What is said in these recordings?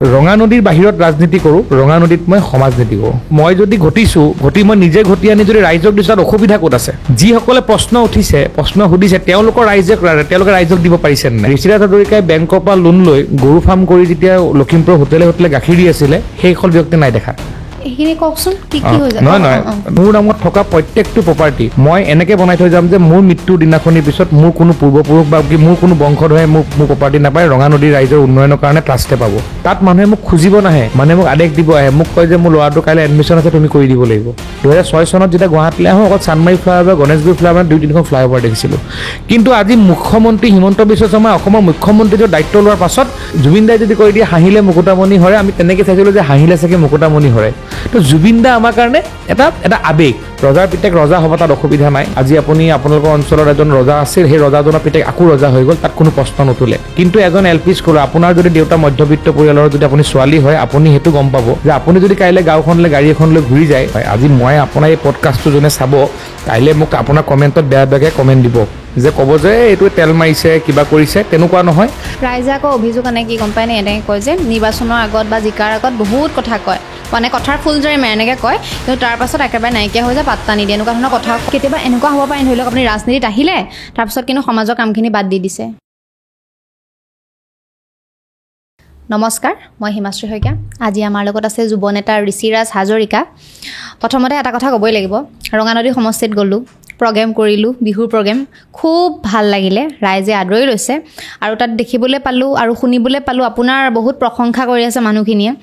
ৰঙা নদীৰ বাহিৰত ৰাজনীতি কৰোঁ, ৰঙা নদীত মই সমাজনীতি কৰোঁ। মই যদি ঘটি মই নিজে ঘটি আনি যদি ৰাইজক দিছোঁ তাত অসুবিধা ক'ত আছে? যিসকলে প্ৰশ্ন সুধিছে তেওঁলোকে ৰাইজক দিব পাৰিছে নাই? ঋষিৰাজ হাজৰিকাই বেংকৰ পৰা লোন লৈ গৰু ফাৰ্ম কৰি যেতিয়া লখিমপুৰৰ হোটেলে গাখীৰ দি আছিলে সেইসকল ব্যক্তি নাই দেখা। এইখিনি কওকচোন কি হৈ যায়? নহয় মোৰ নামত থকা প্ৰত্যেকটো প্ৰপাৰ্টি মই এনেকৈ বনাই থৈ যাম যে মোৰ মৃত্যুৰ দিনাখনিৰ পিছত মোৰ কোনো পূৰ্বপুৰুষ বা মোৰ কোনো বংশধৰে মোৰ প্ৰপাৰ্টি নাপায়। ৰঙা নদীৰ ৰাইজৰ উন্নয়নৰ কাৰণে ট্ৰাষ্টে পাব। তাত মানুহে মোক খুজিব নাহে, মানুহে মোক আদেশ দিব আহে, মোক কয় যে মোৰ ল'ৰাটো কাইলৈ এডমিশ্যন আছে, তুমি কৰি দিব লাগিব। 2006 চনত যেতিয়া গুৱাহাটীলৈ আহোঁ অকল চানমাৰী ফ্লাইঅভাৰ, গণেশগুৰি ফ্লাইঅভাৰ 2-3খন ফ্লাইঅভাৰ দেখিছিলোঁ। কিন্তু আজি মুখ্যমন্ত্ৰী হিমন্ত বিশ্ব শৰ্মাই অসমৰ মুখ্যমন্ত্ৰীৰ দায়িত্ব লোৱাৰ পাছত জুবিন দাই যদি কৈ দিয়ে হাঁহিলে মুকুতামণি হৰে, আমি তেনেকৈ চাইছিলোঁ যে হাঁহিলে চাগে মুকুতামণি হৰে। তো জুবিন দা আমাৰ কাৰণে এটা আৱেগ। ৰজাৰ পিতেক ৰজা হ'ব, তাত অসুবিধা নাই। আজি আপোনালোকৰ অঞ্চলত এজন ৰজা আছিল, সেই ৰজাজনৰ পিতেক আকৌ ৰজা হৈ গ'ল, তাত কোনো প্ৰশ্ন নুতুলে। কিন্তু এজন LP স্কুলৰ আপোনাৰ যদি দেউতা মধ্যবিত্ত পৰিয়ালৰ যদি আপুনি ছোৱালী হয়, আপুনি সেইটো গম পাব যে আপুনি যদি কাইলৈ গাঁওখনলৈ গাড়ী এখন লৈ ঘূৰি যায়, আজি মই আপোনাৰ এই পডকাষ্টটো যোনে চাব কাইলৈ মোক আপোনাৰ কমেণ্টত বেয়াকৈ কমেণ্ট দিব যে ক'ব যে এইটো তেল মাৰিছে কিবা কৰিছে, তেনেকুৱা নহয়। ৰাইজে আকৌ অভিযোগ আনে কি গম পায়নে? এনেকৈ কয় যে নিৰ্বাচনৰ আগত বা জিকাৰ আগত বহুত কথা কয়, মানে কথাৰ ফুলজৰি মাৰে এনেকৈ কয়, কিন্তু তাৰ পাছত একেবাৰে নাইকিয়া হৈ যায়, পাত্তা নিদিয়ে। এনেকুৱা ধৰণৰ কথা কেতিয়াবা এনেকুৱা হ'ব পাৰে, ধৰি লওক আপুনি ৰাজনীতিত আহিলে তাৰপিছত কিন্তু সমাজৰ কামখিনি বাদ দি দিছে। নমস্কাৰ, মই হিমাশ্ৰী শইকীয়া। আজি আমাৰ লগত আছে যুৱ নেতা ঋষিৰাজ হাজৰিকা। প্ৰথমতে এটা কথা ক'বই লাগিব, ৰঙানদী সমষ্টিত গ'লোঁ, প্ৰগ্ৰেম কৰিলোঁ, বিহুৰ প্ৰগ্ৰেম খুব ভাল লাগিলে, ৰাইজে আদৰি লৈছে। আৰু তাত দেখিবলৈ পালোঁ আৰু শুনিবলৈ পালোঁ আপোনাৰ বহুত প্ৰশংসা কৰি আছে মানুহখিনিয়ে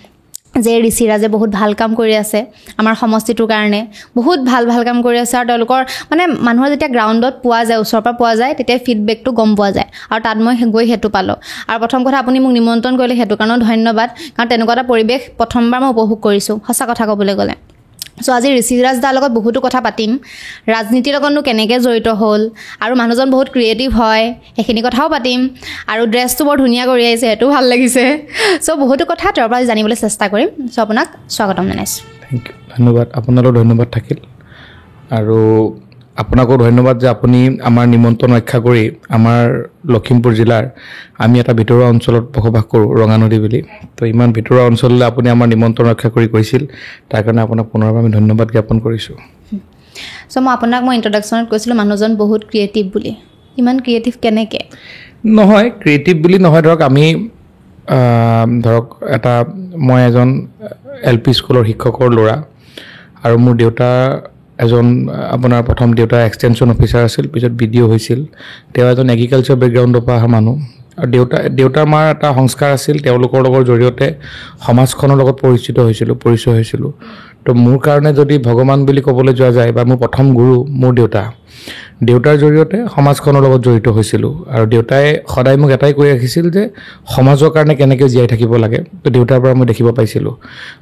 যে ঋষিৰাজে বহুত ভাল কাম কৰি আছে আমাৰ সমষ্টিটোৰ কাৰণে, বহুত ভাল কাম কৰি আছে। আৰু তেওঁলোকৰ মানে মানুহৰ যেতিয়া গ্ৰাউণ্ডত পোৱা যায়, ওচৰৰ পৰা পোৱা যায়, তেতিয়া ফিডবেকটো গম পোৱা যায়। আৰু তাত মই গৈ সেইটো পালোঁ। আৰু প্ৰথম কথা আপুনি মোক নিমন্ত্ৰণ কৰিলে, সেইটো কাৰণেও ধন্যবাদ, কাৰণ তেনেকুৱা এটা পৰিৱেশ প্ৰথমবাৰ মই উপভোগ কৰিছোঁ, সঁচা কথা ক'বলৈ গ'লে। চ' আজি ঋষিৰাজ দাৰ লগত বহুতো কথা পাতিম, ৰাজনীতিৰ লগতনো কেনেকৈ জড়িত হ'ল, আৰু মানুহজন বহুত ক্ৰিয়েটিভ হয় সেইখিনি কথাও পাতিম, আৰু ড্ৰেছটো বৰ ধুনীয়া কৰি আহিছে, সেইটোও ভাল লাগিছে। চ' বহুতো কথা তেওঁৰ পৰা জানিবলৈ চেষ্টা কৰিম। চ' আপোনাক স্বাগতম জনাইছোঁ। থেংক ইউ, ধন্যবাদ। আপোনালৈও ধন্যবাদ থাকিল, আৰু আপোনাকো ধন্যবাদ যে আপুনি আমাৰ নিমন্ত্ৰণ ৰক্ষা কৰি আমাৰ লখিমপুৰ জিলাৰ আমি এটা ভিতৰুৱা অঞ্চলত বসবাস কৰোঁ, ৰঙানদী বুলি। তো ইমান ভিতৰুৱা অঞ্চললৈ আপুনি আমাৰ নিমন্ত্ৰণ ৰক্ষা কৰি কৈছিল, তাৰ কাৰণে আপোনাক পুনৰবাৰ আমি ধন্যবাদ জ্ঞাপন কৰিছোঁ। চ' মই ইণ্ট্ৰডাকশ্যনত কৈছিলোঁ মানুহজন বহুত ক্ৰিয়েটিভ বুলি। ইমান ক্ৰিয়েটিভ কেনেকৈ? নহয়, ক্ৰিয়েটিভ বুলি নহয়, মই এজন LP স্কুলৰ শিক্ষকৰ ল'ৰা, আৰু মোৰ দেউতা আপোনাৰ প্ৰথম দেউতা এক্সটেনশ্যন অফিচাৰ আছিল, পিছত BDO হৈছিল। তেওঁ এজন এগ্ৰিকালচাৰ বেকগ্ৰাউণ্ডৰ পৰা অহা মানুহ। আৰু দেউতাৰ মাৰ এটা সংস্কাৰ আছিল, তেওঁলোকৰ লগৰ জৰিয়তে সমাজখনৰ লগত পৰিচয় হৈছিলোঁ। তো মোৰ কাৰণে যদি ভগৱান বুলি ক'বলৈ যোৱা যায়, বা মোৰ প্ৰথম গুৰু মোৰ দেউতাৰ জৰিয়তে সমাজখনৰ লগত জড়িত হৈছিলোঁ। আৰু দেউতাই সদায় মোক এটাই কৈ ৰাখিছিল যে সমাজৰ কাৰণে কেনেকৈ জীয়াই থাকিব লাগে, তো দেউতাৰ পৰা মই দেখিব পাইছিলোঁ।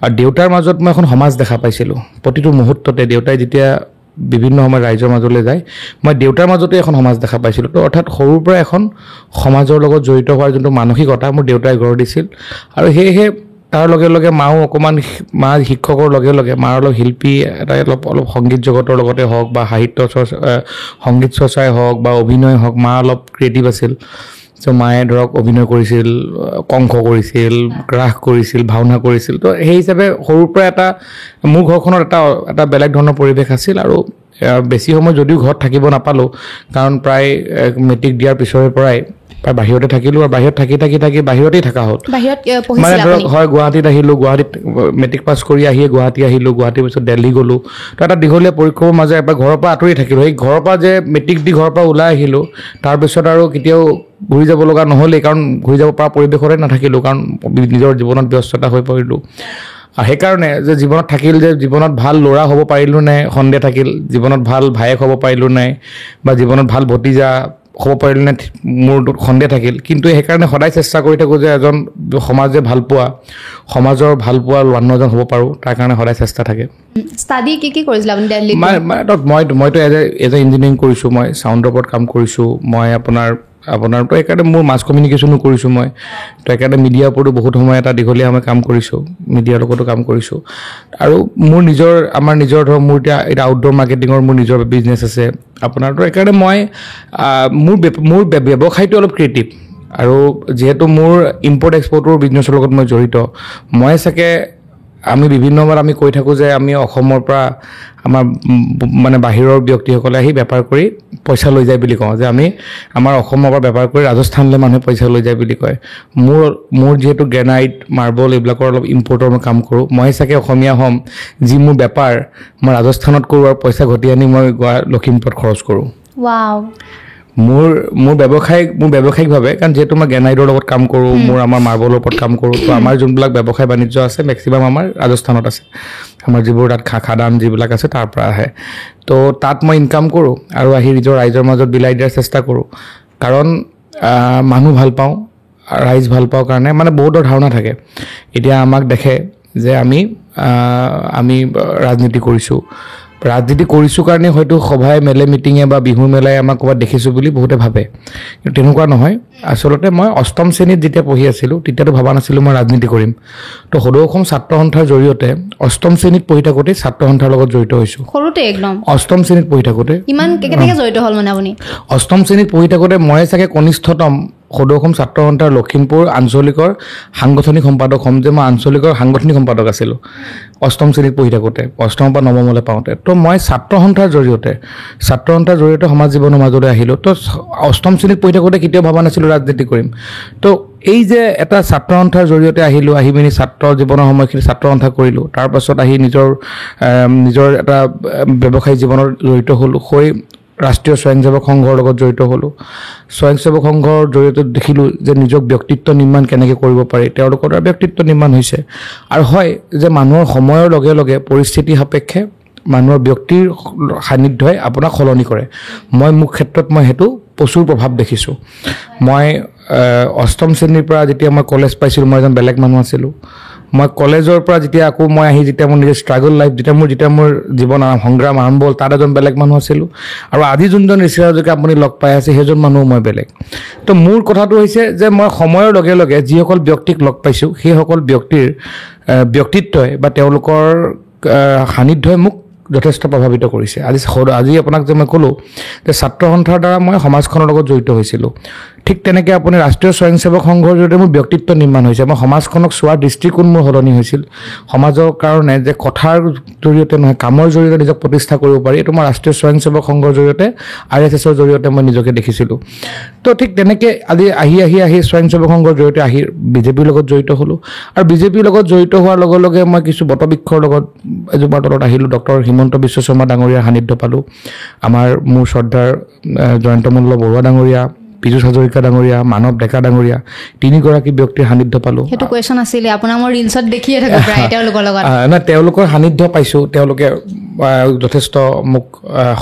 আৰু দেউতাৰ মাজত মই এখন সমাজ দেখা পাইছিলোঁ। প্ৰতিটো মুহূৰ্ততে দেউতাই যেতিয়া বিভিন্ন সময়ত ৰাইজৰ মাজলৈ যায়, মই দেউতাৰ মাজতে এখন সমাজ দেখা পাইছিলোঁ। তো অৰ্থাৎ সৰুৰ পৰা এখন সমাজৰ লগত জড়িত হোৱাৰ যোনটো মানসিকতা মোৰ দেউতাই গঢ় দিছিল। আৰু সেয়েহে তাৰ লগে লগে মাও অকণমান, মা শিক্ষকৰ লগে লগে মাৰ অলপ শিল্পী, এটা অলপ সংগীত জগতৰ লগতে হওক, বা সংগীত চৰ্চাই হওক, বা অভিনয় হওক, মা অলপ ক্ৰিয়েটিভ আছিল। চ' মায়ে ধৰক অভিনয় কৰিছিল, কংস কৰিছিল, ৰাস কৰিছিল, ভাওনা কৰিছিল। তো সেই হিচাপে সৰুৰ পৰা মোৰ ঘৰখনত এটা বেলেগ ধৰণৰ পৰিৱেশ আছিল। আৰু বেছি সময় যদিও ঘৰত থাকিব নাপালোঁ, কাৰণ প্ৰায় মেট্ৰিক দিয়াৰ পিছৰে পৰাই প্ৰায় বাহিৰতে থাকিলোঁ, আৰু বাহিৰত থাকি বাহিৰতেই থকা হ'ল। মানে ধৰক হয়, গুৱাহাটীত আহিলোঁ, গুৱাহাটীত মেট্ৰিক পাছ কৰি আহিয়ে গুৱাহাটী আহিলোঁ, গুৱাহাটীৰ পিছত দিল্লী গ'লোঁ। তো এটা দীঘলীয়া পৰীক্ষাৰ মাজে এবাৰ ঘৰৰ পৰা আঁতৰি থাকিলোঁ। সেই ঘৰৰ পৰা যে মেট্ৰিক দি ঘৰৰ পৰা ওলাই আহিলোঁ, তাৰপিছত আৰু কেতিয়াও ঘূৰি যাব লগা নহ'লেই, কাৰণ ঘূৰি যাব পৰা পৰিৱেশতে নাথাকিলোঁ, কাৰণ নিজৰ জীৱনত ব্যস্ততা হৈ পৰিলোঁ। সেইকাৰণে যে জীৱনত থাকিল, যে জীৱনত ভাল ল'ৰা হ'ব পাৰিলোঁ নাই সন্দেহ থাকিল, জীৱনত ভাল ভায়েক হ'ব পাৰিলোঁ নাই, বা জীৱনত ভাল ভতিজা হ'ব পাৰিলোঁ নাই মোৰ সন্দেহ থাকিল। কিন্তু সেইকাৰণে সদায় চেষ্টা কৰি থাকোঁ যে এজন সমাজৰ ভালপোৱা মানুহ এজন হ'ব পাৰোঁ, তাৰ কাৰণে সদায় চেষ্টা থাকে। ষ্টাডি কি কৰিছিলে আপুনি দিল্লীত? মইতো এজ এ ইঞ্জিনিয়াৰিং কৰিছোঁ, মই চাউণ্ডৰ ওপৰত কাম কৰিছোঁ, মই আপোনাৰতো সেইকাৰণে মোৰ মাছ কমিউনিকেশ্যনো কৰিছোঁ মই। তো সেইকাৰণে মিডিয়াৰ ওপৰতো বহুত সময় এটা দীঘলীয়া সময় কাম কৰিছোঁ, মিডিয়াৰ লগতো কাম কৰিছোঁ। আৰু মোৰ নিজৰ ধৰক মোৰ এতিয়া আউটডোৰ মাৰ্কেটিঙৰ মোৰ নিজৰ বিজনেছ আছে আপোনাৰতো। সেইকাৰণে মোৰ ব্যৱসায়টো অলপ ক্ৰিয়েটিভ। আৰু যিহেতু মোৰ ইম্পৰ্ট এক্সপৰ্টৰ বিজনেছৰ লগত মই জড়িত মই চাগে আমি বিভিন্নবাৰ আমি কৈ থাকোঁ যে আমি অসমৰ পৰা আমাৰ মানে বাহিৰৰ ব্যক্তিসকলে আহি বেপাৰ কৰি পইচা লৈ যায় বুলি কওঁ যে আমি আমাৰ অসমৰ পৰা বেপাৰ কৰি ৰাজস্থানলৈ মানুহে পইচা লৈ যায় বুলি কয় মোৰ যিহেতু গ্ৰেনাইট মাৰ্বল এইবিলাকৰ অলপ ইম্পৰ্টৰ মই কাম কৰোঁ মই চাগে অসমীয়া হ'ম যি মোৰ বেপাৰ মই ৰাজস্থানত কৰোঁ আৰু পইচা ঘটি আনি মই লখিমপুৰত খৰচ কৰোঁ ৱাও মোৰ ব্যৱসায়িকভাৱে কাৰণ যিহেতু মই গ্ৰেনাইটৰ লগত কাম কৰোঁ আমাৰ মাৰ্বলৰ ওপৰত কাম কৰোঁ তো আমাৰ যোনবিলাক ব্যৱসায় বাণিজ্য আছে মেক্সিমাম আমাৰ ৰাজস্থানত আছে আমাৰ যিবোৰ তাত খাদান যিবিলাক আছে তাৰ পৰা আহে তো তাত মই ইনকাম কৰোঁ আৰু আহি নিজৰ ৰাইজৰ মাজত বিলাই দিয়াৰ চেষ্টা কৰোঁ কাৰণ মানুহ ভাল পাওঁ ৰাইজ ভাল পাওঁ কাৰণে মানে বহুতৰ ধাৰণা থাকে এতিয়া আমাক দেখে যে আমি ৰাজনীতি কৰিছোঁ কাৰণে হয়তো সভাই মেলে মিটিঙে বা বিহু মেলাই আমাক ক'ৰবাত দেখিছোঁ বুলি বহুতে ভাবে কিন্তু তেনেকুৱা নহয় আচলতে মই অষ্টম শ্ৰেণীত যেতিয়া পঢ়ি আছিলোঁ তেতিয়াতো ভবা নাছিলোঁ মই ৰাজনীতি কৰিম তো সদৌ অসম ছাত্ৰ সন্থাৰ জৰিয়তে অষ্টম শ্ৰেণীত পঢ়ি থাকোঁতে ছাত্ৰ সন্থাৰ লগত জড়িত হৈছোঁ সৰুতে একদম অষ্টম শ্ৰেণীত পঢ়ি থাকোঁতে ইমান কেনেকৈ জড়িত হ'ল মানে আপুনি অষ্টম শ্ৰেণীত পঢ়ি থাকোঁতে মই চাগে কনিষ্ঠতম সদৌ অসম ছাত্ৰ সন্থাৰ লখিমপুৰ আঞ্চলিকৰ সাংগঠনিক সম্পাদক হ'ম যে মই আঞ্চলিকৰ সাংগঠনিক সম্পাদক আছিলোঁ অষ্টম শ্ৰেণীত পঢ়ি থাকোঁতে অষ্টমৰ পৰা নৱমলৈ পাওঁতে তো মই ছাত্ৰ সন্থাৰ জৰিয়তে সমাজ জীৱনৰ মাজলৈ আহিলোঁ তো অষ্টম শ্ৰেণীত পঢ়ি থাকোঁতে কেতিয়াও ভবা নাছিলোঁ ৰাজনীতি কৰিম তো এই যে এটা ছাত্ৰ সন্থাৰ জৰিয়তে আহি পিনি ছাত্ৰ জীৱনৰ সময়খিনি ছাত্ৰ সন্থা কৰিলোঁ তাৰপাছত আহি নিজৰ এটা ব্যৱসায়িক জীৱনত জড়িত হ'লোঁ হৈ ৰাষ্ট্ৰীয় স্বয়ংসেৱক সংঘৰ লগত জড়িত হ'লোঁ স্বয়ংসেৱক সংঘৰ জৰিয়তে দেখিলোঁ যে নিজক ব্যক্তিত্ব নিৰ্মাণ কেনেকৈ কৰিব পাৰি তেওঁলোকৰ দ্বাৰা ব্যক্তিত্ব নিৰ্মাণ হৈছে আৰু হয় যে মানুহৰ সময়ৰ লগে লগে পৰিস্থিতি সাপেক্ষে মানুহৰ ব্যক্তিৰ সান্নিধ্যই আপোনাক সলনি কৰে মোৰ ক্ষেত্ৰত মই সেইটো প্ৰচুৰ প্ৰভাৱ দেখিছোঁ মই অষ্টম শ্ৰেণীৰ পৰা যেতিয়া মই কলেজ পাইছিলোঁ মই এজন বেলেগ মানুহ আছিলোঁ মই কলেজৰ পৰা যেতিয়া আকৌ মই আহি যেতিয়া মোৰ নিজৰ ষ্ট্ৰাগল লাইফ যেতিয়া মোৰ জীৱন সংগ্ৰাম আৰম্ভ হ'ল তাত এজন বেলেগ মানুহ আছিলোঁ আৰু আজি যোনজন ঋষিৰাজকে আপুনি লগ পাই আছে সেইজন মানুহো মই বেলেগ তো মোৰ কথাটো হৈছে যে মই সময়ৰ লগে লগে যিসকল ব্যক্তিক লগ পাইছোঁ সেইসকল ব্যক্তিৰ ব্যক্তিত্বই বা তেওঁলোকৰ সান্নিধ্যই মোক যথেষ্ট প্ৰভাৱিত কৰিছে আজি আপোনাক যে মই ক'লোঁ যে ছাত্ৰ সন্থাৰ দ্বাৰা মই সমাজখনৰ লগত জড়িত হৈছিলোঁ ঠিক তেনেকৈ আপুনি ৰাষ্ট্ৰীয় স্বয়ংসেৱক সংঘৰ জৰিয়তে মোৰ ব্যক্তিত্ব নিৰ্মাণ হৈছে মই সমাজখনক চোৱাৰ দৃষ্টিকোণ মোৰ সলনি হৈছিল সমাজৰ কাৰণে যে কথাৰ জৰিয়তে নহয় কামৰ জৰিয়তে নিজক প্ৰতিষ্ঠা কৰিব পাৰি এইটো মই ৰাষ্ট্ৰীয় স্বয়ংসেৱক সংঘৰ জৰিয়তে RSSৰ জৰিয়তে মই নিজকে দেখিছিলোঁ তো ঠিক তেনেকৈ আজি আহি স্বয়ংসেৱক সংঘৰ জৰিয়তে বিজেপিৰ লগত জড়িত হ'লোঁ আৰু বিজেপিৰ লগত জড়িত হোৱাৰ লগে লগে মই কিছু বটবৃক্ষৰ লগত এজোপাৰ তলত আহিলোঁ ডক্টৰ হিমন্ত বিশ্ব শৰ্মা ডাঙৰীয়াৰ সান্নিধ্য পালোঁ মোৰ শ্ৰদ্ধাৰ জয়ন্তমল্ল বৰুৱা ডাঙৰীয়া পীযুষ হাজৰিকা ডাঙৰীয়া মানৱ ডেকা ডাঙৰীয়া তিনিগৰাকী ব্যক্তিৰ সান্নিধ্য পালোঁ সেইটো কুৱেশ্যন আছিলে আপোনাৰ মই ৰিলছত দেখিয়ে থাকোঁ প্ৰায় তেওঁলোকৰ লগত তেওঁলোকৰ সান্নিধ্য পাইছোঁ তেওঁলোকে যথেষ্ট মোক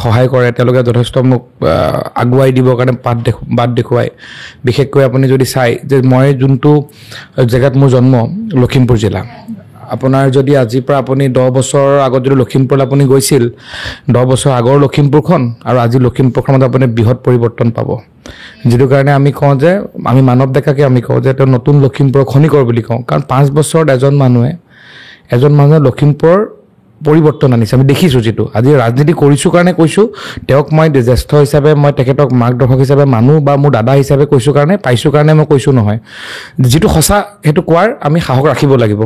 সহায় কৰে তেওঁলোকে যথেষ্ট মোক আগুৱাই দিবৰ কাৰণে বাট দেখুৱায় বিশেষকৈ আপুনি যদি চায় যে মই যোনটো জেগাত মোৰ জন্ম লখিমপুৰ জিলা আপোনাৰ যদি আজিৰ পৰা আপুনি 10 বছৰ আগত যদি লখিমপুৰলৈ আপুনি গৈছিল 10 বছৰ আগৰ লখিমপুৰখন আৰু আজি লখিমপুৰখনত আপুনি বৃহৎ পৰিৱৰ্তন পাব যিটো কাৰণে আমি কওঁ যে আমি মানৱ ডেকাকে আমি কওঁ যে তেওঁ নতুন লখিমপুৰৰ খনিকৰ বুলি কওঁ কাৰণ 5 বছৰত এজন মানুহে লখিমপুৰৰ পৰিৱৰ্তন আনিছে আমি দেখিছোঁ যিটো আজি ৰাজনীতি কৰিছোঁ কাৰণে কৈছোঁ তেওঁক মই জ্যেষ্ঠ হিচাপে মই তেখেতক মাৰ্গদৰ্শক হিচাপে মানুহ বা মোৰ দাদা হিচাপে কৈছোঁ কাৰণে পাইছোঁ কাৰণে মই কৈছোঁ নহয় যিটো সঁচা সেইটো কোৱাৰ আমি সাহস ৰাখিব লাগিব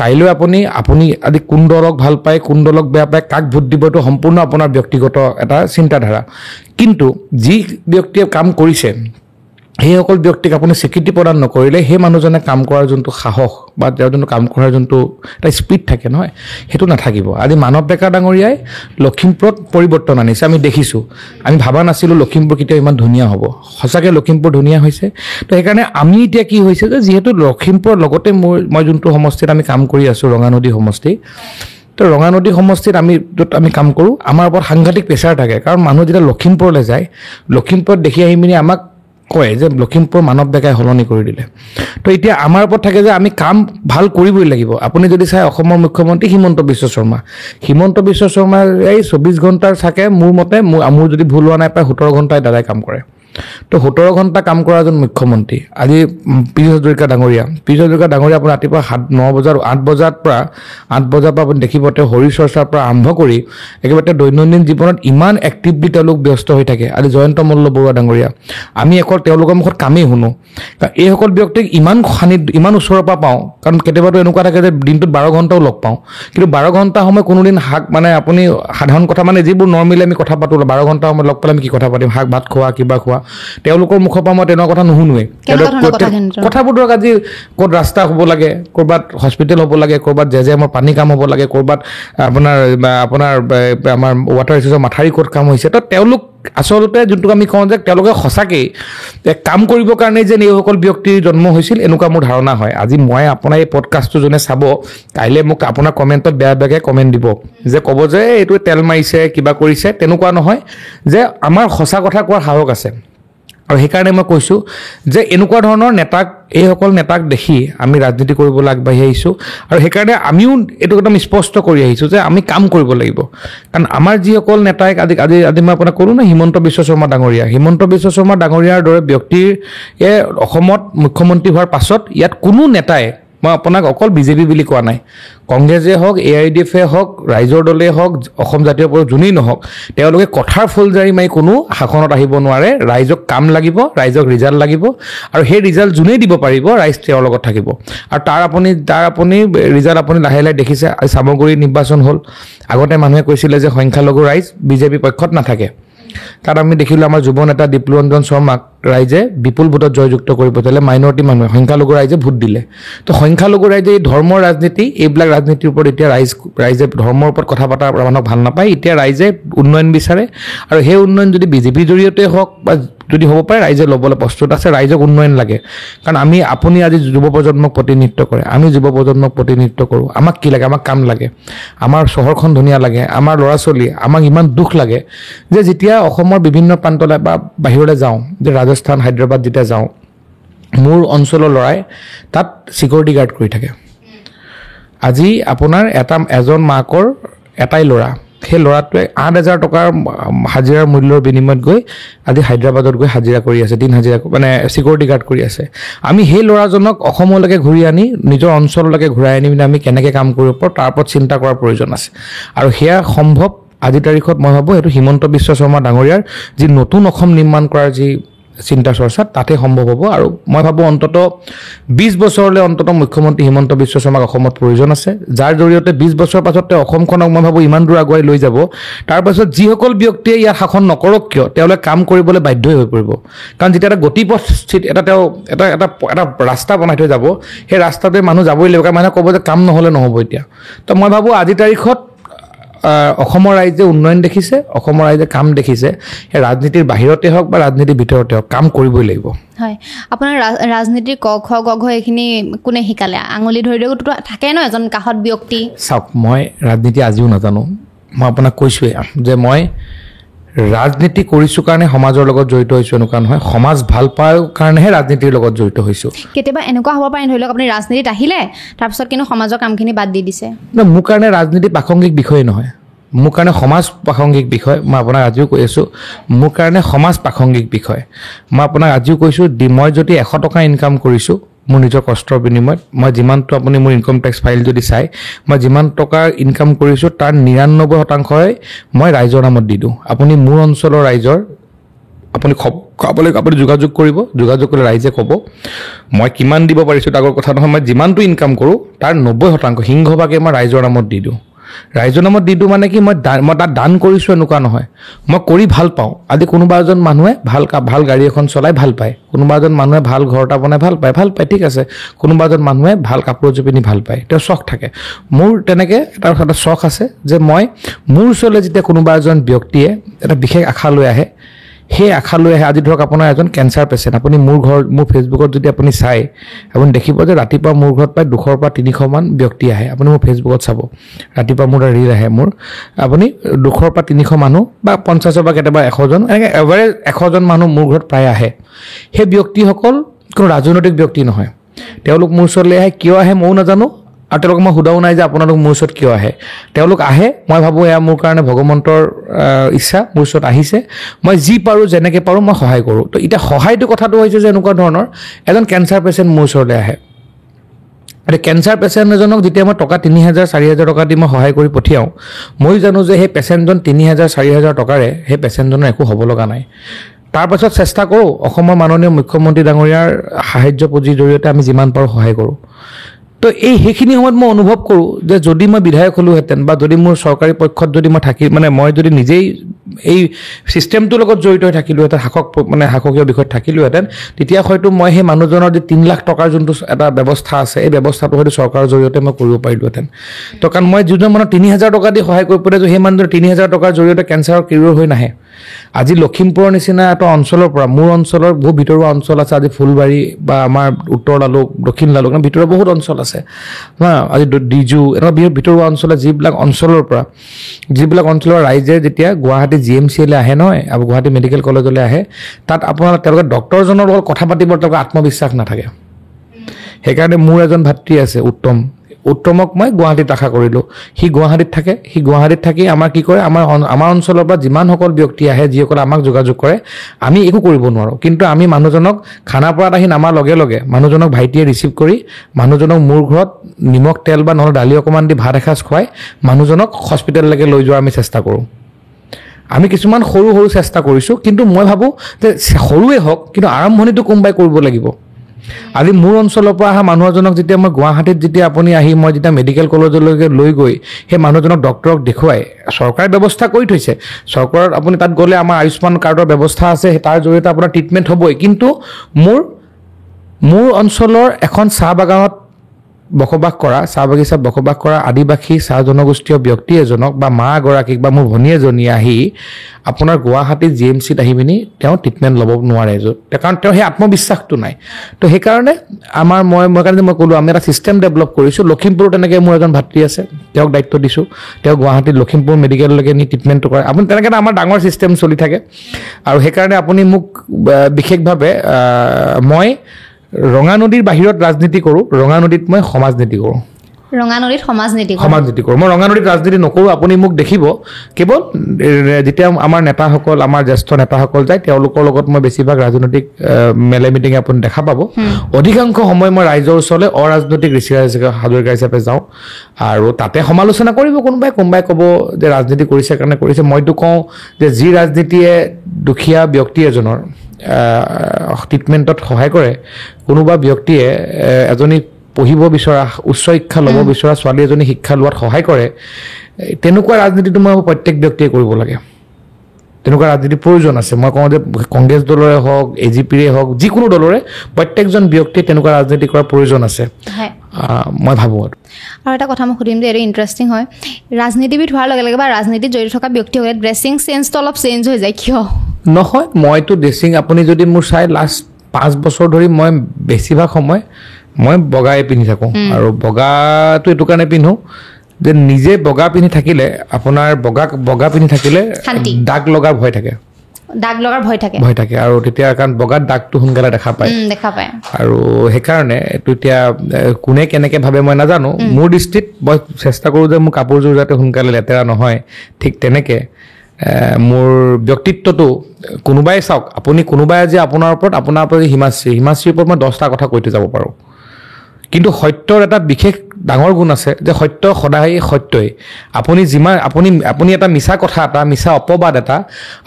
কাইলৈ আপুনি আজি কোন দলক ভাল পায় কোন দলক বেয়া পায় কাক ভোট দিব এইটো সম্পূৰ্ণ আপোনাৰ ব্যক্তিগত এটা চিন্তাধাৰা কিন্তু যি ব্যক্তিয়ে কাম কৰিছে সেইসকল ব্যক্তিক আপুনি স্বীকৃতি প্ৰদান নকৰিলে সেই মানুহজনে কাম কৰাৰ যোনটো সাহস বা তেওঁৰ যোনটো কাম কৰাৰ যোনটো এটা স্পীড থাকে নহয় সেইটো নাথাকিব আজি মানৱ ডেকা ডাঙৰীয়াই লখিমপুৰত পৰিৱৰ্তন আনিছে আমি দেখিছোঁ আমি ভাবা নাছিলোঁ লখিমপুৰ কেতিয়াও ইমান ধুনীয়া হ'ব সঁচাকৈ লখিমপুৰ ধুনীয়া হৈছে তো সেইকাৰণে আমি এতিয়া কি হৈছে যে যিহেতু লখিমপুৰৰ লগতে মই যোনটো সমষ্টিত আমি কাম কৰি আছোঁ ৰঙানদী সমষ্টি তো ৰঙানদী সমষ্টিত য'ত আমি কাম কৰোঁ আমাৰ ওপৰত সাংঘাতিক প্ৰেছাৰ থাকে কাৰণ মানুহ যেতিয়া লখিমপুৰলৈ যায় লখিমপুৰত দেখি আহি পিনি আমাক কয় যে লখিমপুৰ মানৱ ডেকাই সলনি কৰি দিলে তো এতিয়া আমাৰ ওপৰত থাকে যে আমি কাম ভাল কৰিবই লাগিব আপুনি যদি চাই অসমৰ মুখ্যমন্ত্ৰী হিমন্ত বিশ্ব শৰ্মা এই 24 ঘণ্টাৰ চাগে মোৰ মতে মোৰ যদি ভুল হোৱা নাই প্ৰায় 17 ঘণ্টাই দাদাই কাম কৰে তো 17 ঘণ্টা কাম কৰা এজন মুখ্যমন্ত্ৰী আজি পীযুষ হাজৰিকা ডাঙৰীয়া আপুনি ৰাতিপুৱা 8 বজাৰ পৰা আপুনি দেখিব তেওঁ শৰীৰ চৰ্চাৰ পৰা আৰম্ভ কৰি একেবাৰে দৈনন্দিন জীৱনত ইমান এক্টিভলি তেওঁলোক ব্যস্ত হৈ থাকে আজি জয়ন্ত মল্ল বৰুৱা ডাঙৰীয়া আমি অকল তেওঁলোকৰ মুখত কামেই শুনো এইসকল ব্যক্তিক ইমান ওচৰৰ পৰা পাওঁ কাৰণ কেতিয়াবাতো এনেকুৱা থাকে যে দিনটোত 12 ঘণ্টাও লগ পাওঁ কিন্তু 12 ঘণ্টা সময় কোনোদিন হাক মানে আপুনি সাধাৰণ কথা মানে যিবোৰ নৰ্মেলি আমি কথা পাতো 12 ঘণ্টা সময় লগ পালে আমি কি কথা পাতিম হাক ভাত খোৱা কিবা খোৱা তেওঁলোকৰ মুখৰ পৰা মই তেনেকুৱা কথা নুশুনোৱে কথাবোৰ ধৰক আজি ক'ত ৰাস্তা হ'ব লাগে ক'ৰবাত হস্পিটেল হ'ব লাগে ক'ৰবাত জেজেমৰ পানী কাম হ'ব লাগে ক'ৰবাত আপোনাৰ আমাৰ ৱাটাৰ ৰিচোৰ্চৰ মাথাৰি ক'ত কাম হৈছে তো তেওঁলোক আচলতে যোনটো আমি কওঁ যে তেওঁলোকে সঁচাকেই কাম কৰিবৰ কাৰণে যে এইসকল ব্যক্তিৰ জন্ম হৈছিল এনেকুৱা মোৰ ধাৰণা হয় আজি মই আপোনাৰ এই পডকাষ্টটো যোনে চাব কাইলৈ মোক আপোনাৰ কমেণ্টত বেয়াকৈ কমেণ্ট দিব যে ক'ব যে এইটো তেল মাৰিছে কিবা কৰিছে তেনেকুৱা নহয় যে আমাৰ সঁচা কথা কোৱাৰ সাহস আছে আৰু সেইকাৰণে মই কৈছোঁ যে এনেকুৱা ধৰণৰ এইসকল নেতাক দেখি আমি ৰাজনীতি কৰিবলৈ আগবাঢ়ি আহিছোঁ আৰু সেইকাৰণে আমিও এইটো একদম স্পষ্ট কৰি আহিছোঁ যে আমি কাম কৰিব লাগিব কাৰণ আমাৰ যিসকল নেতাই আজি মই আপোনাক ক'লোঁ ন হিমন্ত বিশ্ব শৰ্মা ডাঙৰীয়াৰ দৰে ব্যক্তিৰ অসমত মুখ্যমন্ত্ৰী হোৱাৰ পাছত ইয়াত কোনো নেতাই মই আপোনাক অকল বিজেপি বুলি কোৱা নাই কংগ্ৰেছে হওক AIDF হওক ৰাইজৰ দলে হওক অসম জাতীয় পৰিষদ যোনেই নহওক তেওঁলোকে কথাৰ ফুলজাৰি মাৰি কোনো শাসনত আহিব নোৱাৰে ৰাইজক কাম লাগিব ৰাইজক ৰিজাল্ট লাগিব আৰু সেই ৰিজাল্ট যোনেই দিব পাৰিব ৰাইজ তেওঁৰ লগত থাকিব আৰু তাৰ আপুনি ৰিজাল্ট আপুনি লাহে লাহে দেখিছে চামগুৰি নিৰ্বাচন হ'ল আগতে মানুহে কৈছিলে যে সংখ্যালঘু ৰাইজ বিজেপি পক্ষত নাথাকে তাত আমি দেখিলোঁ আমাৰ যুৱ নেতা দীপলোৰঞ্জন শৰ্মাক ৰাইজে বিপুল ভোটত জয়যুক্ত কৰি পঠিয়ালে মাইনৰিটি মানুহে সংখ্যালঘু ৰাইজে ভোট দিলে তো সংখ্যালঘু ৰাইজে এই ধৰ্মৰ ৰাজনীতি এইবিলাক ৰাজনীতিৰ ওপৰত এতিয়া ৰাইজে ধৰ্মৰ ওপৰত কথা পতা মানুহক ভাল নাপায় এতিয়া ৰাইজে উন্নয়ন বিচাৰে আৰু সেই উন্নয়ন যদি বিজেপিৰ জৰিয়তে হওক বা যদি হ'ব পাৰে ৰাইজে ল'বলৈ প্ৰস্তুত আছে ৰাইজক উন্নয়ন লাগে কাৰণ আপুনি আজি যুৱ প্ৰজন্মক প্ৰতিনিধিত্ব কৰে আমি যুৱ প্ৰজন্মক প্ৰতিনিধিত্ব কৰোঁ আমাক কি লাগে আমাক কাম লাগে আমাৰ চহৰখন ধুনীয়া লাগে আমাৰ ল'ৰা ছোৱালী আমাক ইমান দুখ লাগে যে যেতিয়া অসমৰ বিভিন্ন প্ৰান্তলৈ বা বাহিৰলৈ যাওঁ যে ৰাজস্থান হায়দৰাবাদ যেতিয়া যাওঁ মোৰ অঞ্চলৰ ল'ৰাই তাত চিকিউৰিটি গাৰ্ড কৰি থাকে আজি আপোনাৰ এজন মাকৰ এটাই ল'ৰা সেই ল'ৰাটোৱে 8,000 টকাৰ হাজিৰাৰ মূল্যৰ বিনিময়ত গৈ আজি হায়দৰাবাদত গৈ হাজিৰা কৰি আছে দিন হাজিৰা মানে চিকিউৰিটি গাৰ্ড কৰি আছে আমি সেই ল'ৰাজনক অসমলৈকে ঘূৰি আনি নিজৰ অঞ্চললৈকে ঘূৰাই আনি পিনে আমি কেনেকৈ কাম কৰিব পাৰোঁ তাৰ ওপৰত চিন্তা কৰাৰ প্ৰয়োজন আছে আৰু সেয়া সম্ভৱ আজিৰ তাৰিখত মই ভাবোঁ এইটো হিমন্ত বিশ্ব শৰ্মা ডাঙৰীয়াৰ যি নতুন অসম নিৰ্মাণ কৰাৰ যি চিন্তা চৰ্চা তাতে সম্ভৱ হ'ব আৰু মই ভাবোঁ অন্ততঃ 20 বছৰলৈ অন্ততঃ মুখ্যমন্ত্ৰী হিমন্ত বিশ্ব শৰ্মাক অসমত প্ৰয়োজন আছে যাৰ জৰিয়তে 20 বছৰ পাছত তেওঁ অসমখনক মই ভাবোঁ ইমান দূৰ আগুৱাই লৈ যাব তাৰপাছত যিসকল ব্যক্তিয়ে ইয়াত শাসন নকৰক কিয় তেওঁলোকে কাম কৰিবলৈ বাধ্যই হৈ পৰিব কাৰণ যেতিয়া এটা গতিপথ এটা ৰাস্তা বনাই থৈ যাব সেই ৰাস্তাটোৱে মানুহ যাবই লাগিব কাৰণ মানুহে ক'ব যে কাম নহ'লে নহ'ব এতিয়া তো মই ভাবোঁ আজিৰ তাৰিখত অসমৰ ৰাইজে উন্নয়ন দেখিছে অসমৰ ৰাইজে কাম দেখিছে সেই ৰাজনীতিৰ বাহিৰতে হওক বা ৰাজনীতিৰ ভিতৰতে হওক কাম কৰিবই লাগিব হয় আপোনাৰ ৰাজনীতিৰ ক খ গ ঘ এইখিনি কোনে শিকালে আঙুলি ধৰি দিয়ক থাকে ন এজন কাষত ব্যক্তি চাওক মই ৰাজনীতি আজিও নাজানো মই আপোনাক কৈছোঁৱে যে মই ৰাজনীতি কৰিছোঁ কাৰণে সমাজৰ লগত জড়িত হৈছোঁ এনেকুৱা নহয় সমাজ ভাল পাওঁ কাৰণেহে ৰাজনীতিৰ লগত জড়িত হৈছোঁ কেতিয়াবা এনেকুৱা হ'ব পাৰে ধৰি লওক আপুনি ৰাজনীতিত আহিলে তাৰপিছত কিন্তু সমাজৰ কামখিনি বাদ দি দিছে মোৰ কাৰণে ৰাজনীতি প্ৰাসংগিক বিষয় নহয় মোৰ কাৰণে সমাজ প্ৰাসংগিক বিষয় মই আপোনাক আজিও কৈ আছোঁ মোৰ কাৰণে সমাজ প্ৰাসংগিক বিষয় মই আপোনাক আজিও কৈছোঁ মই যদি 100 টকা ইনকাম কৰিছোঁ মোৰ নিজৰ কষ্টৰ বিনিময়ত মই যিমানটো আপুনি মোৰ ইনকম টেক্স ফাইল যদি চাই মই যিমান টকা ইনকাম কৰিছোঁ তাৰ 99% মই ৰাইজৰ নামত দি দিওঁ আপুনি মোৰ অঞ্চলৰ ৰাইজৰ আপুনি যোগাযোগ কৰিব যোগাযোগ কৰিলে ৰাইজে ক'ব মই কিমান দিব পাৰিছোঁ ডাঙৰ কথা নহয় মই যিমানটো ইনকাম কৰোঁ তাৰ 90% সিংহভাগে মই ৰাইজৰ নামত দি দিওঁ ৰাইজৰ নামত দি দিওঁ মানে কি মই তাত দান কৰিছোঁ এনেকুৱা নহয় মই কৰি ভাল পাওঁ আজি কোনোবা এজন মানুহে ভাল গাড়ী এখন চলাই ভাল পায় কোনোবা এজন মানুহে ভাল ঘৰ এটা বনাই ভাল পায় ঠিক আছে কোনোবা এজন মানুহে ভাল কাপোৰ এযোৰ পিন্ধি ভাল পায় তেওঁৰ চখ থাকে মোৰ তেনেকৈ এটা চখ আছে যে মই মোৰ ওচৰলৈ যেতিয়া কোনোবা এজন ব্যক্তিয়ে এটা বিশেষ আশা লৈ আহে সেই আশা লৈ আহে আজি ধৰক আপোনাৰ এজন কেঞ্চাৰ পেচেণ্ট আপুনি মোৰ ফেচবুকত যদি আপুনি চাই আপুনি দেখিব যে ৰাতিপুৱা মোৰ ঘৰত প্ৰায় 200 পৰা 300 মান ব্যক্তি আহে আপুনি মোৰ ফেচবুকত চাব ৰাতিপুৱা মোৰ ৰিল আহে মোৰ আপুনি 200 পৰা 300 মানুহ বা 50 বা কেতিয়াবা 100 জন এনেকৈ এভাৰেজ 100 জন মানুহ মোৰ ঘৰত প্ৰায় আহে সেই ব্যক্তিসকল কোনো ৰাজনৈতিক ব্যক্তি নহয় তেওঁলোক মোৰ ওচৰলৈ আহে কিয় আহে ময়ো নাজানো আৰু তেওঁলোকক মই সোধাও নাই যে আপোনালোক মোৰ ওচৰত কিয় আহে তেওঁলোক আহে মই ভাবোঁ এয়া মোৰ কাৰণে ভগৱন্তৰ ইচ্ছা মোৰ ওচৰত আহিছে মই যি পাৰোঁ যেনেকৈ পাৰোঁ মই সহায় কৰোঁ তো এতিয়া সহায়টো কথাটো হৈছে যে এনেকুৱা ধৰণৰ এজন কেঞ্চাৰ পেচেণ্ট মোৰ ওচৰলৈ আহে আৰু কেঞ্চাৰ পেচেণ্ট এজনক যেতিয়া মই টকা 3,000 4,000 টকা দি মই সহায় কৰি পঠিয়াওঁ মই জানো যে সেই পেচেণ্টজন 3,000 4,000 টকাৰে সেই পেচেণ্টজনৰ একো হ'ব লগা নাই তাৰ পাছত চেষ্টা কৰোঁ অসমৰ মাননীয় মুখ্যমন্ত্ৰী ডাঙৰীয়াৰ সাহায্য পুঁজিৰ জৰিয়তে আমি যিমান পাৰোঁ সহায় কৰোঁ তো সেইখিনি সময়ত মই অনুভৱ কৰোঁ যে যদি মই বিধায়ক হ'লোহেঁতেন বা যদি মোৰ চৰকাৰী পক্ষত যদি মই মই যদি নিজেই এই ছিষ্টেমটোৰ লগত জড়িত হৈ থাকিলোহেঁতেন শাসকীয় বিষয়ত থাকিলোহেঁতেন তেতিয়া হয়তো মই সেই মানুহজনৰ যে 3 লাখ টকাৰ যোনটো এটা ব্যৱস্থা আছে এই ব্যৱস্থাটো হয়তো চৰকাৰৰ জৰিয়তে মই কৰিব পাৰিলোহেঁতেন তো কাৰণ মই যিজন মানুহক 3,000 টকা দি সহায় কৰিব পাৰিছোঁ সেই মানুহজনৰ 3,000 টকাৰ জৰিয়তে কেঞ্চাৰৰ কিউৰ হৈ নাহে আজি লখিমপুৰৰ নিচিনা এটা অঞ্চলৰ পৰা মোৰ অঞ্চলৰ বহু ভিতৰুৱা অঞ্চল আছে আজি ফুলবাৰী বা আমাৰ উত্তৰ লালুক দক্ষিণ লালুক ভিতৰুৱা বহুত অঞ্চল আছে আজি ডিজু এনেকুৱা ভিতৰুৱা অঞ্চলত যিবিলাক অঞ্চলৰ ৰাইজে যেতিয়া গুৱাহাটী GMCলৈ আহে নহয় আৰু গুৱাহাটী মেডিকেল কলেজলৈ আহে তাত আপোনাৰ তেওঁলোকে ডক্টৰজনৰ লগত কথা পাতিবৰ তেওঁলোকৰ আত্মবিশ্বাস নাথাকে সেইকাৰণে মোৰ এজন ভাতৃ আছে উত্তমক মই গুৱাহাটীত আশা কৰিলোঁ সি গুৱাহাটীত থাকি আমাৰ কি কৰে আমাৰ অঞ্চলৰ পৰা যিমানসকল ব্যক্তি আহে যিসকলে আমাক যোগাযোগ কৰে আমি একো কৰিব নোৱাৰোঁ কিন্তু আমি মানুহজনক খানাপাৰাত আহি নামাৰ লগে লগে মানুহজনক ভাইটিয়ে ৰিচিভ কৰি মানুহজনক মোৰ ঘৰত নিমখ তেল বা নহ'লে দালি অকণমান দি ভাত এসাঁজ খুৱাই মানুহজনক হস্পিটেললৈকে লৈ যোৱাৰ আমি চেষ্টা কৰোঁ আমি কিছুমান সৰু চেষ্টা কৰিছোঁ কিন্তু মই ভাবোঁ যে সৰুৱে হওক কিন্তু আৰম্ভণিটো কোনোবাই কৰিব লাগিব আজি মোৰ অঞ্চলৰ পৰা অহা মানুহ এজনক যেতিয়া মই গুৱাহাটীত যেতিয়া আপুনি আহি মই যেতিয়া মেডিকেল কলেজলৈকে লৈ গৈ সেই মানুহজনক ডক্টৰক দেখুৱাই চৰকাৰে ব্যৱস্থা কৰি থৈছে চৰকাৰত আপুনি তাত গ'লে আমাৰ আয়ুষ্মান কাৰ্ডৰ ব্যৱস্থা আছে তাৰ জৰিয়তে আপোনাৰ ট্ৰিটমেণ্ট হ'বই কিন্তু মোৰ অঞ্চলৰ এখন চাহ বাগানত চাহ বাগিচাত বসবাস কৰা আদিবাসী চাহ জনগোষ্ঠীয় ব্যক্তি এজনক বা মা এগৰাকীক বা মোৰ ভনী এজনী আহি আপোনাৰ গুৱাহাটী GMCত আহি পিনি তেওঁ ট্ৰিটমেণ্ট ল'ব নোৱাৰে কাৰণ তেওঁ সেই আত্মবিশ্বাসটো নাই তো সেইকাৰণে মই ক'লোঁ আমি এটা ছিষ্টেম ডেভেলপ কৰিছোঁ লখিমপুৰত তেনেকৈ মোৰ এজন ভাতৃ আছে তেওঁক দায়িত্ব দিছোঁ তেওঁ গুৱাহাটীত লখিমপুৰ মেডিকেললৈকে নি ট্ৰিটমেণ্টটো কৰে আপুনি তেনেকৈ আমাৰ ডাঙৰ ছিষ্টেম চলি থাকে আৰু সেইকাৰণে আপুনি মোক বিশেষভাৱে মই ৰঙানদীৰ বাহিৰত ৰাজনীতি কৰোঁ ৰঙানদীত মই সমাজনীতি কৰোঁ মই ৰঙানদীত ৰাজনীতি নকৰোঁ আপুনি মোক দেখিব কেৱল যেতিয়া আমাৰ নেতাসকল আমাৰ জ্যেষ্ঠ নেতাসকল যায় তেওঁলোকৰ লগত মই বেছিভাগ ৰাজনৈতিক মেলে মিটিঙে আপুনি দেখা পাব অধিকাংশ সময় মই ৰাইজৰ ওচৰলৈ অৰাজনৈতিক ঋষিৰাজ হাজৰিকা হিচাপে যাওঁ আৰু তাতে সমালোচনা কৰিব কোনোবাই ক'ব যে ৰাজনীতি কৰিছে কাৰণে কৰিছে মইতো কওঁ যে যি ৰাজনীতিয়ে দুখীয়া ব্যক্তি এজনৰ ট্ৰিটমেণ্টত সহায় কৰে কোনোবা ব্যক্তিয়ে এজনী পঢ়িব বিচৰা উচ্চ শিক্ষা ল'ব বিচৰা ছোৱালী এজনী শিক্ষা লোৱাত সহায় কৰে তেনেকুৱা ৰাজনীতিটো মই প্ৰত্যেক ব্যক্তিয়ে কৰিব লাগে তেনেকুৱা ৰাজনীতিৰ প্ৰয়োজন আছে মই কওঁ যে কংগ্ৰেছ দলৰে হওক AGPৰে হওক যিকোনো দলৰে প্ৰত্যেকজন ব্যক্তিয়ে তেনেকুৱা ৰাজনীতি কৰাৰ প্ৰয়োজন আছে মই ভাবোঁ আৰু এটা কথা মই সুধিম যে এইটো ইণ্টাৰেষ্টিং হয় ৰাজনীতিবিদ হোৱাৰ লগে লগে বা ৰাজনীতিত জড়িত থকা ব্যক্তিসকলে ড্ৰেছিং চেঞ্জটো অলপ চেঞ্জ হৈ যায় কিয় নহয় মইতো ড্ৰেছিং আপুনি যদি মোৰ চাই লাষ্ট 5 বছৰ ধৰি মই বেছিভাগ সময় মই বগাই পিন্ধি থাকোঁ আৰু বগাটো এইটো কাৰণে পিন্ধোঁ যে নিজে বগা পিন্ধি থাকিলে আপোনাৰ বগা পিন্ধি থাকিলে দাগ লগাৰ ভয় থাকে আৰু তেতিয়া কাৰণ বগাত দাগটো সোনকালে দেখা পায় আৰু সেইকাৰণে এইটো এতিয়া কোনে কেনেকৈ ভাবে মই নাজানো মোৰ দৃষ্টিত মই চেষ্টা কৰোঁ যে মোৰ কাপোৰযোৰ যাতে সোনকালে লেতেৰা নহয় ঠিক তেনেকৈ মোৰ ব্যক্তিত্বটো কোনোবাই চাওক আপুনি কোনোবাই আজি আপোনাৰ ওপৰত হিমাশ্ৰীৰ ওপৰত মই 10টা কথা কৈ থৈ যাব পাৰোঁ কিন্তু সত্যৰ এটা বিশেষ ডাঙৰ গুণ আছে যে সত্য সদায় সত্যই আপুনি এটা মিছা কথা এটা মিছা অপবাদ এটা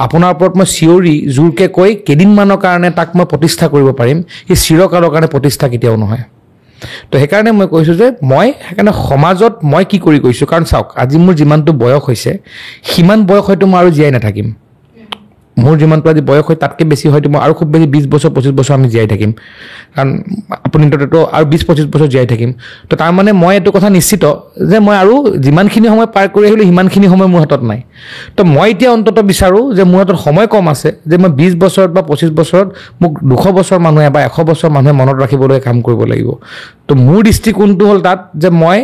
আপোনাৰ ওপৰত মই চিঞৰি জোৰকৈ কৈ কেইদিনমানৰ কাৰণে তাক মই প্ৰতিষ্ঠা কৰিব পাৰিম সেই চিৰকালৰ কাৰণে প্ৰতিষ্ঠা কেতিয়াও নহয় তো সেইকাৰণে মই কৈছোঁ যে সেইকাৰণে সমাজত মই কি কৰি গৈছোঁ কাৰণ চাওক আজি মোৰ যিমানটো বয়স হৈছে সিমান বয়স হয়তো মই আৰু জীয়াই নাথাকিম মোৰ যিমানটো আজি বয়স হয় তাতকৈ বেছি হয়তো মই আৰু খুব বেছি 20 বছৰ 25 বছৰ আমি জীয়াই থাকিম কাৰণ আপুনি তো আৰু 20-25 বছৰ জীয়াই থাকিম তো তাৰমানে মই এইটো কথা নিশ্চিত যে মই আৰু যিমানখিনি সময় পাৰ কৰি আহিলোঁ সিমানখিনি সময় মোৰ হাতত নাই তো মই এতিয়া অন্ততঃ বিচাৰোঁ যে মোৰ হাতত সময় কম আছে যে মই 20 বছৰত বা 25 বছৰত মোক 200 বছৰ মানুহে বা 100 বছৰ মানুহে মনত ৰাখিবলৈ কাম কৰিব লাগিব তো মোৰ দৃষ্টিকোণটো হ'ল তাত যে মই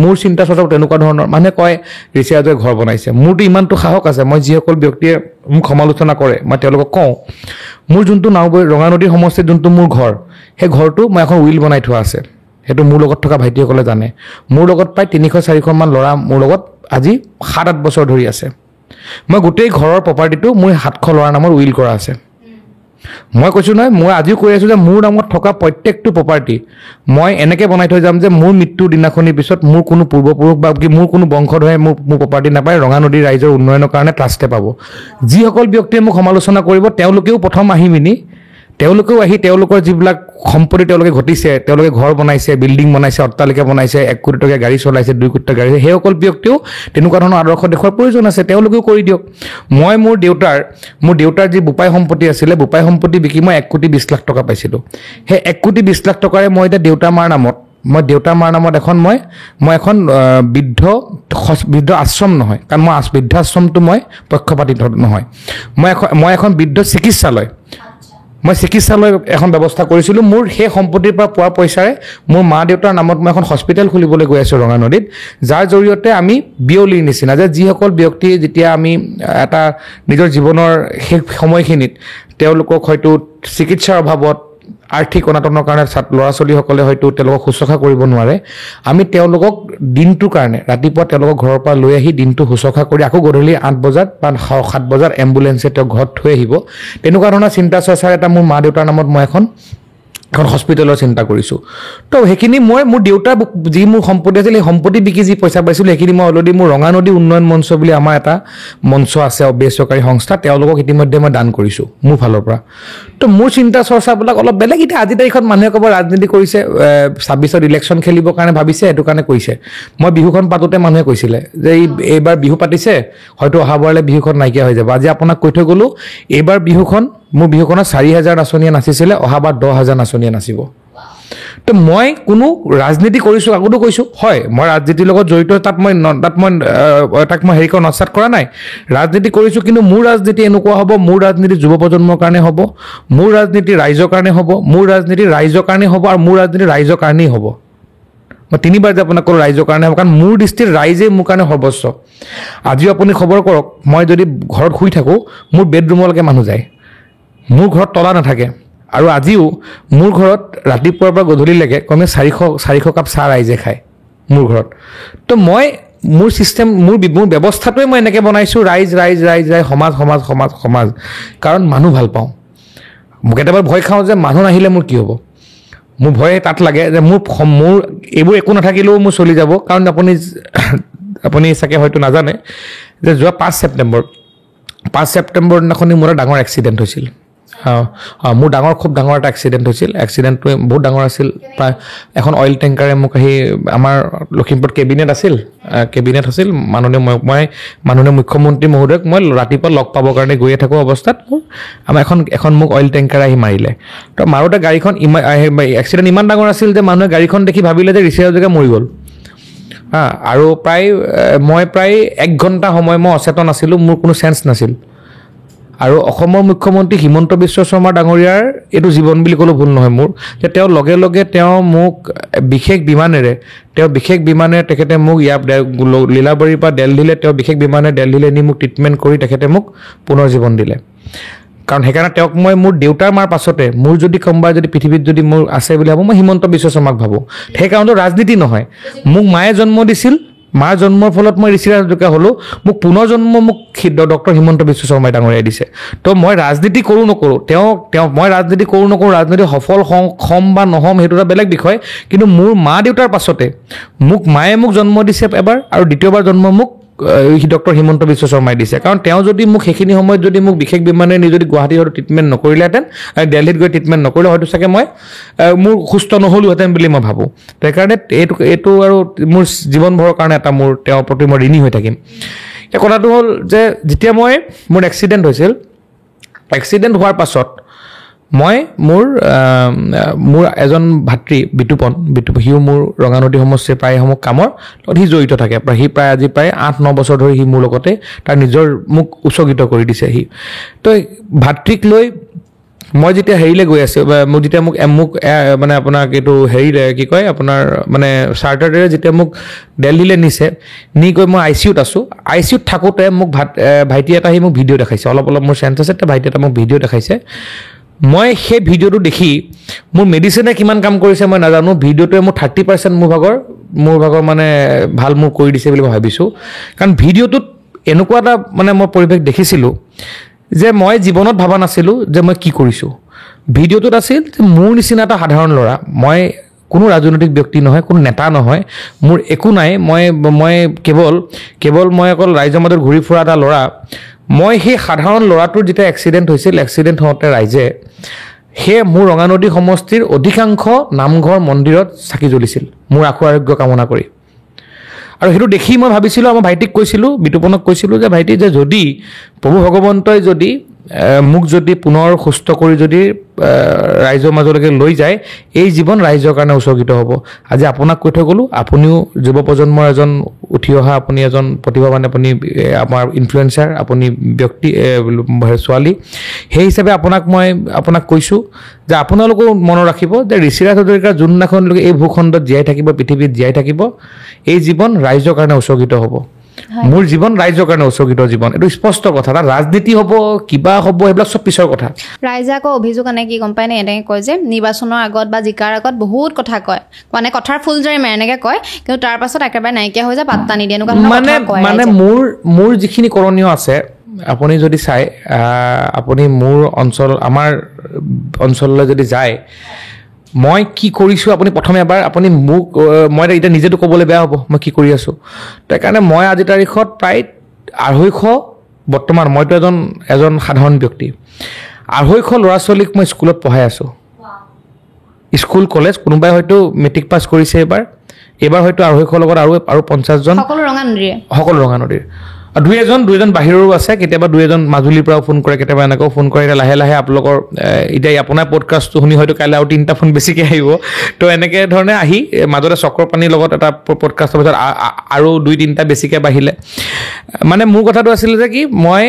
মোৰ চিন্তা চৰ্চাও তেনেকুৱা ধৰণৰ মানুহে কয় ঋষিৰাজে ঘৰ বনাইছে মোৰতো ইমানটো সাহস আছে মই যিসকল ব্যক্তিয়ে মোক সমালোচনা কৰে মই তেওঁলোকক কওঁ মোৰ যোনটো ৰঙানদীৰ সমষ্টিত যোনটো মোৰ ঘৰ সেই ঘৰটো মই এখন উইল বনাই থোৱা আছে সেইটো মোৰ লগত থকা ভাইটিসকলে জানে মোৰ লগত প্ৰায় 300-400 মান ল'ৰা মোৰ লগত আজি 7-8 বছৰ ধৰি আছে মই গোটেই ঘৰৰ প্ৰপাৰ্টিটো মোৰ 700 ল'ৰাৰ নামত উইল কৰা আছে মই কৈছো নহয় মই আজিও কৈ আছো যে মোৰ নামত থকা প্ৰত্যেকটো প্ৰপাৰ্টি মই এনেকৈ বনাই থৈ যাম যে মোৰ মৃত্যুৰ দিনাখনিৰ পিছত মোৰ কোনো পূৰ্বপুৰুষ বা মোৰ কোনো বংশধৰে মোৰ প্ৰপাৰ্টি নাপায় ৰঙানদী ৰাইজৰ উন্নয়নৰ কাৰণে ট্ৰাষ্টে পাব যিসকল ব্যক্তিয়ে মোক সমালোচনা কৰিব তেওঁলোকেও প্ৰথম আহি মিনি তেওঁলোকেও আহি তেওঁলোকৰ যিবিলাক সম্পত্তি তেওঁলোকে ঘটিছে তেওঁলোকে ঘৰ বনাইছে বিল্ডিং বনাইছে অট্টালিকা বনাইছে 1 কোটি টকীয়া গাড়ী চলাইছে 2 কোটি টকীয়া গাড়ী সেইসকল ব্যক্তিও তেনেকুৱা ধৰণৰ আদৰ্শ দেখুৱাৰ প্ৰয়োজন আছে তেওঁলোকেও কৰি দিয়ক মই মোৰ দেউতাৰ যি বোপাই সম্পত্তি আছিলে বোপাই সম্পত্তি বিকি মই 1 কোটি 20 লাখ টকা পাইছিলোঁ সেই 1 কোটি 20 লাখ টকাৰে মই এতিয়া দেউতা মাৰ নামত এখন মই এখন বৃদ্ধ আশ্ৰম নহয় কাৰণ মই বৃদ্ধাশ্ৰমটো মই পক্ষপাতি নহয় মই এখন বৃদ্ধ চিকিৎসালয় মই চিকিৎসালয় এখন ব্যৱস্থা কৰিছিলোঁ মোৰ সেই সম্পত্তিৰ পৰা পোৱা পইচাৰে মোৰ মা দেউতাৰ নামত মই এখন হস্পিটেল খুলিবলৈ গৈ আছোঁ ৰঙানদীত যাৰ জৰিয়তে আমি বিয়লিৰ নিচিনা যে যিসকল ব্যক্তি যেতিয়া আমি এটা নিজৰ জীৱনৰ সেই সময়খিনিত তেওঁলোকক হয়তো চিকিৎসাৰ অভাৱত আৰ্থিক অনাটনৰ কাৰণে ল'ৰা ছোৱালীসকলে হয়তো তেওঁলোকক শুশ্ৰূষা কৰিব নোৱাৰে আমি তেওঁলোকক দিনটোৰ কাৰণে ৰাতিপুৱা তেওঁলোকক ঘৰৰ পৰা লৈ আহি দিনটো শুশ্ৰূষা কৰি আকৌ গধূলি 8 বজাত বা 7 বজাত এম্বুলেঞ্চে তেওঁক ঘৰত থৈ আহিব তেনেকুৱা ধৰণৰ চিন্তা চৰ্চাৰ এটা মোৰ মা দেউতাৰ নামত মই এখন হস্পিটেলৰ চিন্তা কৰিছোঁ তো সেইখিনি মই মোৰ দেউতাৰ যি মোৰ সম্পত্তি আছিল সেই সম্পত্তি বিকি যি পইচা পাইছিলোঁ সেইখিনি মই অলৰেডি মোৰ ৰঙানদী উন্নয়ন মঞ্চ বুলি আমাৰ এটা মঞ্চ আছে বেচৰকাৰী সংস্থা তেওঁলোকক ইতিমধ্যে মই দান কৰিছোঁ মোৰ ফালৰ পৰা তো মোৰ চিন্তা চৰ্চাবিলাক অলপ বেলেগ এতিয়া আজি তাৰিখত মানুহে ক'ব ৰাজনীতি কৰিছে 26ত ইলেকশ্যন খেলিবৰ কাৰণে ভাবিছে সেইটো কাৰণে কৰিছে মই বিহুখন পাতোঁতে মানুহে কৈছিলে যে এইবাৰ বিহু পাতিছে হয়তো অহাবাৰলৈ বিহুখন নাইকিয়া হৈ যাব আজি আপোনাক কৈ থৈ গ'লোঁ এইবাৰ মোৰ বিহুখনত 4,000 নাচনীয়ে নাচিছিলে অহাবাৰ 10,000 নাচনীয়ে নাচিব তো মই কোনো ৰাজনীতি কৰিছোঁ আগতো কৈছোঁ হয় মই ৰাজনীতিৰ লগত জড়িত তাক মই হেৰি কৰা নচাত কৰা নাই ৰাজনীতি কৰিছোঁ কিন্তু মোৰ ৰাজনীতি এনেকুৱা হ'ব মোৰ ৰাজনীতি যুৱ প্ৰজন্মৰ কাৰণে হ'ব মোৰ ৰাজনীতি ৰাইজৰ কাৰণে হ'ব মোৰ ৰাজনীতি ৰাইজৰ কাৰণে হ'ব আৰু মোৰ ৰাজনীতি ৰাইজৰ কাৰণেই হ'ব মই 3বাৰ যে আপোনাক ক'লোঁ ৰাইজৰ কাৰণে হ'ব কাৰণ মোৰ দৃষ্টিত ৰাইজেই মোৰ কাৰণে সৰ্বস্ব আজিও আপুনি খবৰ কৰক মই যদি ঘৰত শুই থাকোঁ মোৰ বেডৰুমলৈকে মানুহ যায় মোৰ ঘৰত তলা নাথাকে আৰু আজিও মোৰ ঘৰত ৰাতিপুৱাৰ পৰা গধূলিলৈকে কমে 400 কাপ চাহ ৰাইজে খায় মোৰ ঘৰত তো মই মোৰ চিষ্টেম মোৰ ব্যৱস্থাটোৱে মই এনেকৈ বনাইছোঁ ৰাইজ সমাজ কাৰণ মানুহ ভাল পাওঁ মোক কেতিয়াবা ভয় খাওঁ যে মানুহ নাহিলে মোৰ কি হ'ব মোৰ ভয় তাত লাগে যে মোৰ এইবোৰ একো নাথাকিলেও মোৰ চলি যাব কাৰণ আপুনি চাগে হয়তো নাজানে যে যোৱা 5 ছেপ্টেম্বৰ দিনাখনি মোৰ ডাঙৰ এক্সিডেণ্ট হৈছিল মোৰ খুব ডাঙৰ এটা এক্সিডেণ্ট হৈছিল এক্সিডেণ্টটো বহুত ডাঙৰ আছিল প্ৰায় এখন অইল টেংকাৰে মোক আহি আমাৰ লখিমপুৰত কেবিনেট আছিল মাননীয় মুখ্যমন্ত্ৰী মহোদয়ক মই ৰাতিপুৱা লগ পাবৰ কাৰণে গৈয়ে থাকোঁ অৱস্থাত আমাৰ এখন মোক অইল টেংকাৰে আহি মাৰিলে তো মাৰোতে গাড়ীখন এক্সিডেণ্ট ইমান ডাঙৰ আছিল যে মানুহে গাড়ীখন দেখি ভাবিলে যে ৰিচেৰ জেগা মৰি গ'ল আৰু মই প্ৰায় 1 ঘণ্টা সময় মই অচেতন আছিলোঁ মোৰ কোনো চেঞ্চ নাছিল আৰু অসমৰ মুখ্যমন্ত্ৰী হিমন্ত বিশ্ব শৰ্মা ডাঙৰীয়াৰ এইটো জীৱন বুলি ক'লেও ভুল নহয় মোৰ যে তেওঁ লগে লগে তেওঁ মোক বিশেষ বিমানেৰে তেখেতে মোক ইয়াৰ লীলাবাৰীৰ পৰা দিল্লীলৈ তেওঁ বিশেষ বিমানে দিল্লীলৈ নি মোক ট্ৰিটমেণ্ট কৰি তেখেতে মোক পুনৰ জীৱন দিলে কাৰণ সেইকাৰণে তেওঁক মই মোৰ দেউতাৰ মাৰ পাছতে মোৰ যদি কোনোবাই যদি পৃথিৱীত যদি মোৰ আছে বুলি ভাবোঁ মই হিমন্ত বিশ্ব শৰ্মাক ভাবোঁ সেইকাৰণে ৰাজনীতি নহয় মোক মায়ে জন্ম দিছিল মাৰ জন্মৰ ফলত মই ঋষিৰাজ হাজৰিকা হ'লোঁ মোক পুনৰ জন্ম মোক ডক্টৰ হিমন্ত বিশ্ব শৰ্মাই ডাঙৰীয়াই দিছে তো মই ৰাজনীতি কৰোঁ নকৰোঁ মই ৰাজনীতি কৰোঁ নকৰোঁ ৰাজনীতি সফল হ'ম বা নহ'ম সেইটো এটা বেলেগ বিষয় কিন্তু মোৰ মা দেউতাৰ পাছতে মায়ে মোক জন্ম দিছে এবাৰ আৰু দ্বিতীয়বাৰ জন্ম মোক ডক্টৰ হিমন্ত বিশ্ব শৰ্মাই দিছে কাৰণ তেওঁ যদি মোক সেইখিনি সময়ত যদি মোক বিশেষ বিমানে নি যদি গুৱাহাটীত হয়তো ট্ৰিটমেণ্ট নকৰিলেহেঁতেন দিল্লীত গৈ ট্ৰিটমেণ্ট নকৰিলে হয়তো চাগে মই মোৰ সুস্থ নহ'লোহেঁতেন বুলি মই ভাবোঁ সেইকাৰণে এইটো আৰু মোৰ জীৱনভৰৰ কাৰণে এটা মোৰ তেওঁৰ প্ৰতি মই ঋণী হৈ থাকিম এই কথাটো হ'ল যে যেতিয়া মোৰ এক্সিডেণ্ট হৈছিল এক্সিডেণ্ট হোৱাৰ পাছত মই মোৰ এজন ভাতৃ বিতুপন সিও মোৰ ৰঙানদী সমষ্টিৰ প্ৰায়সমূহ কামৰ লগত সি জড়িত থাকে সি আজি প্ৰায় 8-9 বছৰ ধৰি সি মোৰ লগতে তাৰ নিজৰ মোক উৎসৰ্গিত কৰি দিছে সি তো ভাতৃক লৈ মই যেতিয়া হেৰিলৈ গৈ আছোঁ মোক যেতিয়া মোক মানে আপোনাক এইটো হেৰিলে কি কয় আপোনাৰ মানে চাৰ্টাৰেৰে যেতিয়া মোক দিল্লীলৈ নিছে নি গৈ মই ICUত আছোঁ ICUত থাকোঁতে মোক ভাইটি এটা আহি মোক ভিডিঅ' দেখাইছে অলপ মোৰ চেঞ্চ আছে ভাইটি এটা মোক ভিডিঅ' দেখাইছে মই সেই ভিডিঅ'টো দেখি মোৰ মেডিচিনে কিমান কাম কৰিছে মই নাজানো ভিডিঅ'টোৱে মোৰ 30% মোৰ ভাগৰ মানে ভাল মোৰ কৰি দিছে বুলি মই ভাবিছোঁ কাৰণ ভিডিঅ'টোত এনেকুৱা এটা মানে মই পৰিৱেশ দেখিছিলোঁ যে মই জীৱনত ভাবা নাছিলোঁ যে মই কি কৰিছোঁ ভিডিঅ'টোত আছিল যে মোৰ নিচিনা এটা সাধাৰণ ল'ৰা মই কোনো ৰাজনৈতিক ব্যক্তি নহয় কোনো নেতা নহয় মোৰ একো নাই মই কেৱল মই অকল ৰাইজৰ মাজত ঘূৰি ফুৰা এটা ল'ৰা মই সেই সাধাৰণ ল'ৰাটোৰ যেতিয়া এক্সিডেণ্ট হৈছিল এক্সিডেণ্ট হওঁতে ৰাইজে সেই মোৰ ৰঙানদী সমষ্টিৰ অধিকাংশ নামঘৰ মন্দিৰত চাকি জ্বলিছিল মোৰ আশু আৰোগ্য কামনা কৰি আৰু সেইটো দেখি মই ভাবিছিলোঁ আমাৰ ভাইটিক কৈছিলোঁ বিতুপনক কৈছিলোঁ যে ভাইটি যে যদি প্ৰভু ভগৱন্তই যদি মোক যদি পুনৰ সুস্থ কৰি যদি ৰাইজৰ মাজলৈকে লৈ যায় এই জীৱন ৰাইজৰ কাৰণে উৎসৰ্গিত হ'ব আজি আপোনাক কৈ থৈ গ'লোঁ আপুনিও যুৱ প্ৰজন্মৰ এজন উঠি অহা আপুনি এজন প্ৰতিভাৱান আপুনি আমাৰ ইনফ্লুৱেঞ্চাৰ আপুনি ব্যক্তি ছোৱালী সেই হিচাপে আপোনাক কৈছোঁ যে আপোনালোকেও মনত ৰাখিব যে ঋষিৰাজ হাজৰিকাৰ যোনদিনাখনলৈকে এই ভূখণ্ডত জীয়াই থাকিব পৃথিৱীত জীয়াই থাকিব এই জীৱন ৰাইজৰ কাৰণে উৎসৰ্গিত হ'ব মোৰ জীৱন ৰাইজৰ কাৰণে উৎসৰ্গিত জীৱন এইটো স্পষ্ট কথা তাত ৰাজনীতি হ'ব কিবা হ'ব এইবিলাক চব পিছৰ কথা ৰাইজে আকৌ অভিযোগ আনে কি গম পায় নে এনেকৈ কয় যে নিৰ্বাচনৰ আগত বা জিকাৰ আগত বহুত কথা কয় মানে কথাৰ ফুলজৰি মাৰে এনেকৈ কয় কিন্তু তাৰ পাছত একেবাৰে নাইকিয়া হৈ যায় পাত্তা নিদিয়ে এনেকুৱা মানে মোৰ যিখিনি কৰণীয় আছে আপুনি যদি চাই আপুনি মোৰ আমাৰ অঞ্চললৈ যদি যায় মই কি কৰিছোঁ আপুনি প্ৰথমে এবাৰ আপুনি মোক মই এতিয়া নিজেতো ক'বলৈ বেয়া হ'ব মই কি কৰি আছোঁ তাৰ কাৰণে মই আজিৰ তাৰিখত প্ৰায় 250 বৰ্তমান মইতো এজন সাধাৰণ ব্যক্তি 250 ল'ৰা ছোৱালীক মই স্কুলত পঢ়াই আছোঁ স্কুল কলেজ কোনোবাই হয়তো মেট্ৰিক পাছ কৰিছে এইবাৰ হয়তো 250 লগত আৰু 50জন সকলো ৰঙানদীৰ দুই এজন বাহিৰৰো আছে কেতিয়াবা দুই এজন মাজুলীৰ পৰাও ফোন কৰে কেতিয়াবা এনেকৈও ফোন কৰে এতিয়া লাহে আপোনালোকৰ এতিয়া আপোনাৰ পডকাষ্টটো শুনি হয়তো কাইলৈ আৰু 3টা ফোন বেছিকৈ আহিব তো এনেকৈ ধৰণে আহি মাজতে চক্ৰপাণীৰ লগত এটা পডকাষ্টৰ পিছত আৰু 2-3টা বেছিকৈ বাঢ়িলে মানে মোৰ কথাটো আছিলে যে কি মই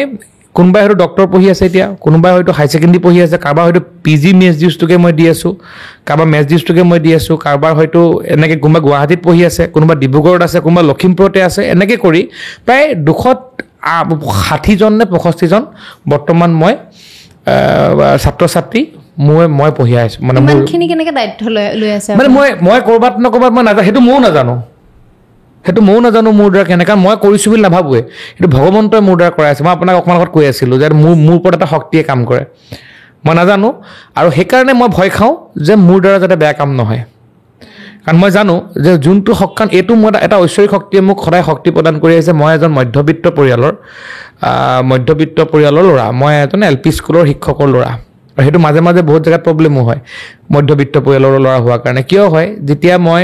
কোনোবাই হয়তো ডক্টৰ পঢ়ি আছে এতিয়া কোনোবাই হয়তো হাই ছেকেণ্ডেৰী পঢ়ি আছে কাৰোবাৰ হয়তো PG মেথছ ডিউজটোকে মই দি আছোঁ কাৰোবাৰ মেথছ ডিউজটোকে মই দি আছোঁ কাৰোবাৰ হয়তো এনেকৈ কোনোবা গুৱাহাটীত পঢ়ি আছে কোনোবা ডিব্ৰুগড়ত আছে কোনোবা লখিমপুৰতে আছে এনেকৈ কৰি প্ৰায় 260জন নে 65জন বৰ্তমান মই ছাত্ৰ ছাত্ৰী মই পঢ়িয়াই আছোঁ মানে ইমানখিনি কেনেকৈ দায়িত্ব লৈ আছে মানে মই ক'ৰবাত নক'ৰবাত মই নাজানো সেইটো ময়ো নাজানো মোৰ দ্বাৰা কেনেকৈ মই কৰিছোঁ বুলি নাভাবোৱে সেইটো ভগৱন্তই মোৰ দ্বাৰা কৰাই আছে মই আপোনাক অকণমান আগত কৈ আছিলোঁ যে মোৰ ওপৰত এটা শক্তিয়ে কাম কৰে মই নাজানো আৰু সেইকাৰণে মই ভয় খাওঁ যে মোৰ দ্বাৰা যাতে বেয়া কাম নহয় কাৰণ মই জানো যে যোনটো সক্ষম এইটো মই এটা ঐশ্বৰিক শক্তিয়ে মোক সদায় শক্তি প্ৰদান কৰি আহিছে মই এজন মধ্যবিত্ত পৰিয়ালৰ ল'ৰা মই এজন LP স্কুলৰ শিক্ষকৰ ল'ৰা আৰু সেইটো মাজে মাজে বহুত জেগাত প্ৰব্লেমো হয় মধ্যবিত্ত পৰিয়ালৰ ল'ৰা হোৱাৰ কাৰণে কিয় হয় যেতিয়া মই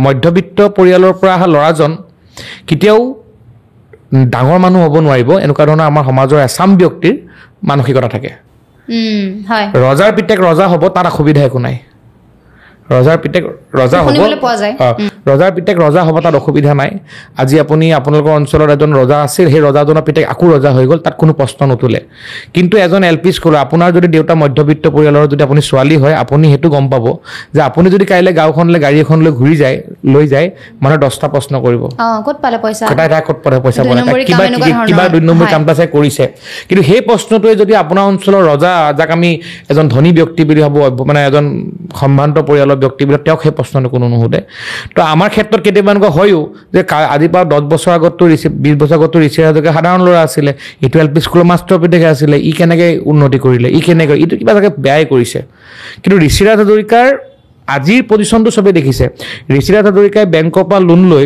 মধ্যবিত্ত পৰিয়ালৰ পৰা অহা ল'ৰাজন কেতিয়াও ডাঙৰ মানুহ হ'ব নোৱাৰিব এনেকুৱা ধৰণৰ আমাৰ সমাজৰ এচাম ব্যক্তিৰ মানসিকতা থাকে ৰজাৰ পিতেক ৰজা হ'ব তাৰ অসুবিধা একো নাই ৰজাৰ পিতেক ৰজা হ'ব তাত অসুবিধা নাই আজি আপোনালোকৰ অঞ্চলত এজন ৰজা আছিল সেই ৰজাজনৰ পিতেক আকৌ ৰজা হৈ গ'ল তাত কোনো প্ৰশ্ন নুতুলে কিন্তু এজন LP স্কুলৰ আপোনাৰ যদি দেউতা মধ্যবিত্ত পৰিয়ালৰ যদি আপুনি ছোৱালী হয় আপুনি সেইটো গম পাব যে আপুনি যদি কাইলৈ গাঁওখনলৈ গাড়ী এখন লৈ যায় মানে 10টা প্ৰশ্ন কৰিব ক'ত পালে পইচা কিবা 2 নম্বৰ কামটা চাই কৰিছে কিন্তু সেই প্ৰশ্নটোৱে যদি আপোনাৰ অঞ্চলৰ ৰজা যাক আমি এজন ধনী ব্যক্তি বুলি ভাবোঁ মানে এজন সম্ভ্ৰান্ত পৰিয়ালৰ ব্যক্তিবিলাক তেওঁক সেই প্ৰশ্নটো কোনো নুসুধে তো আমাৰ ক্ষেত্ৰত কেতিয়াবা এনেকুৱা হয়ও যে আজিৰ পৰা 10 বছৰ আগতো 20 বছৰ আগতো ঋষিৰাজ হাজৰিকা সাধাৰণ ল'ৰা আছিলে এইটো LP স্কুলৰ মাষ্টৰ পিতেকে আছিলে ই কেনেকৈ উন্নতি কৰিলে ই কেনেকৈ এইটো কিবা চাগে বেয়াই কৰিছে কিন্তু ঋষিৰাজ হাজৰিকাৰ আজিৰ পজিশ্যনটো চবেই দেখিছে ঋষিৰাজ হাজৰিকাই বেংকৰ পৰা লোন লৈ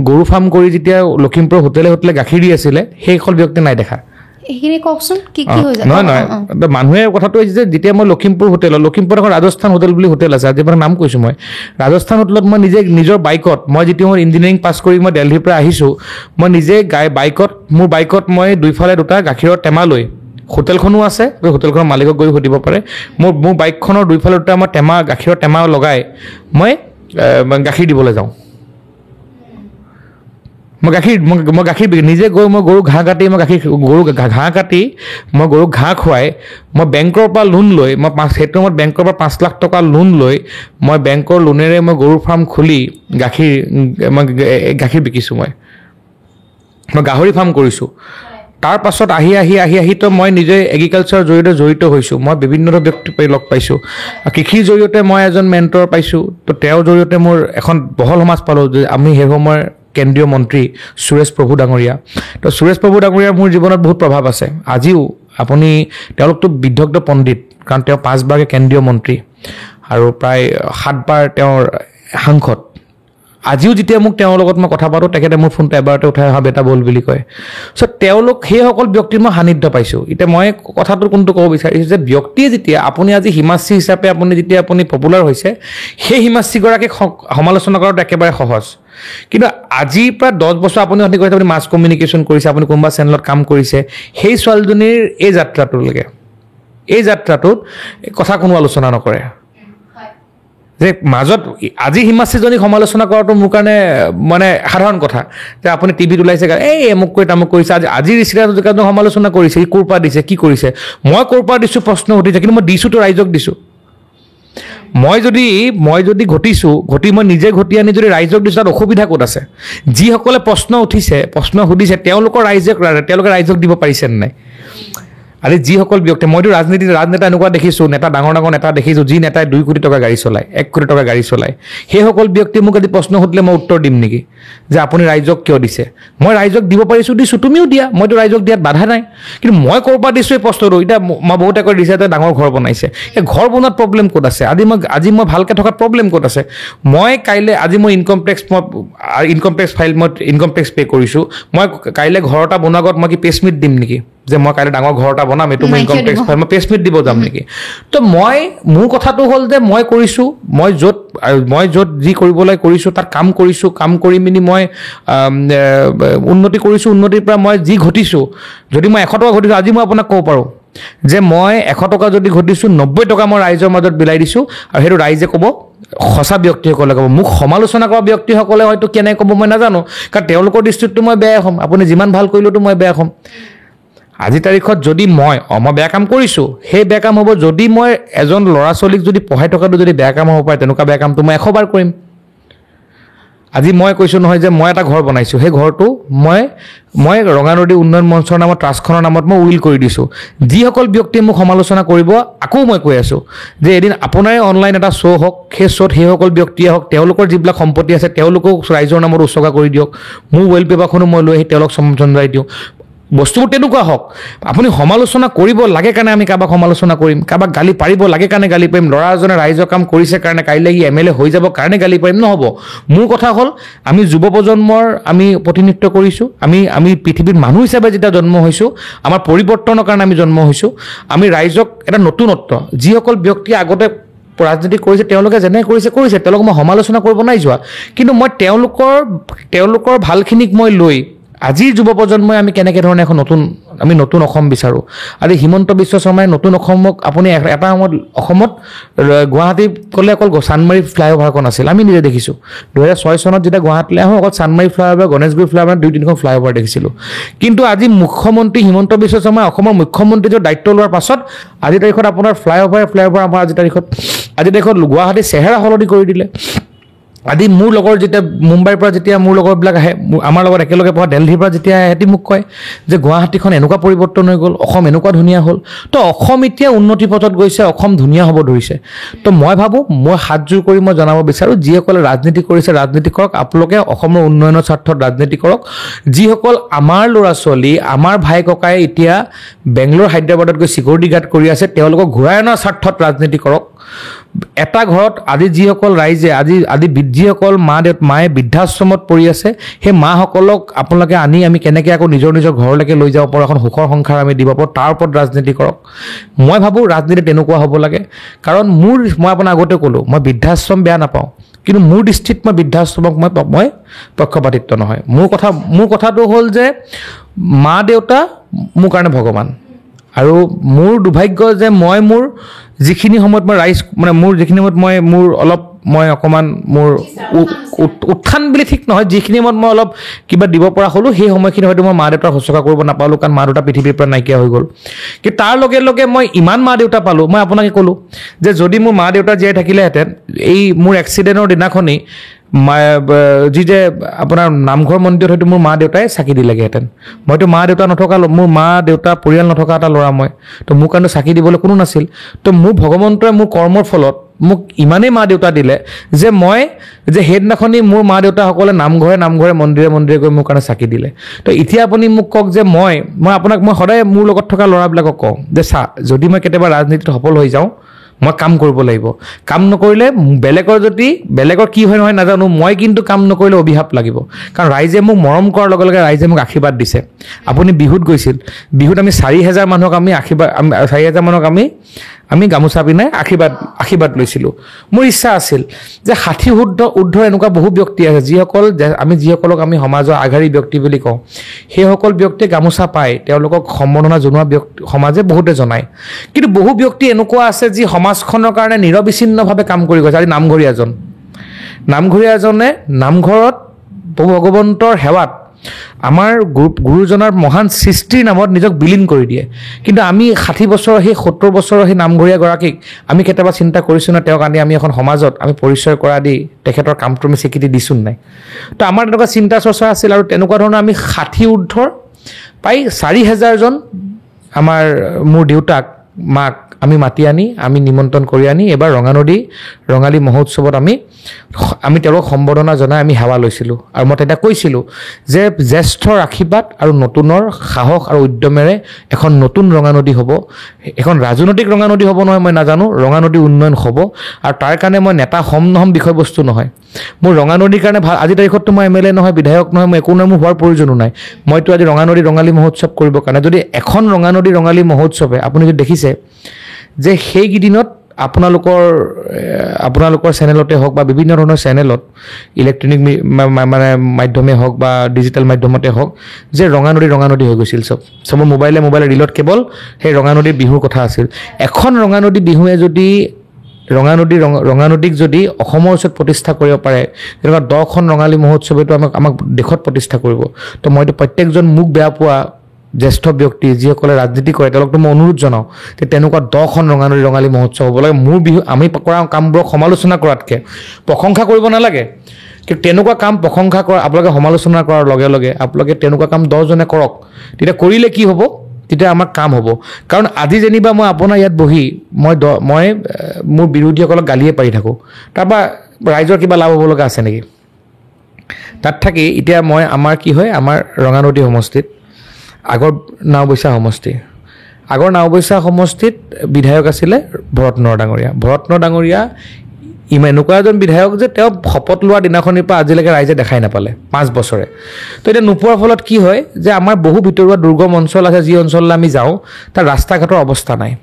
গৰু ফাৰ্ম কৰি যেতিয়া লখিমপুৰৰ হোটেলে গাখীৰ দি আছিলে সেইসকল ব্যক্তি নাই দেখা এইখিনি কওকচোন কি হৈ যায় নহয় মানুহে কথাটো হৈছে যে যেতিয়া মই লখিমপুৰত এখন ৰাজস্থান হোটেল বুলি হোটেল আছে আজি নাম কৈছোঁ মই ৰাজস্থান হোটেলত মই নিজৰ বাইকত মই যেতিয়া মই ইঞ্জিনিয়াৰিং পাছ কৰি মই দিল্লীৰ পৰা আহিছোঁ মই নিজে মোৰ বাইকত মই দুইফালে 2টা গাখীৰৰ টেমা লৈ হোটেলখনো আছে হোটেলখনৰ মালিকক গৈ সুধিব পাৰে মোৰ বাইকখনৰ দুইফালে 2টা মই গাখীৰৰ টেমা লগাই মই গাখীৰ দিবলৈ যাওঁ মই গাখীৰ নিজে গৈ মই গৰু ঘাঁহ কাটি মই গৰুক ঘাঁহ খুৱাই মই বেংকৰ পৰা লোন লৈ সেইটো সময়ত বেংকৰ পৰা 5 লাখ টকা লোন লৈ মই বেংকৰ লোনেৰে মই গৰুৰ ফাৰ্ম খুলি গাখীৰ বিকিছোঁ মই গাহৰি ফাৰ্ম কৰিছোঁ তাৰ পাছত আহি তো মই নিজে এগ্ৰিকালচাৰৰ জৰিয়তে জড়িত হৈছোঁ মই বিভিন্ন ব্যক্তি লগ পাইছোঁ কৃষিৰ জৰিয়তে মই এজন মেণ্টৰ পাইছোঁ তো তেওঁৰ জৰিয়তে মোৰ এখন বহল সমাজ পালোঁ যে আমি সেই সময়ৰ কেন্দ্ৰীয় মন্ত্ৰী সুৰেশ প্ৰভু ডাঙৰীয়া তো সুৰেশ প্ৰভু ডাঙৰীয়াৰ মোৰ জীৱনত বহুত প্ৰভাৱ আছে আজিও আপুনি তেওঁলোকতো বিদগ্ধ পণ্ডিত কাৰণ তেওঁ 5 বাৰকৈ কেন্দ্ৰীয় মন্ত্ৰী আৰু প্ৰায় 7 বাৰ তেওঁৰ সাংসদ আজিও যেতিয়া মোক তেওঁৰ লগত মই কথা পাতোঁ তেখেতে মোৰ ফোনটো এবাৰতে উঠাই অহা বেটা বল বুলি কয় চ' তেওঁলোক সেইসকল ব্যক্তিৰ মই সান্নিধ্য পাইছোঁ এতিয়া মই কথাটো কোনটো ক'ব বিচাৰিছোঁ যে ব্যক্তিয়ে যেতিয়া আপুনি আজি হিমাশ্ৰী হিচাপে যেতিয়া আপুনি পপুলাৰ হৈছে সেই হিমাশ্ৰীগৰাকীক সমালোচনা কৰাটো একেবাৰে সহজ কিন্তু আজিৰ পৰা 10 বছৰ আপুনি অতি কৈছে আপুনি মাছ কমিউনিকেশ্যন কৰিছে আপুনি কোনোবা চেনেলত কাম কৰিছে সেই ছোৱালীজনীৰ এই যাত্ৰাটোত কথা কোনো আলোচনা নকৰে যে মাজত আজি হিমাশ্ৰীজনীক সমালোচনা কৰাটো মোৰ কাৰণে মানে সাধাৰণ কথা যে আপুনি টিভিত ওলাইছে এই মোক কৈ তামুক কৰিছে আজি ঋষিৰাজ হাজৰিকাক সমালোচনা কৰিছে ই ক'ৰ পৰা দিছে কি কৰিছে মই ক'ৰ পৰা দিছোঁ প্ৰশ্ন উঠিছে কিন্তু মই দিছোঁতো ৰাইজক দিছোঁ মই যদি ঘটি মই নিজে ঘটি আনি যদি ৰাইজক দিছোঁ তাত অসুবিধা ক'ত আছে যিসকলে প্ৰশ্ন সুধিছে তেওঁলোকে ৰাইজক দিব পাৰিছে নাই আজি যিসকল ব্যক্তি মইতো ৰাজনেতা এনেকুৱা দেখিছোঁ নেতা ডাঙৰ নেতা দেখিছোঁ যি নেতাই 2 কোটি টকা গাড়ী চলায় 1 কোটি টকা গাড়ী চলায় সেইসকল ব্যক্তি মোক আজি প্ৰশ্ন সুধিলে মই উত্তৰ দিম নেকি যে আপুনি ৰাইজক কিয় দিছে মই ৰাইজক দিব দিছোঁ তুমিও দিয়া মইতো ৰাইজক দিয়াত বাধা নাই কিন্তু মই ক'ৰ পৰা দিছোঁ এই প্ৰশ্নটো এতিয়া মই বহুতে কৈ দিছে যে ডাঙৰ ঘৰ বনাইছে এই ঘৰ বনোৱাত প্ৰব্লেম ক'ত আছে আজি মই ভালকৈ থকাত প্ৰব্লেম ক'ত আছে মই কাইলৈ আজি মই ইনকম টেক্স ফাইল মই ইনকম টেক্স পে' কৰিছোঁ মই কাইলৈ ঘৰ এটা বনোৱাৰ আগত মই কি পেচমিট দিম নেকি যে মই কাইলৈ ডাঙৰ ঘৰ এটা বনাম এইটো মই ইনকম টেক্স ফাইল মই পেচমিট দিব যাম নেকি তো মোৰ কথাটো হ'ল যে মই কৰিছোঁ মই য'ত যি কৰিবলৈ কৰিছোঁ তাত কাম কৰি মিনি মই উন্নতি কৰিছোঁ উন্নতিৰ পৰা মই যি ঘটিছোঁ যদি মই 100 টকা ঘটিছোঁ আজি মই আপোনাক ক'ব পাৰোঁ যে মই 100 টকা যদি ঘটিছোঁ 90 টকা মই ৰাইজৰ মাজত বিলাই দিছোঁ আৰু সেইটো ৰাইজে ক'ব সঁচা ব্যক্তিসকলে ক'ব মোক সমালোচনা কৰা ব্যক্তিসকলে হয়তো কেনেকৈ ক'ব মই নাজানো কাৰণ তেওঁলোকৰ দৃষ্টিততো মই বেয়া হ'ম আপুনি যিমান ভাল কৰিলেওতো মই বেয়া হ'ম আজি তাৰিখত যদি মই বেয়া কাম কৰিছোঁ সেই বেয়া কাম হ'ব যদি মই এজন ল'ৰা ছোৱালীক যদি পঢ়াই থকাটো যদি বেয়া কাম হ'ব পাৰে তেনেকুৱা বেয়া কামটো মই 100 বাৰ কৰিম আজি মই কৈছোঁ নহয় যে মই এটা ঘৰ বনাইছোঁ সেই ঘৰটো মই ৰঙানদী উন্নয়ন মঞ্চৰ নামত ট্ৰাষ্টখনৰ নামত মই উইল কৰি দিছোঁ যিসকল ব্যক্তিয়ে মোক সমালোচনা কৰিব আকৌ মই কৈ আছোঁ যে এদিন আপোনাৰে অনলাইন এটা শ্ব' হওক সেই শ্ব'ত সেইসকল ব্যক্তিয়ে হওক তেওঁলোকৰ যিবিলাক সম্পত্তি আছে তেওঁলোকক ৰাইজৰ নামত উৎসৰ্গা কৰি দিয়ক মোৰ ৱেল পেপাৰখনো মই লৈ আহি তেওঁলোক চমজনাই দিওঁ বস্তুবোৰ তেনেকুৱা হওক আপুনি সমালোচনা কৰিব লাগে কাৰণে আমি কাৰোবাক সমালোচনা কৰিম কাৰোবাক গালি পাৰিব লাগে কাৰণে গালি পাৰিম ল'ৰা এজনে ৰাইজৰ কাম কৰিছে কাৰণে কাইলৈ ই MLA হৈ যাব কাৰণে গালি পাৰিম নহ'ব মোৰ কথা হ'ল আমি যুৱ প্ৰজন্মৰ আমি প্ৰতিনিধিত্ব কৰিছোঁ আমি পৃথিৱীত মানুহ হিচাপে যেতিয়া জন্ম হৈছোঁ আমাৰ পৰিৱৰ্তনৰ কাৰণে আমি জন্ম হৈছোঁ আমি ৰাইজক এটা নতুনত্ব যিসকল ব্যক্তিয়ে আগতে ৰাজনীতি কৰিছে তেওঁলোকে যেনে কৰিছে তেওঁলোকক মই সমালোচনা কৰিব নাই যোৱা কিন্তু মই তেওঁলোকৰ ভালখিনিক মই লৈ আজিৰ যুৱ প্ৰজন্মই আমি কেনেকৈ ধৰণে এখন নতুন অসম বিচাৰোঁ আজি হিমন্ত বিশ্ব শৰ্মাই নতুন অসমক আপুনি এটা সময়ত অসমত গুৱাহাটী ক'লে অকল চানমাৰী ফ্লাইঅভাৰখন আছিল আমি নিজে দেখিছোঁ 2006 চনত যেতিয়া গুৱাহাটীলৈ আহোঁ অকল চানমাৰী ফ্লাইঅভাৰ গণেশগুৰি ফ্লাইঅভাৰ 2-3খন ফ্লাইঅভাৰ দেখিছিলোঁ কিন্তু আজি মুখ্যমন্ত্ৰী হিমন্ত বিশ্ব শৰ্মাই অসমৰ মুখ্যমন্ত্ৰীৰ দায়িত্ব লোৱাৰ পাছত আজিৰ তাৰিখত আপোনাৰ ফ্লাইঅভাৰ আমাৰ আজিৰ তাৰিখত গুৱাহাটীৰ চেহেৰা সলনি কৰি দিলে আজি মোৰ লগৰ যেতিয়া মুম্বাইৰ পৰা যেতিয়া মোৰ লগৰবিলাক আহে আমাৰ লগত একেলগে পঢ়া দিল্লীৰ পৰা যেতিয়া সিহঁতি মোক কয় যে গুৱাহাটীখন এনেকুৱা পৰিৱৰ্তন হৈ গ'ল অসম এনেকুৱা ধুনীয়া হ'ল তো অসম এতিয়া উন্নতি পথত গৈছে অসম ধুনীয়া হ'ব ধৰিছে তো মই ভাবোঁ মই হাতযোৰ কৰি মই জনাব বিচাৰোঁ যিসকলে ৰাজনীতি কৰিছে ৰাজনীতি কৰক আপোনালোকে অসমৰ উন্নয়নৰ স্বাৰ্থত ৰাজনীতি কৰক যিসকল আমাৰ ল'ৰা ছোৱালী আমাৰ ভাই ককাই এতিয়া বেংগলোৰ হায়দৰাবাদত গৈ চিকিউৰিটি গাৰ্ড কৰি আছে তেওঁলোকক ঘূৰাই অনাৰ স্বাৰ্থত ৰাজনীতি কৰক এটা ঘৰত আজি যিসকল ৰাইজে আজি যিসকল মায়ে বৃদ্ধাশ্ৰমত পৰি আছে সেই মাসকলক আপোনালোকে আনি আমি কেনেকৈ আকৌ নিজৰ ঘৰলৈকে লৈ যাব পাৰোঁ এখন সুখৰ সংসাৰ আমি দিব পাৰোঁ তাৰ ওপৰত ৰাজনীতি কৰক মই ভাবোঁ ৰাজনীতি তেনেকুৱা হ'ব লাগে কাৰণ মই আপোনাক আগতে ক'লোঁ মই বৃদ্ধাশ্ৰম বেয়া নাপাওঁ কিন্তু মোৰ দৃষ্টিত মই বৃদ্ধাশ্ৰমক মই পক্ষপাতিত্ব নহয় মোৰ কথাটো হ'ল যে মা দেউতা মোৰ কাৰণে ভগৱান আৰু মোৰ দুৰ্ভাগ্য যে মোৰ যিখিনি সময়ত মই মোৰ যিখিনি সময়ত মই অকণমান মোৰ উত্থান বুলি ঠিক নহয় যিখিনি সময়ত মই অলপ কিবা দিব পৰা হ'লোঁ সেই সময়খিনি হয়তো মই মা দেউতাক শুশ্ৰূষা কৰিব নাপালোঁ কাৰণ মা দেউতা পৃথিৱীৰ পৰা নাইকিয়া হৈ গ'ল কিন্তু তাৰ লগে লগে মই ইমান মা দেউতা পালোঁ মই আপোনাকে ক'লোঁ যে যদি মোৰ মা দেউতা জীয়াই থাকিলেহেঁতেন এই মোৰ এক্সিডেণ্টৰ দিনাখনি যি যে আপোনাৰ নামঘৰ মন্দিৰত হয়তো মোৰ মা দেউতাই চাকি দিলেগৈহেঁতেন মইতো মা দেউতা নথকা মোৰ মা দেউতা পৰিয়াল নথকা এটা ল'ৰা মই তো মোৰ কাৰণে চাকি দিবলৈ কোনো নাছিল তো মোৰ ভগৱন্তই মোৰ কৰ্মৰ ফলত মোক ইমানেই মা দেউতা দিলে যে মই যে সেইদিনাখনি মোৰ মা দেউতাসকলে নামঘৰে মন্দিৰে গৈ মোৰ কাৰণে চাকি দিলে তো এতিয়া আপুনি মোক কওক যে মই আপোনাক মই সদায় মোৰ লগত থকা ল'ৰাবিলাকক কওঁ যে চা যদি মই কেতিয়াবা ৰাজনীতিত সফল হৈ যাওঁ মই কাম কৰিব লাগিব কাম নকৰিলে বেলেগৰ কি হয় নহয় নাজানো মই কিন্তু কাম নকৰিলে অভিশাপ লাগিব কাৰণ ৰাইজে মোক মৰম কৰাৰ লগে লগে ৰাইজে মোক আশীৰ্বাদ দিছে আপুনি বিহুত গৈছিল বিহুত আমি 4,000 মানুহক আমি আশীৰ্বাদ 4,000 মানুহক আমি গামোচা পিনাই আশীৰ্বাদ লৈছিলোঁ মোৰ ইচ্ছা আছিল যে 60 ঊৰ্ধৰ এনেকুৱা বহু ব্যক্তি আছে যিসকলক আমি সমাজৰ আগশাৰী ব্যক্তি বুলি কওঁ সেইসকল ব্যক্তিয়ে গামোচা পায় তেওঁলোকক সম্বৰ্ধনা জনোৱা সমাজে বহুতে জনায় কিন্তু বহু ব্যক্তি এনেকুৱা আছে যি সমাজখনৰ কাৰণে নিৰবিচ্ছিন্নভাৱে কাম কৰি গৈছে আজি নামঘৰীয়াজনে নামঘৰত ভগৱন্তৰ সেৱাত আমাৰ গুৰুজনাৰ মহান সৃষ্টিৰ নামত নিজক বিলীন কৰি দিয়ে কিন্তু আমি 60 বছৰৰ সেই 70 বছৰৰ সেই নামঘৰীয়াগৰাকীক আমি কেতিয়াবা চিন্তা কৰিছোঁ না তেওঁক আনি আমি এখন সমাজত আমি পৰিচয় কৰা দি তেখেতৰ কামটো আমি স্বীকৃতি দিছোঁ নাই তো আমাৰ তেনেকুৱা চিন্তা চৰ্চা আছিল আৰু তেনেকুৱা ধৰণৰ আমি 60 ঊৰ্ধৰ প্ৰায় 4,000জন আমাৰ মোৰ দেউতাক মাক আমি মাতি আনি আমি নিমন্ত্ৰণ কৰি আনি এবাৰ ৰঙালী মহোৎসৱত আমি তেওঁলোকক সম্বৰ্ধনা জনাই আমি সেৱা লৈছিলোঁ আৰু মই তেতিয়া কৈছিলোঁ যে জ্যেষ্ঠৰ আশীৰ্বাদ আৰু নতুনৰ সাহস আৰু উদ্যমেৰে এখন নতুন ৰঙানদী হ'ব এখন ৰাজনৈতিক ৰঙানদী হ'ব নহয় মই নাজানো ৰঙানদী উন্নয়ন হ'ব আৰু তাৰ কাৰণে মই নেতা নহম বিষয়বস্তু নহয় মোৰ ৰঙানদীৰ কাৰণে ভাল আজি তাৰিখততো মই MLA নহয় বিধায়ক নহয় মই একো নহয় মোৰ হোৱাৰ প্ৰয়োজনো নাই মইতো আজি ৰঙালী মহোৎসৱ কৰিবৰ কাৰণে যদি এখন ৰঙালী মহোৎসৱে আপুনি যদি দেখিছে যে সেইকেইদিনত আপোনালোকৰ চেনেলতে হওক বা বিভিন্ন ধৰণৰ চেনেলত ইলেক্ট্ৰনিক মানে মাধ্যমে হওক বা ডিজিটেল মাধ্যমতে হওক যে ৰঙানদী হৈ গৈছিল চবৰ মোবাইলে ৰিলত কেৱল সেই ৰঙানদীৰ বিহুৰ কথা আছিল এখন ৰঙানদী বিহুৱে যদি ৰঙানদীক যদি অসমৰ ওচৰত প্ৰতিষ্ঠা কৰিব পাৰে তেনেকুৱা 10খন ৰঙালী মহোৎসৱেতো আমাক দেশত প্ৰতিষ্ঠা কৰিব তো মইতো প্ৰত্যেকজন মোক বেয়া পোৱা জ্যেষ্ঠ ব্যক্তি যিসকলে ৰাজনীতি কৰে তেওঁলোকতো মই অনুৰোধ জনাওঁ যে তেনেকুৱা 10খন ৰঙালী মহোৎসৱ হ'ব লাগে মোৰ বিহু আমি কৰা কামবোৰক সমালোচনা কৰাতকৈ প্ৰশংসা কৰিব নালাগে কিন্তু তেনেকুৱা কাম প্ৰশংসা কৰা আপোনালোকে সমালোচনা কৰাৰ লগে লগে আপোনালোকে তেনেকুৱা কাম 10জনে কৰক তেতিয়া কৰিলে কি হ'ব তেতিয়া আমাৰ কাম হ'ব কাৰণ আজি যেনিবা মই আপোনাৰ ইয়াত বহি মই মোৰ বিৰোধীসকলক গালিয়ে পাৰি থাকোঁ তাৰপৰা ৰাইজৰ কিবা লাভ হ'ব লগা আছে নেকি তাত থাকি এতিয়া আমাৰ কি হয় আমাৰ ৰঙানদী সমষ্টিত আগৰ নাওবৈচা সমষ্টিত বিধায়ক আছিলে ভৰতনৰ ডাঙৰীয়া ইমান এনেকুৱা এজন বিধায়ক যে তেওঁ শপত লোৱাৰ দিনাখনিৰ পৰা আজিলৈকে ৰাইজে দেখাই নাপালে 5 বছৰে তো এতিয়া নোপোৱাৰ ফলত কি হয় যে আমাৰ বহু ভিতৰুৱা দুৰ্গম অঞ্চল আছে যি অঞ্চললৈ আমি যাওঁ তাৰ ৰাস্তা ঘাটৰ অৱস্থা নাই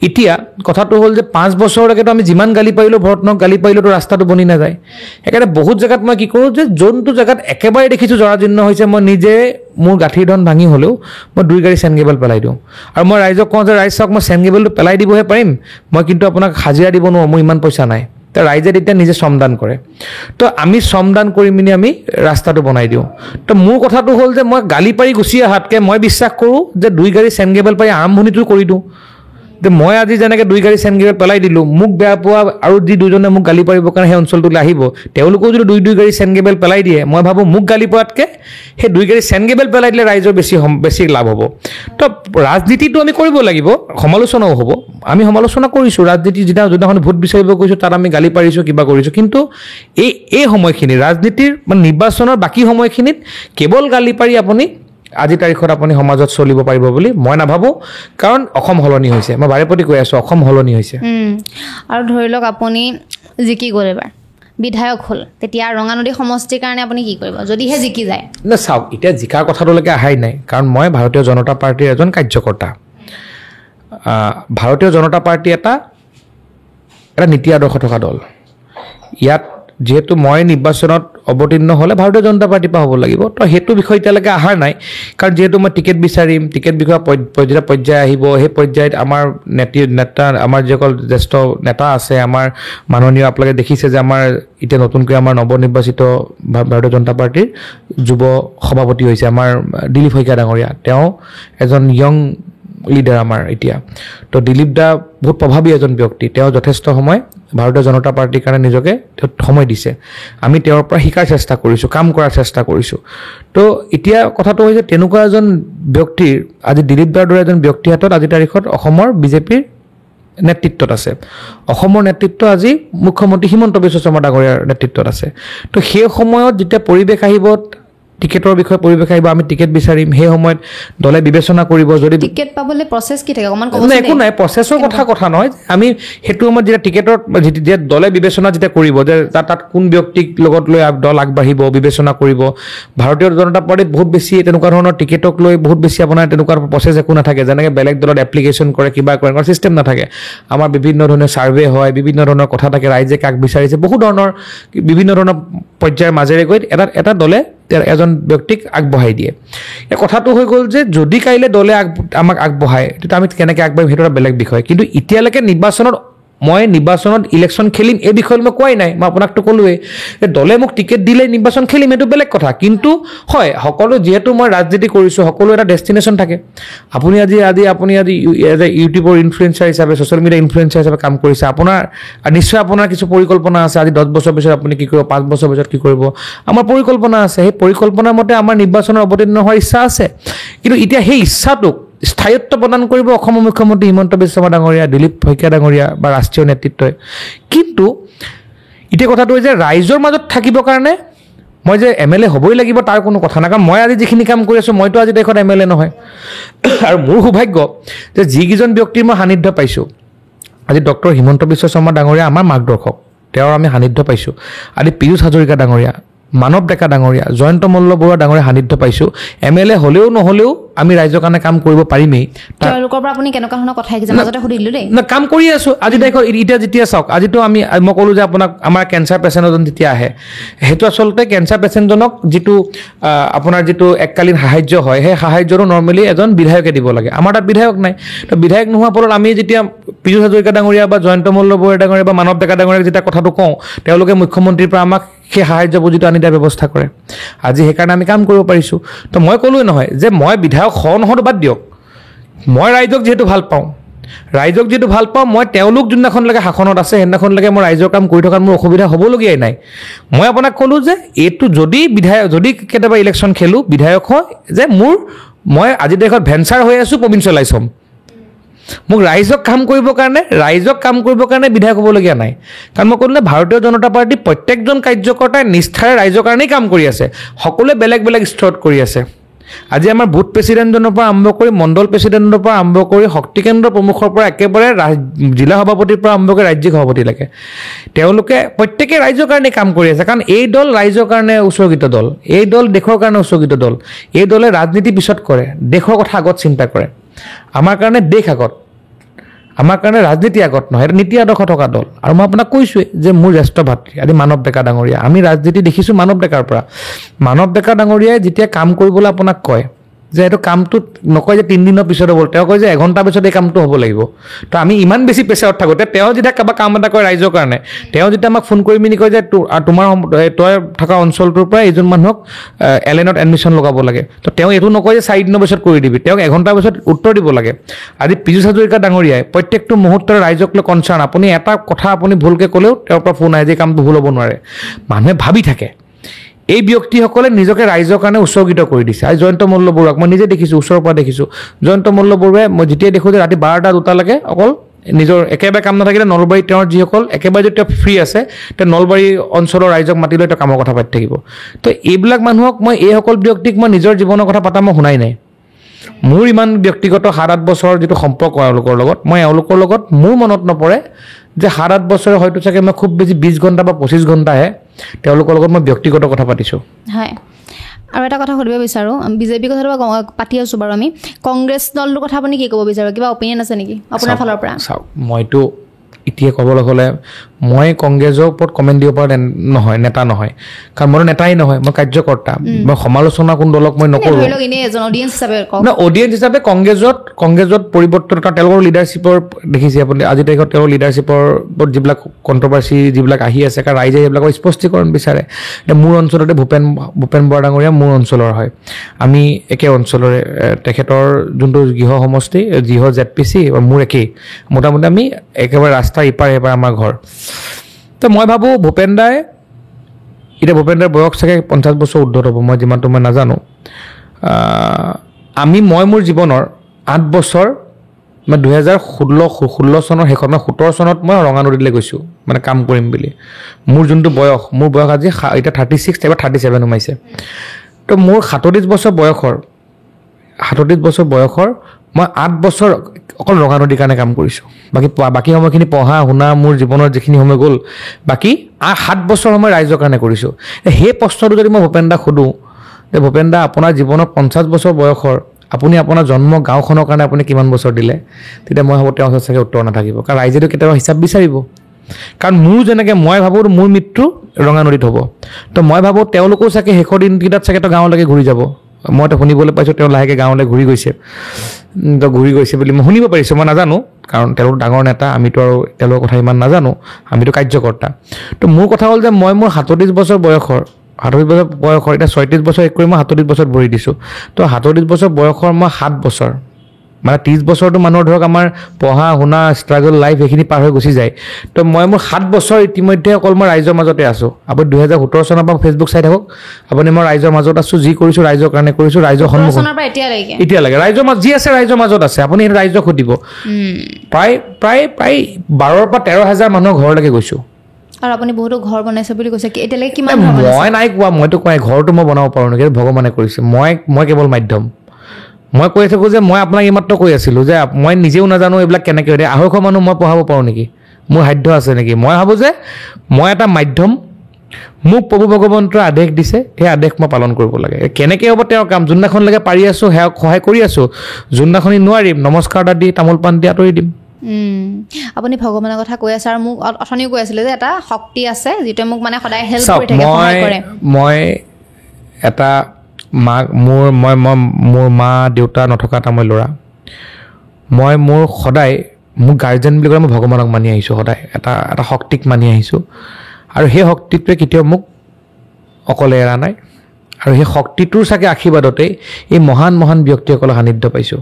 এতিয়া কথাটো হ'ল যে 5 বছৰলৈকেতো আমি যিমান গালি পাৰিলোঁ ভৰতনক গালি পাৰিলেতো ৰাস্তাটো বনি নাযায় সেইকাৰণে বহুত জেগাত মই কি কৰোঁ যে যোনটো জেগাত একেবাৰে দেখিছোঁ জৰাজীৰ্ণ হৈছে মই নিজে মোৰ গাঁঠিৰ ধন ভাঙি হ'লেও মই 2 গাড়ী চেনগেবল পেলাই দিওঁ আৰু মই ৰাইজক কওঁ যে ৰাইজ চাওক মই চেনগেবলটো পেলাই দিবহে পাৰিম মই কিন্তু আপোনাক হাজিৰা দিব নোৱাৰোঁ মোৰ ইমান পইচা নাই তো ৰাইজে তেতিয়া নিজে শ্ৰমদান কৰে তো আমি শ্ৰমদান কৰি পিনি আমি ৰাস্তাটো বনাই দিওঁ তো মোৰ কথাটো হ'ল যে মই গালি পাৰি গুচি অহাতকৈ মই বিশ্বাস কৰোঁ যে 2 গাড়ী চেনগেবল পাৰি আৰম্ভণিটো কৰি দিওঁ যে মই আজি যেনেকৈ 2 গাড়ী চেনগেবল পেলাই দিলোঁ মোক বেয়া পোৱা আৰু যি দুজনে মোক গালি পাৰিবৰ কাৰণে সেই অঞ্চলটোলৈ আহিব তেওঁলোকেও যদি 2 গাড়ী চেনগেবল পেলাই দিয়ে মই ভাবোঁ মোক গালি পোৱাতকৈ সেই 2 গাড়ী চেনগেবল পেলাই দিলে ৰাইজৰ বেছি লাভ হ'ব তো ৰাজনীতিটো আমি কৰিব লাগিব সমালোচনাও হ'ব আমি সমালোচনা কৰিছোঁ ৰাজনীতি যিদিনাখন ভোট বিচাৰিব গৈছোঁ তাত আমি গালি পাৰিছোঁ কিবা কৰিছোঁ কিন্তু এই সময়খিনি ৰাজনীতিৰ মানে নিৰ্বাচনৰ বাকী সময়খিনিত কেৱল গালি পাৰি আপুনি আজি তাৰিখত আপুনি সমাজত চলিব পাৰিব বুলি মই নাভাবোঁ কাৰণ অসম সলনি হৈছে মই বাৰে প্ৰতি কৈ আছোঁ অসম সলনি হৈছে আৰু ধৰি লওক আপুনি জিকি গ'ল এবাৰ বিধায়ক হ'ল তেতিয়া ৰঙানদী সমষ্টিৰ কাৰণে আপুনি কি কৰিব যদিহে জিকি যায় না চাওক এতিয়া জিকাৰ কথাটোলৈকে অহাই নাই কাৰণ মই ভাৰতীয় জনতা পাৰ্টীৰ এজন কাৰ্যকৰ্তা ভাৰতীয় জনতা পাৰ্টী এটা নীতি আদৰ্শ থকা দল ইয়াত যেহেতু মই নিৰ্বাচনত অৱতীৰ্ণ হ'লে ভাৰতীয় জনতা পাৰ্টীৰ পৰা হ'ব লাগিব তো সেইটো বিষয় এতিয়ালৈকে অহা নাই কাৰণ যেহেতু মই টিকেট বিচাৰিম টিকেট বিষয়ে পৰ্যায় আহিব সেই পৰ্যায়ত আমাৰ নেতা আমাৰ যিসকল জ্যেষ্ঠ নেতা আছে আমাৰ মাননীয় আপোনালোকে দেখিছে যে আমাৰ এতিয়া নতুনকৈ আমাৰ নৱনিৰ্বাচিত ভাৰতীয় জনতা পাৰ্টীৰ যুৱ সভাপতি হৈছে আমাৰ দিলীপ শইকীয়া ডাঙৰীয়া তেওঁ এজন য়ং লিডাৰ আমাৰ এতিয়া তো দিলীপ দা বহুত প্ৰভাৱী এজন ব্যক্তি তেওঁ যথেষ্ট সময় ভাৰতীয় জনতা পাৰ্টিৰ কাৰণে নিজকে সময় দিছে আমি তেওঁৰ পৰা শিকাৰ চেষ্টা কৰিছোঁ কাম কৰাৰ চেষ্টা কৰিছোঁ তো এতিয়া কথাটো হৈছে তেনেকুৱা এজন ব্যক্তিৰ আজি দিলীপ দাৰ দৰে এজন ব্যক্তিৰ হাতত আজিৰ তাৰিখত অসমৰ বিজেপিৰ নেতৃত্বত আছে অসমৰ নেতৃত্ব আজি মুখ্যমন্ত্ৰী হিমন্ত বিশ্ব শৰ্মা ডাঙৰীয়াৰ নেতৃত্বত আছে তো সেই সময়ত যেতিয়া পৰিৱেশ আহিব টিকেটৰ বিষয়ে পৰিৱেশ আহিব আমি টিকেট বিচাৰিম সেই সময়ত দলে বিবেচনা কৰিব যদি টিকেট পাবলৈ প্ৰচেছ কি থাকে অকমান ক'ব একো নাই প্ৰচেছৰ কথা নহয় আমি সেইটো সময়ত যেতিয়া টিকেটৰ যেতিয়া দলে বিবেচনা যেতিয়া কৰিব যে তাত কোন ব্যক্তিক লগত লৈ দল আগবাঢ়িব বিবেচনা কৰিব ভাৰতীয় জনতা পাৰ্টিত বহুত বেছি তেনেকুৱা ধৰণৰ টিকেটক লৈ বহুত বেছি আপোনাৰ তেনেকুৱা প্ৰচেছ একো নাথাকে যেনেকৈ বেলেগ দলত এপ্লিকেশ্যন কৰে কিবা কৰে এনেকুৱা চিষ্টেম নাথাকে আমাৰ বিভিন্ন ধৰণৰ ছাৰ্ভে হয় বিভিন্ন ধৰণৰ কথা থাকে ৰাইজে কাক বিচাৰিছে বহু ধৰণৰ বিভিন্ন ধৰণৰ পৰ্যায়ৰ মাজেৰে গৈ এটা দলে এজন ব্যক্তিক আগবঢ়াই দিয়ে এই কথাটো হৈ গ'ল যে যদি কাইলৈ দলে আমাক আগবঢ়ায় তেতিয়া আমি কেনেকৈ আগবাঢ়িম সেইটো এটা বেলেগ বিষয় কিন্তু এতিয়ালৈকে মই নিৰ্বাচনত ইলেকশ্যন খেলিম এই বিষয়ে মই কোৱাই নাই মই আপোনাকতো ক'লোৱেই যে দলে মোক টিকেট দিলে নিৰ্বাচন খেলিম এইটো বেলেগ কথা কিন্তু হয় সকলো যিহেতু মই ৰাজনীতি কৰিছোঁ সকলো এটা ডেষ্টিনেশ্যন থাকে আপুনি আজি এজ এ ইউটিউবৰ ইনফ্লুৱেঞ্চাৰ হিচাপে ছ'চিয়েল মিডিয়া ইনফ্লুৱেঞ্চাৰ হিচাপে কাম কৰিছে আপোনাৰ নিশ্চয় আপোনাৰ কিছু পৰিকল্পনা আছে আজি 10 বছৰ পিছত আপুনি কি কৰিব 5 বছৰ পিছত কি কৰিব আমাৰ পৰিকল্পনা আছে সেই পৰিকল্পনাৰ মতে আমাৰ নিৰ্বাচনৰ অৱতীৰ্ণ হোৱাৰ ইচ্ছা আছে কিন্তু এতিয়া সেই ইচ্ছাটোক স্থায়িত্ব প্ৰদান কৰিব অসমৰ মুখ্যমন্ত্ৰী হিমন্ত বিশ্ব শৰ্মা ডাঙৰীয়া দিলীপ শইকীয়া ডাঙৰীয়া বা ৰাষ্ট্ৰীয় নেতৃত্বই কিন্তু এতিয়া কথাটো হৈছে ৰাইজৰ মাজত থাকিবৰ কাৰণে মই যে MLA হ'বই লাগিব তাৰ কোনো কথা নাই কাৰণ মই আজি যিখিনি কাম কৰি আছোঁ মইতো আজি দেশত MLA নহয় আৰু মোৰ সৌভাগ্য যে যিকেইজন ব্যক্তিৰ মই সান্নিধ্য পাইছোঁ আজি ডক্টৰ হিমন্ত বিশ্ব শৰ্মা ডাঙৰীয়া আমাৰ মাৰ্গদৰ্শক তেওঁৰ আমি সান্নিধ্য পাইছোঁ আজি পীয়ুষ হাজৰিকা ডাঙৰীয়া মানৱ ডেকা ডাঙৰীয়া জয়ন্ত মল্ল বৰুৱা ডাঙৰীয়া সান্নিধ্য পাইছোঁ MLA হ'লেও নহ'লেও আমি ৰাইজৰ কাৰণে কাম কৰিব পাৰিমেই তেওঁলোকৰ পৰা আপুনি কেনেকুৱা ধৰণৰ কথা শিকিছে মাজতে সুধিলোঁ দেই না কাম কৰি আছোঁ আজি দেশত এতিয়া যেতিয়া চাওক আজিতো মই ক'লোঁ যে আপোনাক আমাৰ কেঞ্চাৰ পেচেণ্ট এজন যেতিয়া আহে সেইটো আচলতে কেঞ্চাৰ পেচেণ্টজনক যিটো আপোনাৰ যিটো এককালীন সাহায্য হয় সেই সাহায্যটো নৰ্মেলি এজন বিধায়কে দিব লাগে আমাৰ তাত বিধায়ক নাই তো বিধায়ক নোহোৱাৰ ফলত আমি যেতিয়া পীয়ুষ হাজৰিকা ডাঙৰীয়া বা জয়ন্ত মল্ল বৰুৱা ডাঙৰীয়া বা মানৱ ডেকা ডাঙৰীয়াক যেতিয়া কথাটো কওঁ তেওঁলোকে মুখ্যমন্ত্ৰীৰ পৰা আমাক সেই সাহায্য পুঁজিটো আনি দিয়াৰ ব্যৱস্থা কৰে আজি সেইকাৰণে আমি কাম কৰিব পাৰিছোঁ তো মই ক'লোৱে নহয় যে মই বিধায়ক নহওঁতো বাদ দিয়ক মই ৰাইজক যিহেতু ভাল পাওঁ মই তেওঁলোক যোনদিনাখনলৈকে শাসনত আছে সেইদিনাখনলৈকে মই ৰাইজৰ কাম কৰি থকাত মোৰ অসুবিধা হ'বলগীয়াই নাই মই আপোনাক ক'লোঁ যে এইটো যদি কেতিয়াবা ইলেকশ্যন খেলোঁ বিধায়ক হয় যে মই আজি দেশত ভেঞ্চাৰ হৈ আছোঁ প্ৰভিঞ্চিয়েলাইজ হ'ম মোক ৰাইজক কাম কৰিবৰ কাৰণে বিধায়ক হ'বলগীয়া নাই কাৰণ মই ক'লোঁ ভাৰতীয় জনতা পাৰ্টি প্ৰত্যেকজন কাৰ্যকৰ্তাই নিষ্ঠাৰে ৰাইজৰ কাৰণেই কাম কৰি আছে সকলোৱে বেলেগ বেলেগ স্তৰত কৰি আছে আজি আমাৰ বুথ প্ৰেচিডেণ্টজনৰ পৰা আৰম্ভ কৰি মণ্ডল প্ৰেচিডেণ্টৰ পৰা আৰম্ভ কৰি শক্তি কেন্দ্ৰ প্ৰমুখৰ পৰা একেবাৰে জিলা সভাপতিৰ পৰা আৰম্ভ কৰি ৰাজ্যিক সভাপতিলৈকে তেওঁলোকে প্ৰত্যেকে ৰাইজৰ কাৰণে কাম কৰি আছে কাৰণ এই দল ৰাইজৰ কাৰণে উৎসৰ্গিত দল এই দল দেশৰ কাৰণে উৎসৰ্গিত দল এই দলে ৰাজনীতি পিছত কৰে দেশৰ কথা আগত চিন্তা কৰে আমাৰ কাৰণে দেশ আগত আমাৰ কাৰণে ৰাজনীতি আগত নহয় এটা নীতি আদৰ্শ থকা দল আৰু মই আপোনাক কৈছোঁৱেই যে মোৰ জ্যেষ্ঠ ভাতৃ আজি মানৱ ডেকা ডাঙৰীয়া আমি ৰাজনীতি দেখিছোঁ মানৱ ডেকাৰ পৰা মানৱ ডেকা ডাঙৰীয়াই যেতিয়া কাম কৰিবলৈ আপোনাক কয় যে এইটো কামটোত নকয় যে 3 দিনৰ পিছত হ'ব তেওঁ কয় যে এঘণ্টাৰ পিছত এই কামটো হ'ব লাগিব তো আমি ইমান বেছি প্ৰেছাৰত থাকোঁতে তেওঁ যেতিয়া কাৰোবাৰ কাম এটা কৰে ৰাইজৰ কাৰণে তেওঁ যেতিয়া আমাক ফোন কৰি মিনি কয় যে তই থকা অঞ্চলটোৰ পৰা এইজন মানুহক LNত এডমিশ্যন লগাব লাগে তো তেওঁ এইটো নকয় যে 4 দিনৰ পিছত কৰি দিবি তেওঁক এঘণ্টাৰ পিছত উত্তৰ দিব লাগে আজি পীয়ুষ হাজৰিকা ডাঙৰীয়াই প্ৰত্যেকটো মুহূৰ্ততে ৰাইজক লৈ কনচাৰ্ণ আপুনি এটা কথা আপুনি ভুলকৈ ক'লেও তেওঁৰ পৰা ফোন আহে যে কামটো ভুল হ'ব নোৱাৰে মানুহে ভাবি থাকে এই ব্যক্তিসকলে নিজকে ৰাইজৰ কাৰণে উৎসৰ্গিত কৰি দিছে আজি জয়ন্ত মল্ল বৰুৱাক মই নিজে দেখিছোঁ ওচৰৰ পৰা দেখিছোঁ জয়ন্ত মল্ল বৰুৱাই মই যেতিয়াই দেখোঁ যে ৰাতি 12টা 2টালৈকে অকল নিজৰ একেবাৰে কাম নাথাকিলে নলবাৰী তেওঁৰ যিসকল একেবাৰে যদি তেওঁ ফ্ৰী আছে তেওঁ নলবাৰী অঞ্চলৰ ৰাইজক মাতি লৈ তেওঁ কামৰ কথা পাতি থাকিব তো এইবিলাক মানুহক মই এইসকল ব্যক্তিক মই নিজৰ জীৱনৰ কথা পতা মই শুনাই নাই মোৰ ইমান ব্যক্তিগত 7-8 বছৰৰ যিটো সম্পৰ্ক এওঁলোকৰ লগত মই এওঁলোকৰ লগত মোৰ মনত নপৰে যে 7-8 বছৰে হয়তো চাগে মই খুব বেছি 20 ঘণ্টা বা 25 ঘণ্টাহে তেওঁলোকৰ লগত মই ব্যক্তিগত কথা পাতিছোঁ হয় আৰু এটা কথা সুধিব বিচাৰোঁ বিজেপি কথাটো পাতি আছোঁ বাৰু আমি কংগ্ৰেছ দলটোৰ কথা আপুনি কি ক'ব বিচাৰে কিবা অপিনিয়ন আছে নেকি আপোনাৰ ফালৰ পৰা চাওক মইতো এতিয়া ক'বলৈ হ'লে মই কংগ্ৰেছৰ ওপৰত কমেণ্ট দিব পৰা নহয়, নেতা নহয়, কাৰণ মই নেতাই নহয়, মই কাৰ্যকৰ্তা। মই সমালোচনা কোন দলক মই নকৰোঁ। না অডিয়েঞ্চ হিচাপে কংগ্ৰেছত পৰিৱৰ্তন, কাৰণ তেওঁলোকৰ লিডাৰশ্বিপৰ দেখিছে আপুনি আজিৰ তাৰিখত তেওঁৰ লিডাৰশ্বিপৰ ওপৰত যিবিলাক কণ্ট্ৰভাৰ্চি যিবিলাক আহি আছে, কাৰণ ৰাইজে সেইবিলাকৰ স্পষ্টীকৰণ বিচাৰে। এতিয়া মোৰ অঞ্চলতে ভূপেন বৰা ডাঙৰীয়া মোৰ অঞ্চলৰ হয়, আমি একে অঞ্চলৰে, তেখেতৰ যোনটো গৃহ সমষ্টি গৃহ ZPC মোৰ একেই, মোটামুটি আমি একেবাৰে ৰাস্তাৰ ইপাৰ এবাৰ আমাৰ ঘৰ। তো মই ভাবোঁ ভূপেন দাৰ বয়স চাগে 50 বছৰ উৰ্ধত হ'ব, মই যিমানটো মই নাজানো। মই মোৰ জীৱনৰ 8 বছৰ, মই 2016 চনৰ শেষত, মই 17 চনত মই ৰঙানদীলৈ গৈছোঁ মানে কাম কৰিম বুলি। মোৰ যোনটো বয়স, মোৰ বয়স আজি এতিয়া 36, এবাৰ 37 সোমাইছে। তো মোৰ 37 বছৰ বয়সৰ মই 8 বছৰ অকল ৰঙানদীৰ কাৰণে কাম কৰিছোঁ। বাকী সময়খিনি পঢ়া শুনা মোৰ জীৱনৰ যিখিনি সময় গ'ল, বাকী 7 বছৰ সময় ৰাইজৰ কাৰণে কৰিছোঁ। সেই প্ৰশ্নটো যদি মই ভূপেন দাক সোধোঁ যে ভূপেন দা আপোনাৰ জীৱনৰ 50 বছৰ বয়সৰ আপুনি আপোনাৰ জন্ম গাঁওখনৰ কাৰণে আপুনি কিমান বছৰ দিলে, তেতিয়া মই ভাবোঁ তেওঁৰ ওচৰত চাগে উত্তৰ নাথাকিব, কাৰণ ৰাইজেতো কেতিয়াবা হিচাপ বিচাৰিব। কাৰণ মোৰ যেনেকৈ মই ভাবোঁ মোৰ মৃত্যু ৰঙানদীত হ'ব, তো মই ভাবোঁ তেওঁলোকেও চাগে শেষৰ দিনকেইটাত চাগে গাঁৱলৈকে ঘূৰি যাব। মইতো শুনিবলৈ পাইছোঁ তেওঁ লাহেকৈ গাঁৱলৈ ঘূৰি গৈছে বুলি মই শুনিব পাৰিছোঁ, মই নাজানো, কাৰণ তেওঁলোক ডাঙৰ নেতা, আমিতো আৰু তেওঁলোকৰ কথা ইমান নাজানো, আমিতো কাৰ্যকৰ্তা। তো মোৰ কথা হ'ল যে মই মোৰ 37 বছৰ বয়সৰ এতিয়া 36 বছৰ এক কৰি মই 37 বছৰত ভৰি দিছোঁ। তো 37 বছৰ বয়সৰ মই 7 বছৰ, মানে 30 বছৰটো মানুহৰ ধৰক আমাৰ পঢ়া শুনা ষ্ট্ৰাগল লাইফ এইখিনি পাৰ হৈ গুচি যায়। তো মই মোৰ 7 বছৰ ইতিমধ্যে অকল মই ৰাইজৰ মাজতে আছোঁ। আপুনি 2017 চনৰ পৰা ফেচবুক চাই থাকক, আপুনি মই ৰাইজৰ মাজত আছোঁ, যি কৰিছোঁ ৰাইজৰ কাৰণে কৰিছোঁ, ৰাইজৰ সন্মুখত এতিয়ালৈকে ৰাইজৰ মাজত যি আছে ৰাইজৰ মাজত আছে। আপুনি সেইটো ৰাইজক সুধিব, প্ৰায় 12,000 পৰা 13,000 মানুহৰ ঘৰলৈকে গৈছোঁ। আৰু আপুনি বহুতো ঘৰ বনাইছে বুলি কৈছে, এতিয়ালৈকে কিমান? মই নাই কোৱা, মইতো কোৱাই ঘৰটো মই বনাব পাৰোঁ নেকি, ভগৱানে কৰিছে, মই কেৱল মাধ্যম। মই কৈ থাকোঁ যে মই আপোনাক এইমাত্ৰ কৈ আছিলোঁ যে মই নিজেও নাজানো এইবিলাক কেনেকৈ হয়, 250 মানুহ মই পঢ়াব পাৰোঁ নেকি, মোৰ সাধ্য আছে নেকি? মই ভাবোঁ যে মই এটা মাধ্যম, মোক প্ৰভু ভগৱন্তই আদেশ দিছে, সেই আদেশ মই পালন কৰিব লাগে। কেনেকৈ হ'ব তেওঁৰ কাম, যোনদিনাখনলৈকে পাৰি আছোঁ সেয়া সহায় কৰি আছোঁ, যোনদিনাখনি নোৱাৰিম নমস্কাৰ এটা দি তামোল পাণ দি আঁতৰি দিম। আপুনি ভগৱানৰ কথা কৈ আছে, আৰু মোক অথনিও কৈ আছিলে যে এটা শক্তি আছে যিটোৱে মোক মানে সদায় হেল্প কৰি থাকে, সহায় কৰে। মই এটা মোৰ মা দেউতা নথকা এটা মই ল'ৰা, মোৰ সদায় মোক গাৰ্জেন বুলি ক'লে মই ভগৱানক মানি আহিছোঁ, সদায় এটা শক্তিক মানি আহিছোঁ, আৰু সেই শক্তিটোৱে কেতিয়াও মোক অকলে এৰা নাই। আৰু সেই শক্তিটোৰ চাগে আশীৰ্বাদতেই এই মহান ব্যক্তিসকলৰ সান্নিধ্য পাইছোঁ।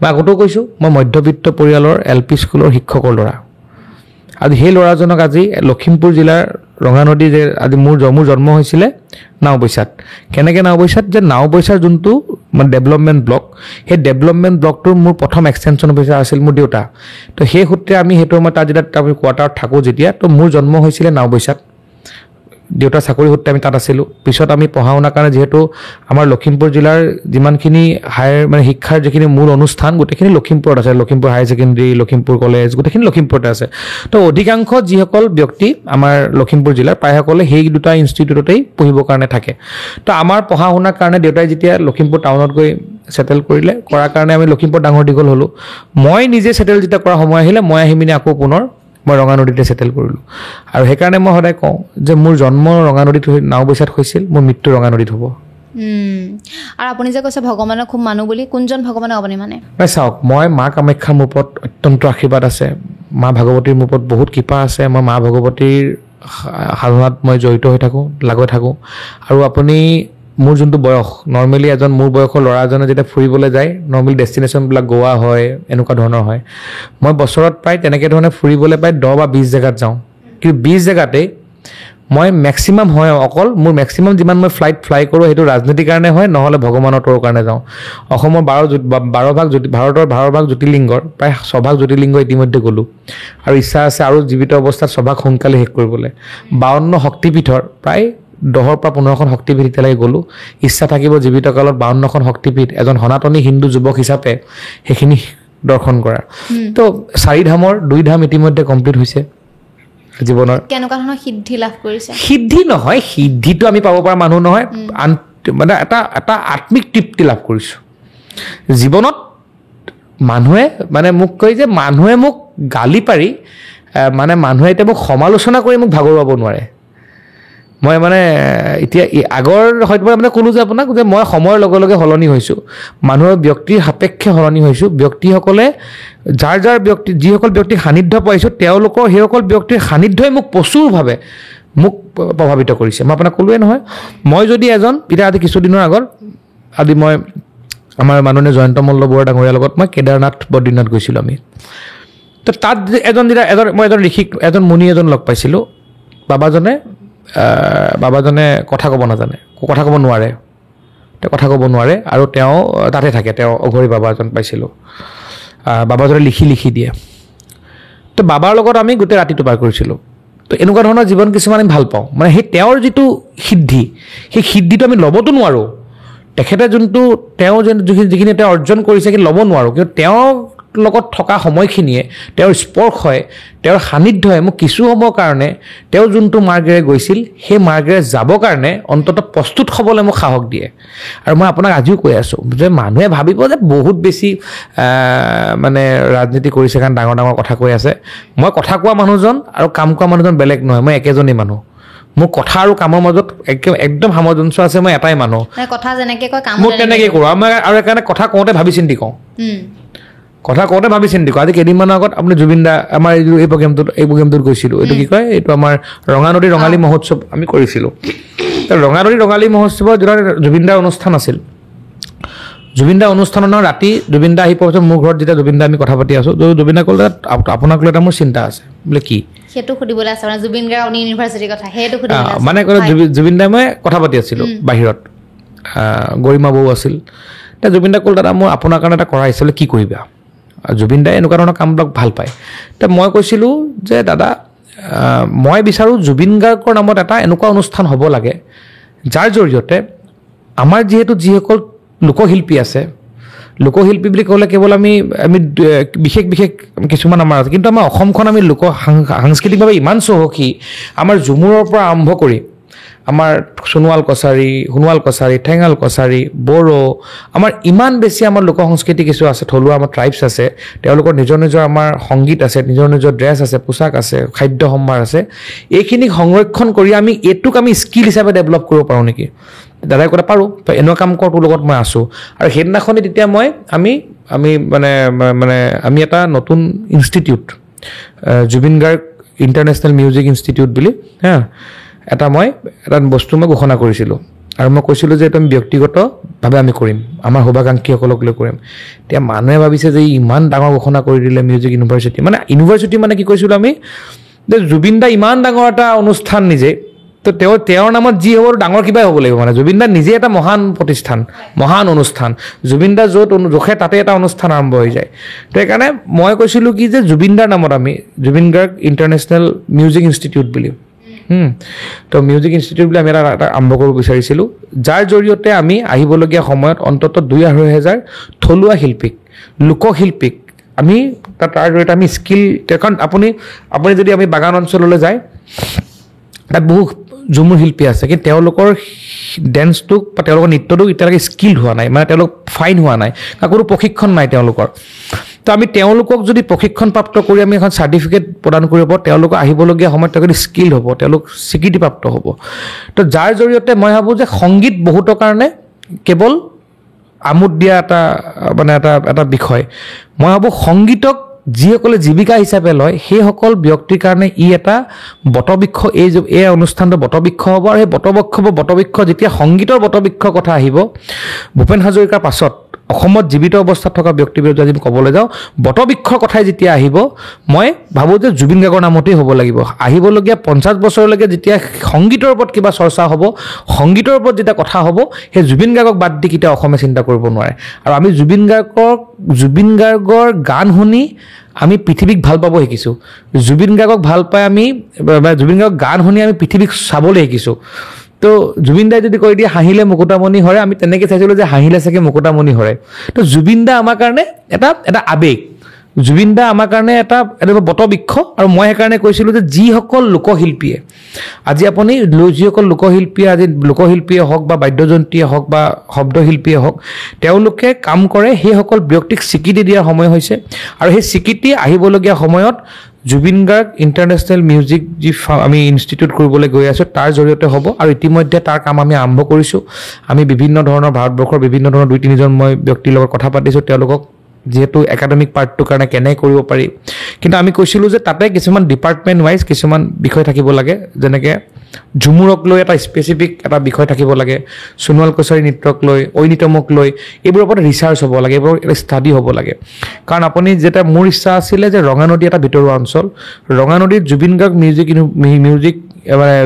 মই আগতেও কৈছোঁ, মই মধ্যবিত্ত পৰিয়ালৰ LP স্কুলৰ শিক্ষকৰ ল'ৰা। আজি সেই ল'ৰাজনক আজি লখিমপুৰ জিলাৰ ৰঙানদী যে আজি মোৰ জন্ম হৈছিলে নাওবৈচাত। কেনেকৈ নাওবৈচাত, যে নাওবৈচাৰ যোনটো মানে ডেভেলপমেণ্ট ব্লক, সেই ডেভেলপমেণ্ট ব্লকটোৰ মোৰ প্ৰথম এক্সটেনশ্যন অফিচাৰ আছিল মোৰ দেউতা। তো সেই সূত্ৰে আমি সেইটো সময়ত তাত যেতিয়া আমি কোৱাৰ্টাৰত থাকোঁ যেতিয়া, তো মোৰ জন্ম হৈছিলে নাওবৈচাত, দেউতাৰ চাকৰি সূত্ৰে আমি তাত আছিলোঁ। পিছত আমি পঢ়া শুনাৰ কাৰণে যিহেতু আমাৰ লখিমপুৰ জিলাৰ যিমানখিনি মানে শিক্ষাৰ যিখিনি মূল অনুষ্ঠান গোটেইখিনি লখিমপুৰত আছে, Lakhimpur higher secondary, Lakhimpur college, গোটেইখিনি লখিমপুৰতে আছে। তো অধিকাংশ যিসকল ব্যক্তি আমাৰ লখিমপুৰ জিলাৰ প্ৰায়সকলে সেই দুটা ইনষ্টিটিউটতেই পঢ়িবৰ কাৰণে থাকে। তো আমাৰ পঢ়া শুনাৰ কাৰণে দেউতাই যেতিয়া লখিমপুৰ টাউনত গৈ ছেটেল কৰাৰ কাৰণে আমি লখিমপুৰ ডাঙৰ দীঘল হ'লোঁ। মই নিজে ছেটেল যেতিয়া কৰা সময় আহিলে, মই আহি পিনে আকৌ পুনৰ মই ৰঙানদীতে ছেটেল কৰিলোঁ। আৰু সেইকাৰণে মই সদায় কওঁ যে মোৰ জন্ম ৰঙানদীত নাওবৈচাত হৈছিল, মোৰ মৃত্যু ৰঙানদীত হ'ব। আৰু আপুনি যে কৈছে ভগৱানক খুব মানুহ বুলি, কোনজন ভগৱানক আপুনি মানে? চাওক, মই মা কামাখ্যাৰ মোৰ ওপৰত অত্যন্ত আশীৰ্বাদ আছে, মা ভাগৱতীৰ মোৰ ওপৰত বহুত কৃপা আছে। মই মা ভাগৱতীৰ সাধনাত মই জড়িত হৈ থাকোঁ, লাগি থাকোঁ। আৰু আপুনি মোৰ যোনটো বয়স, নৰ্মেলি মোৰ বয়সৰ ল'ৰা এজনে যেতিয়া ফুৰিবলৈ যায়, নৰ্মেলি ডেষ্টিনেশ্যনবিলাক গোৱা হয়, এনেকুৱা ধৰণৰ হয়। মই বছৰত প্ৰায় তেনেকৈ ধৰণে ফুৰিবলৈ প্ৰায় 10 বা 20 জেগাত যাওঁ। কিন্তু 20 জেগাতেই মই মেক্সিমাম হয় অকল মোৰ মেক্সিমাম যিমান মই ফ্লাই কৰোঁ সেইটো ৰাজনীতিৰ কাৰণে হয়, নহ'লে ভগৱানৰ তৰৰ কাৰণে যাওঁ। অসমৰ 12 ভাগ জ্যোতিৰ্লিংগৰ প্ৰায় 6 ভাগ জ্যোতিৰ্লিংগ ইতিমধ্যে গ'লোঁ, আৰু ইচ্ছা আছে আৰু জীৱিত অৱস্থাত 6 ভাগ সোনকালে শেষ কৰিবলৈ। 52 শক্তিপীঠৰ প্ৰায় 10ৰ পৰা 15খন শক্তিপীঠ এতিয়ালৈকে গ'লোঁ। ইচ্ছা থাকিব জীৱিত কালত 52খন শক্তিপীঠ এজন সনাতনী হিন্দু যুৱক হিচাপে সেইখিনি দৰ্শন কৰাৰ। তো 4 ধামৰ 2 ধাম ইতিমধ্যে কমপ্লিট হৈছে জীৱনৰ। কেনেকুৱা ধৰণৰ সিদ্ধি লাভ কৰিছে? সিদ্ধি নহয়, সিদ্ধিটো আমি পাব পৰা মানুহ নহয়, মানে এটা আত্মিক তৃপ্তি লাভ কৰিছোঁ জীৱনত। মানুহে মানে মোক কয় যে মানুহে মোক গালি পাৰি মানে মানুহে এতিয়া মোক সমালোচনা কৰি মোক ভাগৰুৱাব নোৱাৰে মই মানে এতিয়া আগৰ হয়তো মানে ক'লোঁ যে আপোনাক যে মই সময়ৰ লগে লগে সলনি হৈছোঁ মানুহৰ ব্যক্তিৰ সাপেক্ষে সলনি হৈছোঁ ব্যক্তিসকলে যাৰ ব্যক্তি যিসকল ব্যক্তিৰ সান্নিধ্য পাইছোঁ তেওঁলোকৰ সেইসকল ব্যক্তিৰ সান্নিধ্যই মোক প্ৰচুৰভাৱে মোক প্ৰভাৱিত কৰিছে মই আপোনাক ক'লোৱে নহয় মই যদি এজন এতিয়া আজি কিছুদিনৰ আগত আজি মই আমাৰ মাননীয় জয়ন্ত মল্ল বৰুৱা ডাঙৰীয়াৰ লগত মই কেদাৰনাথ বদ্ৰীনাথ গৈছিলোঁ আমি তো তাত মই এজন মুনি এজন লগ পাইছিলোঁ বাবাজনে কথা ক'ব নাজানে কথা ক'ব নোৱাৰে তেওঁ কথা ক'ব নোৱাৰে আৰু তেওঁ তাতে থাকে তেওঁ অঘৰী বাবা এজন পাইছিলোঁ বাবাজনে লিখি দিয়ে তো বাবাৰ লগত আমি গোটেই ৰাতিটো পাৰ কৰিছিলোঁ তো এনেকুৱা ধৰণৰ জীৱন কিছুমান আমি ভাল পাওঁ মানে সেই তেওঁৰ যিটো সিদ্ধি সেই সিদ্ধিটো আমি ল'বতো নোৱাৰোঁ তেখেতে যিখিনি তেওঁ অৰ্জন কৰিছে সেই ল'ব নোৱাৰোঁ কিন্তু তেওঁৰ লগত থকা সময়খিনিয়ে তেওঁৰ স্পৰ্শই তেওঁৰ সান্নিধ্যই মোক কিছু সময়ৰ কাৰণে তেওঁ যোনটো মাৰ্গেৰে গৈছিল সেই মাৰ্গেৰে যাবৰ কাৰণে অন্ততঃ প্ৰস্তুত হ'বলৈ মোক সাহস দিয়ে আৰু মই আপোনাক আজিও কৈ আছোঁ যে মানুহে ভাবিব যে বহুত বেছি মানে ৰাজনীতি কৰিছে কাৰণ ডাঙৰ ডাঙৰ কথা কৈ আছে মই কথা কোৱা মানুহজন আৰু কাম কৰা মানুহজন বেলেগ নহয় মই একেজনেই মানুহ মোৰ কথা আৰু কামৰ মাজত একদম সামঞ্জস্য আছে মই এটাই মানুহ কথা যেনেকৈ কয় কাম মই তেনেকৈ কৰোঁ মই আৰু সেইকাৰণে কথা কওঁতে ভাবি চিন্তি কওঁ আজি কেইদিনমানৰ আগত আপুনি জুবিন দা আমাৰ এই প্ৰগ্ৰেমটোত গৈছিলোঁ এইটো কি কয় এইটো আমাৰ ৰঙানদী ৰঙালী মহোৎসৱ আমি কৰিছিলোঁ ৰঙানদী ৰঙালী মহোৎসৱৰ যেতিয়া জুবিন দাৰ অনুষ্ঠান আছিল জুবিন দাৰ অনুষ্ঠানৰ ৰাতি জুবিন দা আহি পোৱাৰ পিছত মোৰ ঘৰত যেতিয়া জুবিন দা আমি কথা পাতি আছোঁ জুবিন দা ক'লে আপোনাক লৈ এটা মোৰ চিন্তা আছে বোলে কি সেইটো সুধিবলৈ আছে মানে জুবিন গাৰ্গ ইউনিভাৰ্চিটিৰ কথা সেইটো সুধিবলৈ আছে মানে ক'লে জুবিন দাই মই কথা পাতি আছিলোঁ বাহিৰত গৰিমা বৌ আছিল এতিয়া জুবিন দা ক'লে দাদা মই আপোনাৰ কাৰণে এটা কৰা আহিছিলে কি কৰিবা জুবিন দাই এনেকুৱা ধৰণৰ কামবিলাক ভাল পায় এতিয়া মই কৈছিলোঁ যে দাদা মই বিচাৰোঁ জুবিন গাৰ্গৰ নামত এটা এনেকুৱা অনুষ্ঠান হ'ব লাগে যাৰ জৰিয়তে আমাৰ যিসকল লোকশিল্পী আছে লোকশিল্পী বুলি ক'লে কেৱল আমি বিশেষ কিছুমান আমাৰ আছে কিন্তু আমাৰ অসমখন আমি সাংস্কৃতিকভাৱে ইমান চহকী আমাৰ ঝুমুৰৰ পৰা আৰম্ভ কৰি আমাৰ সোণোৱাল কছাৰী ঠেঙাল কছাৰী বড়ো আমাৰ ইমান বেছি আমাৰ লোক সংস্কৃতি কিছু আছে থলুৱা আমাৰ ট্ৰাইবছ আছে তেওঁলোকৰ নিজৰ আমাৰ সংগীত আছে নিজৰ ড্ৰেছ আছে পোছাক আছে খাদ্য সম্ভাৰ আছে এইখিনি সংৰক্ষণ কৰি আমি এইটোক আমি স্কিল হিচাপে ডেভেলপ কৰিব পাৰোঁ নেকি দাদাই ক'লে পাৰোঁ তো এনেকুৱা কাম কৰ তোৰ লগত মই আছোঁ আৰু সেইদিনাখনেই তেতিয়া আমি এটা নতুন institute Zubeen Garg international music institute বুলি এটা বস্তু মই ঘোষণা কৰিছিলোঁ আৰু মই কৈছিলোঁ যে এইটো আমি ব্যক্তিগতভাৱে আমি কৰিম আমাৰ শুভাকাংক্ষীসকলক লৈ কৰিম এতিয়া মানুহে ভাবিছে যে ইমান ডাঙৰ ঘোষণা কৰি দিলে মিউজিক ইউনিভাৰ্চিটি মানে কি কৈছিলোঁ আমি যে জুবিন দা ইমান ডাঙৰ এটা অনুষ্ঠান নিজে তো তেওঁৰ নামত যি হ'ব ডাঙৰ কিবাই হ'ব লাগিব মানে জুবিন দা নিজে এটা মহান প্ৰতিষ্ঠান মহান অনুষ্ঠান জুবিন দা য'ত জোখে তাতে এটা অনুষ্ঠান আৰম্ভ হৈ যায় তো সেইকাৰণে মই কৈছিলোঁ কি যে জুবিন দাৰ নামত আমি Zubeen Garg international music institute বুলি তো মিউজিক ইনষ্টিটিউট বুলি আমি এটা আৰম্ভ কৰিব বিচাৰিছিলোঁ যাৰ জৰিয়তে আমি আহিবলগীয়া সময়ত অন্ততঃ 2,500 থলুৱা শিল্পীক লোকশিল্পীক আমি তাৰ জৰিয়তে আমি স্কিল কাৰণ আপুনি যদি আমি বাগান অঞ্চললৈ যায় তাত বহু ঝুমুৰ শিল্পী আছে কিন্তু তেওঁলোকৰ ডেন্সটোক বা তেওঁলোকৰ নৃত্যটোক এতিয়ালৈকে স্কিল হোৱা নাই মানে তেওঁলোক ফাইন হোৱা নাই কোনো প্ৰশিক্ষণ নাই তেওঁলোকৰ তো আমি তেওঁলোকক যদি প্ৰশিক্ষণপ্ৰাপ্ত কৰি আমি এখন চাৰ্টিফিকেট প্ৰদান কৰিব তেওঁলোকক আহিবলগীয়া সময়ত তেওঁলোক স্কিল হ'ব তেওঁলোক স্বীকৃতিপ্ৰাপ্ত হ'ব তো যাৰ জৰিয়তে মই ভাবোঁ যে সংগীত বহুতৰ কাৰণে কেৱল আমোদ দিয়া এটা বিষয় মই ভাবোঁ সংগীতক যিসকলে জীৱিকা হিচাপে লয় সেইসকল ব্যক্তিৰ কাৰণে এটা বটবৃক্ষ এই অনুষ্ঠানটো বটবৃক্ষ হ'ব আৰু সেই বটবৃক্ষ যেতিয়া সংগীতৰ বটবৃক্ষৰ কথা আহিব ভূপেন হাজৰিকাৰ পাছত অসমত জীৱিত অৱস্থাত থকা ব্যক্তিৰ বিৰুদ্ধে যদি ক'বলৈ যাওঁ বটবৃক্ষৰ কথাই যেতিয়া আহিব মই ভাবোঁ যে জুবিন গাৰ্গৰ নামতেই হ'ব লাগিব আহিবলগীয়া 50 বছৰলৈকে যেতিয়া সংগীতৰ ওপৰত কিবা চৰ্চা হ'ব সংগীতৰ ওপৰত যেতিয়া কথা হ'ব সেই জুবিন গাৰ্গক বাদ দি কেতিয়া অসমে চিন্তা কৰিব নোৱাৰে আৰু আমি জুবিন গাৰ্গৰ গান শুনি আমি পৃথিৱীক ভাল পাব শিকিছোঁ জুবিন গাৰ্গক ভাল পাই আমি জুবিন গাৰ্গৰ গান শুনি আমি পৃথিৱীক চাবলৈ শিকিছোঁ তো জুবিন দাই যদি কৈ দিয়ে হাঁহিলে মুকুতামণি হৰে আমি তেনেকৈ চাইছিলোঁ যে হাঁহিলে চাগে মুকুতামণি হৰে তো জুবিন দা আমাৰ কাৰণে এটা আৱেগ জুবিন দা আমাৰ কাৰণে এটা বটবৃক্ষ আৰু মই সেইকাৰণে কৈছিলোঁ যে যিসকল লোকশিল্পীয়ে আজি আপুনি যিসকল লোকশিল্পীয়ে হওক বা বাদ্যযন্ত্ৰীয়ে হওক বা শব্দশিল্পীয়ে হওক তেওঁলোকে কাম কৰে সেইসকল ব্যক্তিক স্বীকৃতি দিয়াৰ সময় হৈছে আৰু সেই স্বীকৃতি আহিবলগীয়া সময়ত জুবিন গাৰ্গ ইণ্টাৰনেশ্যনেল মিউজিক যি আমি ইনষ্টিটিউট কৰিবলৈ গৈ আছোঁ তাৰ জৰিয়তে হ'ব আৰু ইতিমধ্যে তাৰ কাম আমি আৰম্ভ কৰিছোঁ আমি বিভিন্ন ধৰণৰ ভাৰতবৰ্ষৰ বিভিন্ন ধৰণৰ 2-3জন মই ব্যক্তিৰ লগত কথা পাতিছোঁ তেওঁলোকক যেহেতু একাডেমিক পাৰ্টটোৰ কাৰণে কেনে কৰিব পাৰি কিন্তু আমি কৈছিলোঁ যে তাতে কিছুমান ডিপাৰ্টমেণ্ট ৱাইজ কিছুমান বিষয় থাকিব লাগে যেনেকৈ ঝুমুৰক লৈ এটা স্পেচিফিক এটা বিষয় থাকিব লাগে সোণোৱাল কছাৰী নৃত্যক লৈ ঐনিতমক লৈ এইবোৰৰ ওপৰত ৰিচাৰ্চ হ'ব লাগে এইবোৰৰ এটা ষ্টাডি হ'ব লাগে কাৰণ আপুনি যেতিয়া মোৰ ইচ্ছা আছিলে যে ৰঙানদী এটা ভিতৰুৱা অঞ্চল ৰঙানদীত জুবিন গাৰ্গ মানে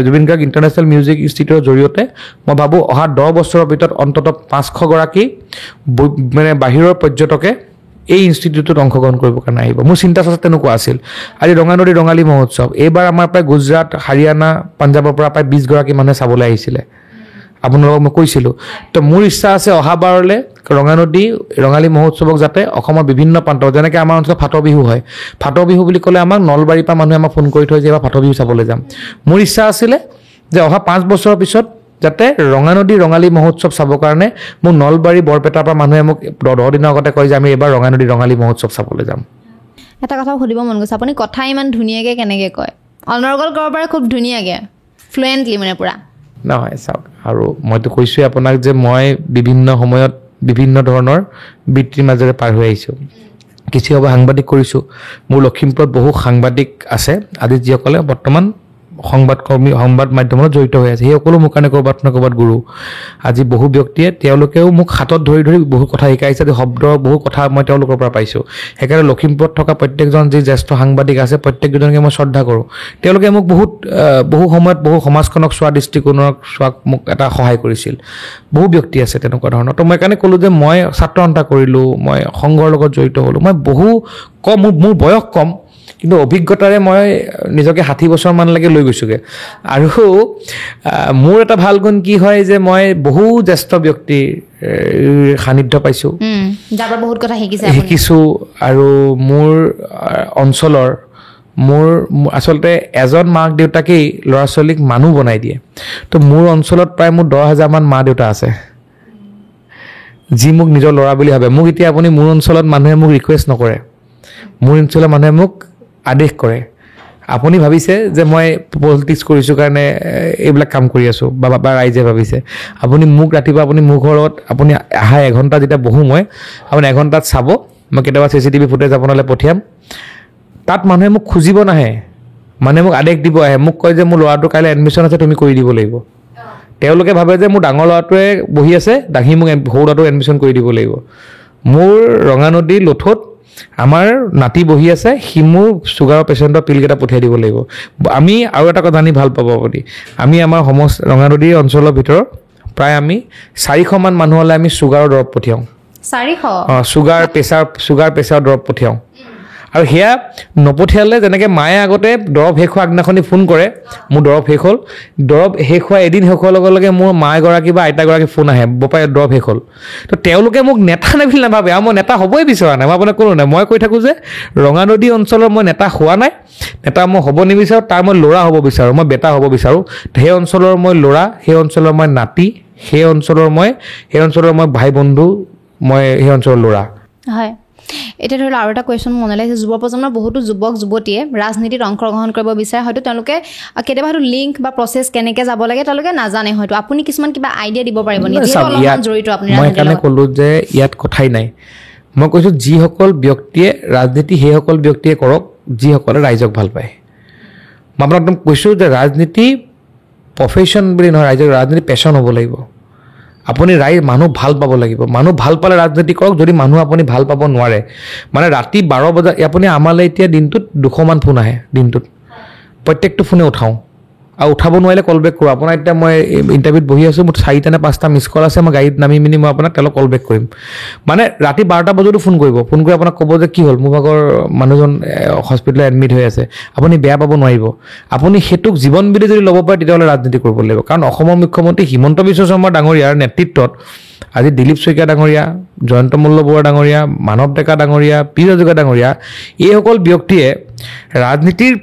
জুবিন গাৰ্গ ইণ্টাৰনেশ্যনেল মিউজিক ইনষ্টিটিউটৰ জৰিয়তে মই ভাবোঁ অহা 10 বছৰৰ ভিতৰত অন্ততঃ 500গৰাকী মানে বাহিৰৰ পৰ্যটকে এই ইনষ্টিটিউটত অংশগ্ৰহণ কৰিবৰ কাৰণে আহিব মোৰ চিন্তা চৰ্চা তেনেকুৱা আছিল আজি ৰঙানদী ৰঙালী মহোৎসৱ এইবাৰ আমাৰ প্ৰায় গুজৰাট হাৰিয়ানা পাঞ্জাৱৰ পৰা প্ৰায় 20গৰাকী মানুহে চাবলৈ আহিছিলে আপোনালোকক মই কৈছিলোঁ তো মোৰ ইচ্ছা আছে অহাবাৰলৈ ৰঙানদী ৰঙালী মহোৎসৱক যাতে অসমৰ বিভিন্ন প্ৰান্ত যেনেকৈ আমাৰ অঞ্চলত ফাট বিহু হয় ফাট বিহু বুলি ক'লে আমাক নলবাৰীৰ পৰা মানুহে আমাক ফোন কৰি থৈ যে এবাৰ ফাট বিহু চাবলৈ যাম মোৰ ইচ্ছা আছিলে যে অহা 5 বছৰৰ পিছত যাতে ৰঙানদী ৰঙালী মহোৎসৱ চাবৰ কাৰণে মোক নলবাৰী বৰপেটাৰ পৰা মানুহে মোক 10 দিনৰ আগতে কয় যে আমি এবাৰ ৰঙানদী ৰঙালী মহোৎসৱ চাবলৈ যাম এটা কথা সুধিব মন গৈছে আপুনি কথা ইমান ধুনীয়াকৈ কেনেকৈ কয় অনৰ্গল কৰিব পাৰে খুব ধুনীয়াকৈ ফ্লুৱেণ্টলি মানে পূৰা নহয় চাওক আৰু মইতো কৈছোঁৱেই আপোনাক যে মই বিভিন্ন সময়ত বিভিন্ন ধৰণৰ বৃত্তিৰ মাজেৰে পাৰ হৈ আহিছোঁ কিছু হ'ব সাংবাদিক কৰিছোঁ মোৰ লখিমপুৰত বহু সাংবাদিক আছে আজি যিসকলে বৰ্তমান সংবাদ মাধ্যমত জড়িত হৈ আছে সেইসকলো মোৰ কাৰণে ক'ৰবাত নহয় ক'ৰবাত গুৰু আজি বহু ব্যক্তিয়ে তেওঁলোকেও মোক হাতত ধৰি বহু কথা শিকাইছে যে শব্দৰ বহু কথা মই তেওঁলোকৰ পৰা পাইছোঁ সেইকাৰণে লখিমপুৰত থকা প্ৰত্যেকজন যি জ্যেষ্ঠ সাংবাদিক আছে প্ৰত্যেকজনকে মই শ্ৰদ্ধা কৰোঁ তেওঁলোকে মোক বহু সময়ত বহু সমাজখনক চোৱা দৃষ্টিকোণক চোৱাক মোক এটা সহায় কৰিছিল বহু ব্যক্তি আছে তেনেকুৱা ধৰণৰ তো মই সেইকাৰণে ক'লোঁ যে মই ছাত্ৰ সন্থা কৰিলোঁ মই সংঘৰ লগত জড়িত হ'লোঁ মই বহু কম মোৰ বয়স কম কিন্তু অভিজ্ঞতাৰে মই নিজকে 60 বছৰমানলৈকে লৈ গৈছোঁগৈ আৰু মোৰ এটা ভাল গুণ কি হয় যে মই বহু জ্যেষ্ঠ ব্যক্তিৰ সান্নিধ্য পাইছোঁ যাৰ পৰা বহুত কথা শিকিছোঁ আৰু মোৰ অঞ্চলৰ মোৰ আচলতে এজন মাক দেউতাকেই ল'ৰা ছোৱালীক মানুহ বনাই দিয়ে তো মোৰ অঞ্চলত প্ৰায় মোৰ 10,000 মান মা দেউতা আছে যি মোক নিজৰ ল'ৰা বুলি ভাবে মোক এতিয়া আপুনি মোৰ অঞ্চলত মানুহে মোক ৰিকুৱেষ্ট নকৰে মোৰ অঞ্চলৰ মানুহে মোক আদেশ কৰে আপুনি ভাবিছে যে মই পলিটিক্স কৰিছোঁ কাৰণে এইবিলাক কাম কৰি আছোঁ বা ৰাইজে ভাবিছে আপুনি মোক ৰাতিপুৱা আপুনি মোৰ ঘৰত আপুনি আহা 1 ঘণ্টা যেতিয়া বহোঁ মই আপুনি 1 ঘণ্টাত চাব মই কেতিয়াবা CCTV ফুটেজ আপোনালৈ পঠিয়াম তাত মানুহে মোক খুজিব নাহে মানে মোক আদেশ দিব আহে মোক কয় যে মোৰ ল'ৰাটোৰ কাইলৈ এডমিশ্যন আছে তুমি কৰি দিব লাগিব তেওঁলোকে ভাবে যে মোৰ ডাঙৰ ল'ৰাটোৱে বহি আছে দাঙি মোক সৰু ল'ৰাটোক এডমিশ্যন কৰি দিব লাগিব মোৰ ৰঙানদী লথত আমাৰ নাতি বহি আছে সি মোৰ চুগাৰৰ পেচেণ্টৰ পিলকেইটা পঠিয়াই দিব লাগিব আমি আৰু এটা কথা জানি ভাল পাব আপুনি আমি আমাৰ ৰঙানদী অঞ্চলৰ ভিতৰত প্ৰায় আমি 400 মান মানুহলৈ আমি চুগাৰৰ দৰৱ পঠিয়াওঁ 400 চুগাৰ প্ৰেছাৰ দৰৱ পঠিয়াওঁ আৰু সেয়া নপঠিয়ালে যেনেকৈ মায়ে আগতে দৰৱ শেষ হোৱা আগদিনাখনি ফোন কৰে মোৰ দৰৱ শেষ হ'ল দৰৱ শেষ হোৱা এদিন শেষ হোৱাৰ লগে লগে মোৰ মায়েগৰাকী বা আইতাগৰাকী ফোন আহে বপাই দৰৱ শেষ হ'ল তো তেওঁলোকে মোক নেতা নেবিল নাভাবে আৰু মই নেতা হ'বই বিচৰা নাই মই আপোনাক ক'লোঁ নাই মই কৈ থাকোঁ যে ৰঙানদী অঞ্চলৰ মই নেতা হোৱা নাই নেতা মই হ'ব নিবিচাৰোঁ তাৰ মই ল'ৰা হ'ব বিচাৰোঁ মই বেটা হ'ব বিচাৰোঁ সেই অঞ্চলৰ মই ল'ৰা সেই অঞ্চলৰ মই নাতি সেই অঞ্চলৰ মই ভাই বন্ধু মই সেই অঞ্চলৰ ল'ৰা হয় এতিয়া ধৰি লওক আৰু এটা কুৱেশ্যন মনলৈ আহিছে যুৱ প্ৰজন্মৰ বহুতো যুৱক যুৱতীয়ে ৰাজনীতিত অংশগ্ৰহণ কৰিব বিচাৰে হয়তো তেওঁলোকে কেতিয়াবা হয়তো লিংক বা প্ৰচেছ কেনেকৈ যাব লাগে তেওঁলোকে নাজানে হয়তো আপুনি কিছুমান কিবা আইডিয়া দিব পাৰিব নেকি জড়িত আপুনি মই সেইকাৰণে ক'লোঁ যে ইয়াত কথাই নাই মই কৈছোঁ যিসকল ব্যক্তিয়ে ৰাজনীতি সেইসকল ব্যক্তিয়ে কৰক যিসকলে ৰাইজক ভাল পায় মই আপোনাক একদম কৈছোঁ যে ৰাজনীতি প্ৰফেশ্যন বুলি নহয় ৰাজনীতি পেশ্যন হ'ব লাগিব আপুনি মানুহ ভাল পাব লাগিব মানুহ ভাল পালে ৰাজনীতি কৰক যদি মানুহ আপুনি ভাল পাব নোৱাৰে মানে ৰাতি 12 বজাত আপুনি আমালৈ এতিয়া দিনটোত 200 মান ফোন আহে দিনটোত প্ৰত্যেকটো ফোনে উঠাওঁ আৰু উঠাব নোৱাৰিলে কল বেক কৰোঁ আপোনাৰ এতিয়া মই ইণ্টাৰভিউত বহি আছোঁ মোৰ 4টা নে 5টা মিছ কল আছে মই গাড়ীত নামি মিনি মই আপোনাক তেওঁলোক কল বেক কৰিম মানে ৰাতি 12টা বজাতো ফোন কৰিব ফোন কৰি আপোনাক ক'ব যে কি হ'ল মোৰ ভাগৰ মানুহজন হস্পিটেলত এডমিট হৈ আছে আপুনি বেয়া পাব নোৱাৰিব আপুনি সেইটোক জীৱন বুলি যদি ল'ব পাৰে তেতিয়াহ'লে ৰাজনীতি কৰিব লাগিব কাৰণ অসমৰ মুখ্যমন্ত্ৰী হিমন্ত বিশ্ব শৰ্মা ডাঙৰীয়াৰ নেতৃত্বত আজি দিলীপ শইকীয়া ডাঙৰীয়া জয়ন্ত মল্ল বৰুৱা ডাঙৰীয়া মানৱ ডেকা ডাঙৰীয়া পি ৰাজুকা ডাঙৰীয়া এইসকল ব্যক্তিয়ে ৰাজনীতিৰ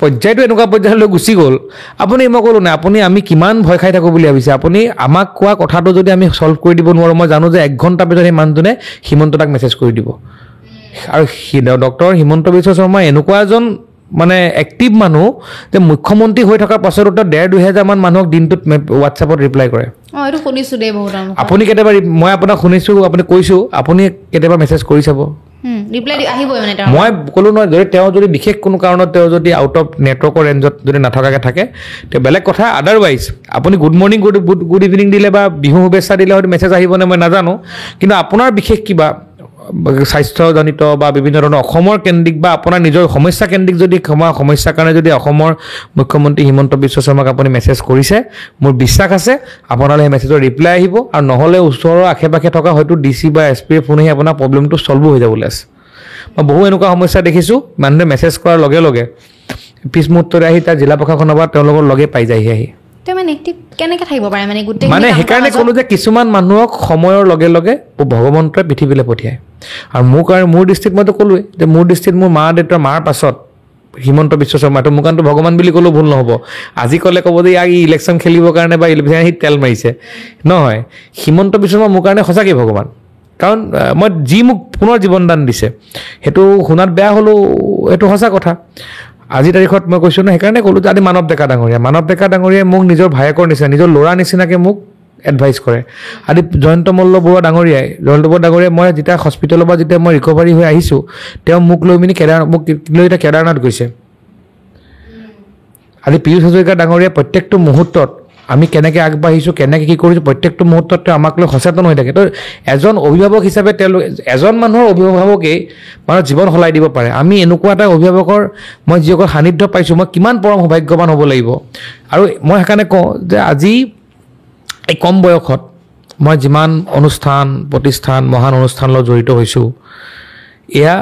পৰ্যায়টো এনেকুৱা পৰ্যায়লৈ গুচি গ'ল আপুনি মই ক'লোঁ নাই আপুনি আমি কিমান ভয় খাই থাকোঁ বুলি ভাবিছে আপুনি আমাক কোৱা কথাটো যদি আমি ছল্ভ কৰি দিব নোৱাৰোঁ মই জানো যে 1 ঘণ্টাৰ পিছত সেই মানুহজনে হিমন্ত দাক মেছেজ কৰি দিব আৰু ডক্টৰ হিমন্ত বিশ্ব শৰ্মা এনেকুৱা এজন মানে এক্টিভ মানুহ যে মুখ্যমন্ত্ৰী হৈ থকাৰ পাছতো 1,500-2,000 মান মানুহক দিনটোত হোৱাটছএপত ৰিপ্লাই কৰে এইটো শুনিছোঁ দেই বহুত আপুনি কেতিয়াবা মই আপোনাক শুনিছোঁ আপুনি কৈছোঁ আপুনি কেতিয়াবা মেছেজ কৰি চাব ৰিপ্লাই আহিবই মানে মই ক'লো নহয় যদি তেওঁ যদি বিশেষ কোনো কাৰণত তেওঁ যদি আউট অফ নেটৱৰ্কৰ ৰেঞ্জত যদি নাথাকাকৈ থাকে তে বেলেগ কথা আদাৰৱাইজ আপুনি গুড মৰ্ণিং গুড ইভিনিং দিলে বা বিহু শুভেচ্ছা দিলে হয়তো মেছেজ আহিবনে মই নাজানো কিন্তু আপোনাৰ বিশেষ কিবা স্বাস্থ্যজনিত বা বিভিন্ন ধৰণৰ অসমৰ কেন্দ্ৰিক বা আপোনাৰ নিজৰ সমস্যা কেন্দ্ৰিক যদি সমস্যাৰ কাৰণে যদি অসমৰ মুখ্যমন্ত্ৰী হিমন্ত বিশ্ব শৰ্মাক আপুনি মেছেজ কৰিছে মোৰ বিশ্বাস আছে আপোনালৈ সেই মেছেজৰ ৰিপ্লাই আহিব আৰু নহ'লে ওচৰৰ আশে পাশে থকা হয়তো DC বা SP ফোন আহি আপোনাৰ প্ৰব্লেমটো ছল্ভ হৈ যাবলৈ আছে মই বহু এনেকুৱা সমস্যা দেখিছোঁ মানুহে মেছেজ কৰাৰ লগে লগে পিছ মুহূৰ্ততে আহি তাৰ জিলা প্ৰশাসনৰ পৰা তেওঁলোকৰ লগে পাই যায়হি আহি কেনেকৈ থাকিব পাৰে মানে গোটেই মানে সেইকাৰণে ক'লোঁ যে কিছুমান মানুহক সময়ৰ লগে লগে ভগৱন্তই পৃথিৱীলৈ পঠিয়ায় আৰু মোৰ দৃষ্টিত মইতো ক'লোৱেই যে মোৰ দৃষ্টিত মোৰ মা দেউতাৰ মাৰ পাছত হিমন্ত বিশ্ব শৰ্মাটো মোৰ কাৰণেতো ভগৱান বুলি ক'লেও ভুল নহ'ব আজি ক'লে ক'ব যে ইয়াক ইলেকশ্যন খেলিবৰ কাৰণে বা ইলেকশ্যন সি তেল মাৰিছে নহয় হিমন্ত বিশ্ব শৰ্মা মোৰ কাৰণে সঁচাকৈ ভগৱান কাৰণ মই যি মোক পুনৰ জীৱনদান দিছে সেইটো শুনাত বেয়া হ'লেও এইটো সঁচা কথা আজিৰ তাৰিখত মই কৈছোঁ ন সেইকাৰণে ক'লোঁ যে আজি মানৱ ডেকা ডাঙৰীয়াই মোক নিজৰ ভায়েকৰ নিচিনা নিজৰ ল'ৰা নিচিনাকৈ মোক এডভাইচ কৰে আজি জয়ন্ত মল্ল বৰুৱা ডাঙৰীয়াই মই যেতিয়া হস্পিটেলৰ পৰা যেতিয়া মই ৰিকভাৰী হৈ আহিছোঁ তেওঁ মোক লৈ পিনি মোক লৈ এতিয়া কেদাৰনাথ গৈছে আজি পীয়ুষ হাজৰিকা ডাঙৰীয়াই প্ৰত্যেকটো মুহূৰ্তত আমি কেনেকৈ আগবাঢ়িছোঁ কেনেকৈ কি কৰিছোঁ প্ৰত্যেকটো মুহূৰ্তত তেওঁ আমাক লৈ সচেতন হৈ থাকে তো এজন অভিভাৱক হিচাপে তেওঁলোক এজন মানুহৰ অভিভাৱকেই মানুহৰ জীৱন সলাই দিব পাৰে আমি এনেকুৱা এটা অভিভাৱকৰ মই যিসকল সান্নিধ্য পাইছোঁ মই কিমান পৰম সৌভাগ্যৱান হ'ব লাগিব আৰু মই সেইকাৰণে কওঁ যে আজি এই কম বয়সত মই যিমান অনুষ্ঠান প্ৰতিষ্ঠান মহান অনুষ্ঠানৰ লগত জড়িত হৈছোঁ এয়া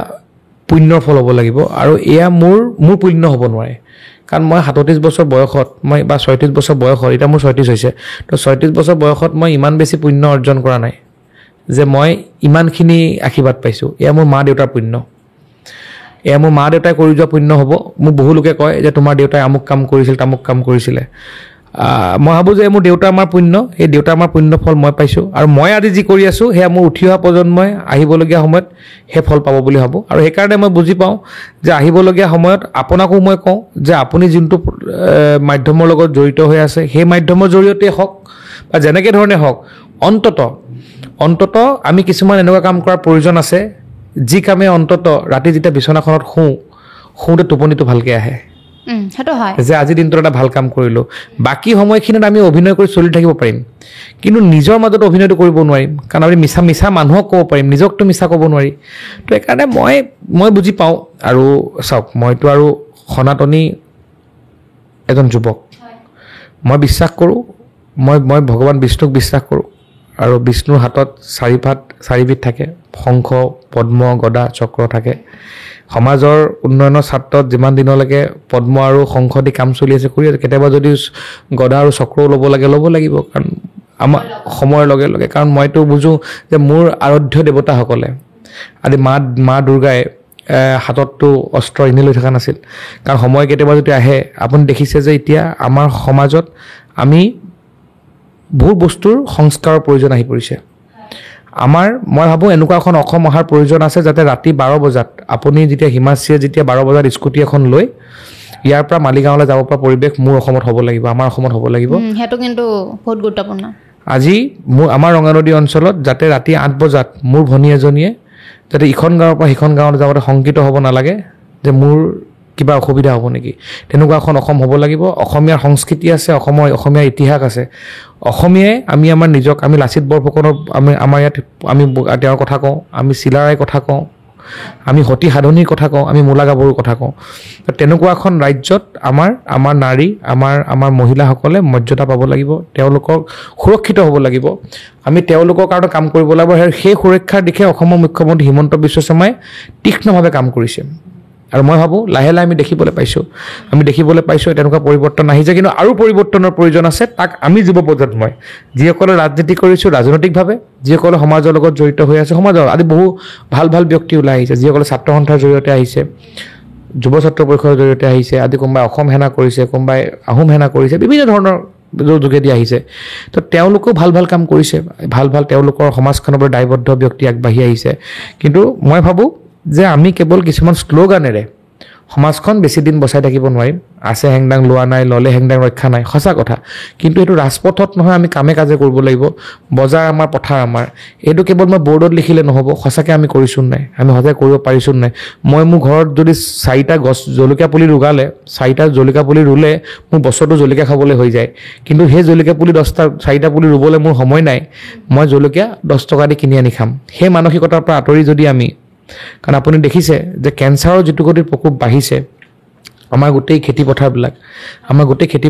পুণ্যৰ ফল হ'ব লাগিব আৰু এয়া মোৰ পুণ্য হ'ব নোৱাৰে কাৰণ মই 37 বছৰ বয়সত মই বা 36 বছৰ বয়সত এতিয়া মোৰ 36 হৈছে তো 36 বছৰ বয়সত মই ইমান বেছি পুণ্য অৰ্জন কৰা নাই যে মই ইমানখিনি আশীৰ্বাদ পাইছোঁ এয়া মোৰ মা দেউতাৰ পুণ্য এয়া মোৰ মা দেউতাই কৰি যোৱা পুণ্য হ'ব মোক বহু লোকে কয় যে তোমাৰ দেউতাই আমুক কাম কৰিছিল তামুক কাম কৰিছিলে মই ভাবোঁ যে মোৰ দেউতা আমাৰ পুণ্য এই দেউতা আমাৰ পুণ্য ফল মই পাইছোঁ আৰু মই আজি যি কৰি আছোঁ সেয়া মোৰ উঠি অহা প্ৰজন্মই আহিবলগীয়া সময়ত সেই ফল পাব বুলি ভাবোঁ আৰু সেইকাৰণে মই বুজি পাওঁ যে আহিবলগীয়া সময়ত আপোনাকো মই কওঁ যে আপুনি যোনটো মাধ্যমৰ লগত জড়িত হৈ আছে সেই মাধ্যমৰ জৰিয়তে হওক বা যেনেকৈ ধৰণে হওক অন্তত আমি কিছুমান এনেকুৱা কাম কৰাৰ প্ৰয়োজন আছে যি কামে অন্তত ৰাতি যেতিয়া বিচনাখনত শুওঁতে টোপনিটো ভালকৈ আহে সেইটো হয় যে আজি দিনটো এটা ভাল কাম কৰিলোঁ বাকী সময়খিনিত আমি অভিনয় কৰি চলি থাকিব পাৰিম কিন্তু নিজৰ মাজত অভিনয়টো কৰিব নোৱাৰিম কাৰণ আমি মিছা মানুহক ক'ব পাৰিম নিজকতো মিছা ক'ব নোৱাৰি তো সেইকাৰণে মই বুজি পাওঁ আৰু চাওক মইতো আৰু সনাতনী এজন যুৱক মই বিশ্বাস কৰোঁ মই ভগৱান বিষ্ণুক বিশ্বাস কৰোঁ আৰু বিষ্ণুৰ হাতত চাৰিবিধ থাকে শংখ পদ্ম গদা চক্ৰ থাকে সমাজৰ উন্নয়নৰ ছাত্ৰত যিমান দিনলৈকে পদ্ম আৰু শংখ দি কাম চলি আছে কৰি আছে কেতিয়াবা যদি গদা আৰু চক্ৰও ল'ব লাগিব কাৰণ আমাৰ সময়ৰ লগে লগে কাৰণ মইতো বুজোঁ যে মোৰ আৰাধ্য দেৱতাসকলে আজি মা দুৰ্গাই হাতততো অস্ত্ৰ এনেই লৈ থকা নাছিল কাৰণ সময় কেতিয়াবা যদি আহে আপুনি দেখিছে যে এতিয়া আমাৰ সমাজত আমি বহুত বস্তুৰ সংস্কাৰৰ প্ৰয়োজন আহি পৰিছে মই ভাবোঁ এনেকুৱা এখন অসম অহাৰ প্ৰয়োজন আছে যাতে ৰাতি 12 বজাত আপুনি যেতিয়া হিমাশ্ৰীয়ে যেতিয়া 12 বজাত স্কুটি এখন লৈ ইয়াৰ পৰা মালিগাঁৱলৈ যাব পৰা পৰিৱেশ মোৰ অসমত হ'ব লাগিব আমাৰ অসমত হ'ব লাগিব সেইটো কিন্তু বহুত গুৰুত্বপূৰ্ণ আজি আমাৰ ৰঙানদী অঞ্চলত যাতে ৰাতি 8 বজাত মোৰ ভনী এজনীয়ে যাতে ইখন গাঁৱৰ পৰা সিখন গাঁৱলৈ যাওঁতে শংকিত হ'ব নালাগে যে মোৰ কিবা অসুবিধা হ'ব নেকি তেনেকুৱা এখন অসম হ'ব লাগিব অসমীয়াৰ সংস্কৃতি আছে অসমীয়াৰ ইতিহাস আছে অসমীয়াই আমি লাচিত বৰফুকনৰ আমাৰ ইয়াত আমি তেওঁৰ কথা কওঁ আমি চিলাৰায়ৰ কথা কওঁ আমি সতী সাধনীৰ কথা কওঁ আমি মূলা গাভৰুৰ কথা কওঁ তেনেকুৱা এখন ৰাজ্যত আমাৰ নাৰী আমাৰ মহিলাসকলে মৰ্যাদা পাব লাগিব তেওঁলোকক সুৰক্ষিত হ'ব লাগিব আমি তেওঁলোকৰ কাৰণে কাম কৰিব লাগিব সেই সুৰক্ষাৰ দিশে অসমৰ মুখ্যমন্ত্ৰী হিমন্ত বিশ্ব শৰ্মাই তীক্ষ্ণভাৱে কাম কৰিছে আৰু মই ভাবোঁ লাহে লাহে আমি দেখিবলৈ পাইছোঁ তেনেকুৱা পৰিৱৰ্তন আহিছে কিন্তু আৰু পৰিৱৰ্তনৰ প্ৰয়োজন আছে তাক আমি যুৱ প্ৰজন্মই যিসকলে ৰাজনীতি কৰিছোঁ ৰাজনৈতিকভাৱে যিসকলে সমাজৰ লগত জড়িত হৈ আছে সমাজৰ আজি বহু ভাল ব্যক্তি ওলাই আহিছে যিসকলে ছাত্ৰ সন্থাৰ জৰিয়তে আহিছে যুৱ ছাত্ৰ পৰিষদৰ জৰিয়তে আহিছে আজি কোনোবাই অসম সেনা কৰিছে কোনোবাই আহোম সেনা কৰিছে বিভিন্ন ধৰণৰ যোগেদি আহিছে তো তেওঁলোকেও ভাল কাম কৰিছে ভাল তেওঁলোকৰ সমাজখনৰ পৰা দায়বদ্ধ ব্যক্তি আগবাঢ়ি আহিছে কিন্তু মই ভাবোঁ যে আমি কেৱল কিছুমান শ্লোগানেৰে সমাজখন বেছি দিন বচাই থাকিব নোৱাৰিম আছে হেংদাং লোৱা নাই ল'লে হেংদাং ৰক্ষা নাই সঁচা কথা কিন্তু এইটো ৰাজপথত নহয় আমি কামে কাজে কৰিব লাগিব বজাৰ আমাৰ পথাৰ আমাৰ এইটো কেৱল মই বৰ্ডত লিখিলে নহ'ব সঁচাকৈ আমি কৰিছোঁ নাই আমি সঁচাকৈ কৰিব পাৰিছোঁ নাই মই মোৰ ঘৰত যদি 4টা গছ জলকীয়া পুলি ৰুগালে 4টা জলকীয়া পুলি ৰুলে মোৰ বছৰটো জলকীয়া খাবলৈ হৈ যায় কিন্তু সেই জলকীয়া পুলি 4টা পুলি ৰুবলৈ মোৰ সময় নাই মই জলকীয়া 10 টকা দি কিনি আনি খাম সেই মানসিকতাৰ পৰা আঁতৰি যদি আমি কাৰণ আপুনি দেখিছে যে কেঞ্চাৰৰ যিটো গতিত প্ৰকোপ বাঢ়িছে আমাৰ গোটেই খেতি